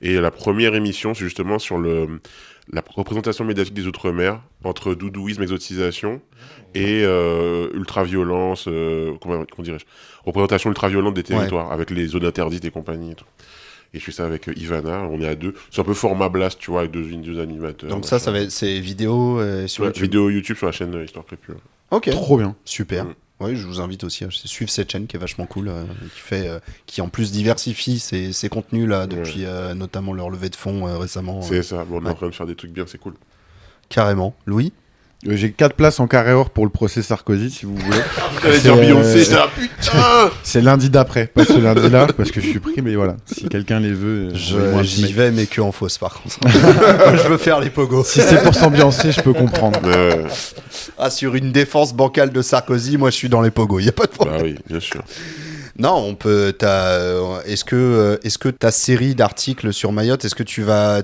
Et la première émission, c'est justement sur la représentation médiatique des Outre-mer entre doudouisme, exotisation et ultra-violence, comment dirais-je, représentation ultra-violente des territoires, avec les zones interdites et compagnie et tout. Et je fais ça avec Ivana, on est à 2. C'est un peu format blast, tu vois, avec deux animateurs. Donc ça va être, c'est vidéo sur YouTube. Vidéo YouTube sur la chaîne Histoire Crépue. Ok. Trop bien. Super. Oui, je vous invite aussi à suivre cette chaîne qui est vachement cool, qui en plus diversifie ses contenus là depuis notamment leur levée de fonds récemment. C'est ça, bon, on est en train de faire des trucs bien, c'est cool. Carrément. Louis. J'ai 4 places en carré or pour le procès Sarkozy, si vous voulez. J'allais dire Beyoncé, putain. C'est lundi d'après, pas ce lundi-là, parce que je suis pris, mais voilà. Si quelqu'un les veut, j'y vais, mais que en fausse par contre. Je veux faire les pogos. Si c'est pour s'ambiancer, je peux comprendre. Sur une défense bancale de Sarkozy, moi je suis dans les pogos, il y a pas de problème. Bah oui, bien sûr. Non, on peut. Est-ce que ta série d'articles sur Mayotte, est-ce que tu vas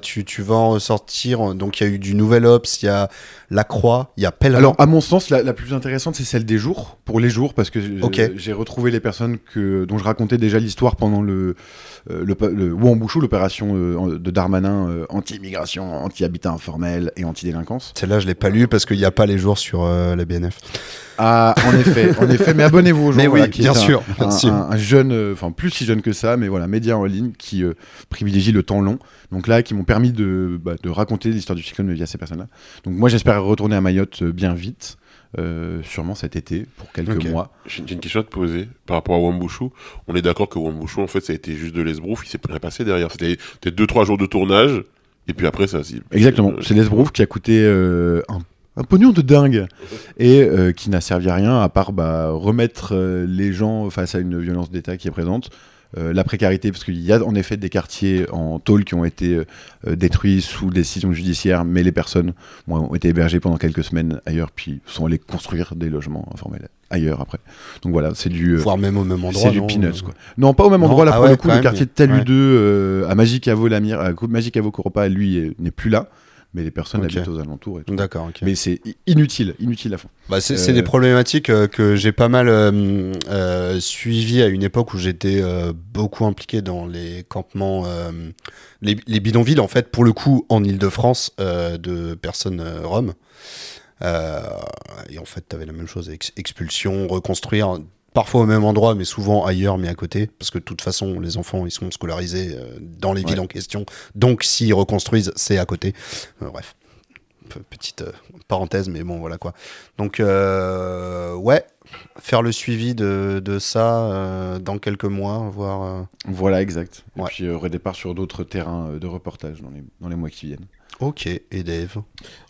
en sortir? Donc il y a eu du Nouvel Obs, il y a La Croix, il y a Pèlerin. Alors à mon sens, la plus intéressante, c'est celle des jours, pour les jours, parce que j'ai retrouvé les personnes dont je racontais déjà l'histoire pendant le Ouambouchou, l'opération de Darmanin anti-immigration, anti-habitat informel et anti-délinquance. Celle-là, je l'ai pas lue parce qu'il n'y a pas les jours sur la BNF. Ah, en effet, mais abonnez-vous aux gens. Mais voilà, oui, qui bien est sûr. Un jeune, enfin plus si jeune que ça, mais voilà, média en ligne qui privilégie le temps long. Donc là, qui m'ont permis de raconter l'histoire du cyclone via ces personnes-là. Donc moi, j'espère retourner à Mayotte bien vite, sûrement cet été, pour quelques mois. J'ai une question à te poser par rapport à Ouambouchou. On est d'accord que Ouambouchou, en fait, ça a été juste de l'esbrouf, il s'est rien passé derrière. C'était 2-3 jours de tournage, et puis après, ça... Exactement, c'est l'esbrouf qui a coûté un pognon de dingue et qui n'a servi à rien à part remettre les gens face à une violence d'État qui est présente, la précarité, parce qu'il y a en effet des quartiers en tôle qui ont été détruits sous décision judiciaire, mais les personnes ont été hébergées pendant quelques semaines ailleurs, puis sont allées construire des logements informels ailleurs après. Donc voilà, c'est du... voire même au même endroit, c'est du peanuts, quoi. Non, pas au même endroit, là, pour le coup, le quartier de Talu 2, à Magicavo-Koropa, lui, n'est plus là. Mais les personnes habitent aux alentours et tout. D'accord, ok. Mais c'est inutile à fond. C'est des problématiques que j'ai pas mal suivies à une époque où j'étais beaucoup impliqué dans les campements, les bidonvilles, en fait, pour le coup, en Ile-de-France, de personnes roms. Et en fait, t'avais la même chose, expulsion, reconstruire... Parfois au même endroit, mais souvent ailleurs, mais à côté. Parce que de toute façon, les enfants, ils sont scolarisés dans les villes en question. Donc, s'ils reconstruisent, c'est à côté. Bref. Petite parenthèse, mais bon, voilà quoi. Donc, faire le suivi de ça dans quelques mois, voire... Voilà, exact. Et puis, redépart sur d'autres terrains de reportage dans les mois qui viennent. Ok, et Dave?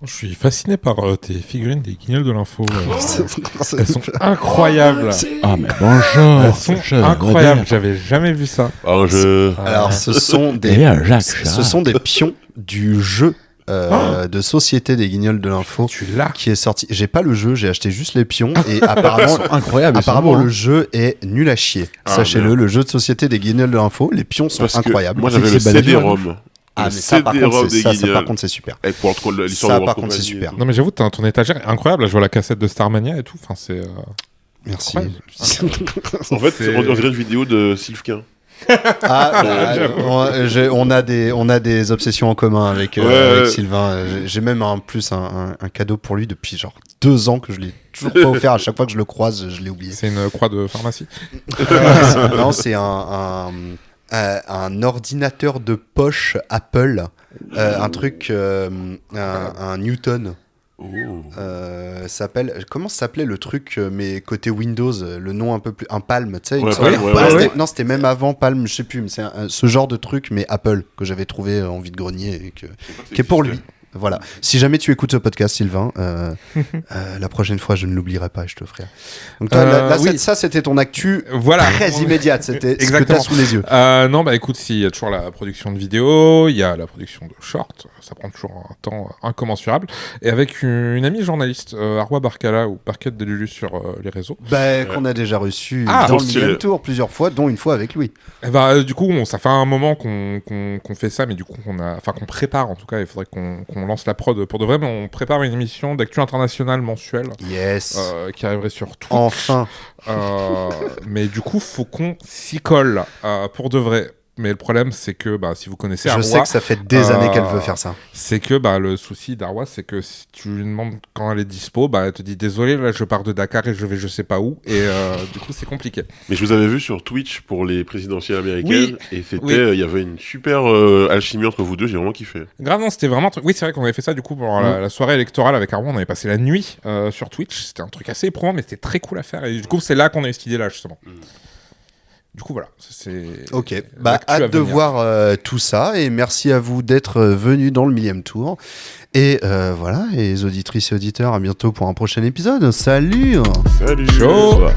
Je suis fasciné par tes figurines des Guignols de l'info. Elles sont incroyables. Ah mais bonjour. Elles sont incroyables. J'avais jamais vu ça. Alors, ce sont des pions du jeu de société des Guignols de l'info qui est sorti. J'ai pas le jeu, j'ai acheté juste les pions et apparemment, apparemment le jeu est nul à chier. Sachez-le, le jeu de société des Guignols de l'info, les pions sont incroyables. Moi j'avais le CD-ROM. Ah, mais ça par contre c'est super. Ça par contre c'est super. Non mais j'avoue, ton étagère est incroyable. Je vois la cassette de Starmania et tout. Enfin c'est. Merci. En fait, on dirait une vidéo de Sylvquin. On a des obsessions en commun avec Sylvain. J'ai même un cadeau pour lui depuis genre 2 ans que je l'ai toujours pas offert. À chaque fois que je le croise, je l'ai oublié. C'est une croix de pharmacie. Non, c'est un ordinateur de poche Apple, un truc, un Newton. Comment s'appelait le truc, mais côté Windows, le nom un peu plus, un Palm, tu sais. Non, c'était même avant Palm, je sais plus, mais c'est ce genre de truc, mais Apple, que j'avais trouvé en vide-grenier et qui est pour lui. Voilà. Si jamais tu écoutes ce podcast, Sylvain, la prochaine fois, je ne l'oublierai pas et je te ferai. Donc toi, ça, c'était ton actu très immédiate. C'était ce que tu as sous les yeux. Non, bah écoute, il y a toujours la production de vidéos, il y a la production de shorts, ça prend toujours un temps incommensurable. Et avec une amie journaliste, Arwa Barkala ou Parquette de Lulu sur les réseaux. Qu'on a déjà reçu dans le Millième Tour plusieurs fois, dont une fois avec lui. Et du coup, ça fait un moment qu'on fait ça, mais du coup, qu'on prépare en tout cas, il faudrait qu'on lance la prod pour de vrai, mais on prépare une émission d'actu internationale mensuelle qui arriverait sur Twitch. Enfin. Mais du coup, faut qu'on s'y colle pour de vrai. Mais le problème, c'est que si vous connaissez Arwa... Je sais que ça fait des années qu'elle veut faire ça. C'est que le souci d'Arwa, c'est que si tu lui demandes quand elle est dispo, elle te dit « Désolé, là, je pars de Dakar et je vais je sais pas où. » Et du coup, c'est compliqué. Mais je vous avais vu sur Twitch pour les présidentielles américaines. Et il y avait une super alchimie entre vous deux. J'ai vraiment kiffé. Grave, non, c'était vraiment... Oui, c'est vrai qu'on avait fait ça, du coup, pour la soirée électorale avec Arwa. On avait passé la nuit sur Twitch. C'était un truc assez éprouvant, mais c'était très cool à faire. Et du coup, c'est là qu'on a eu cette idée-là, justement. Du coup, voilà. Ok, hâte de voir tout ça et merci à vous d'être venus dans le Millième Tour. Et voilà, et les auditrices et auditeurs, à bientôt pour un prochain épisode. Salut. Salut. Ciao.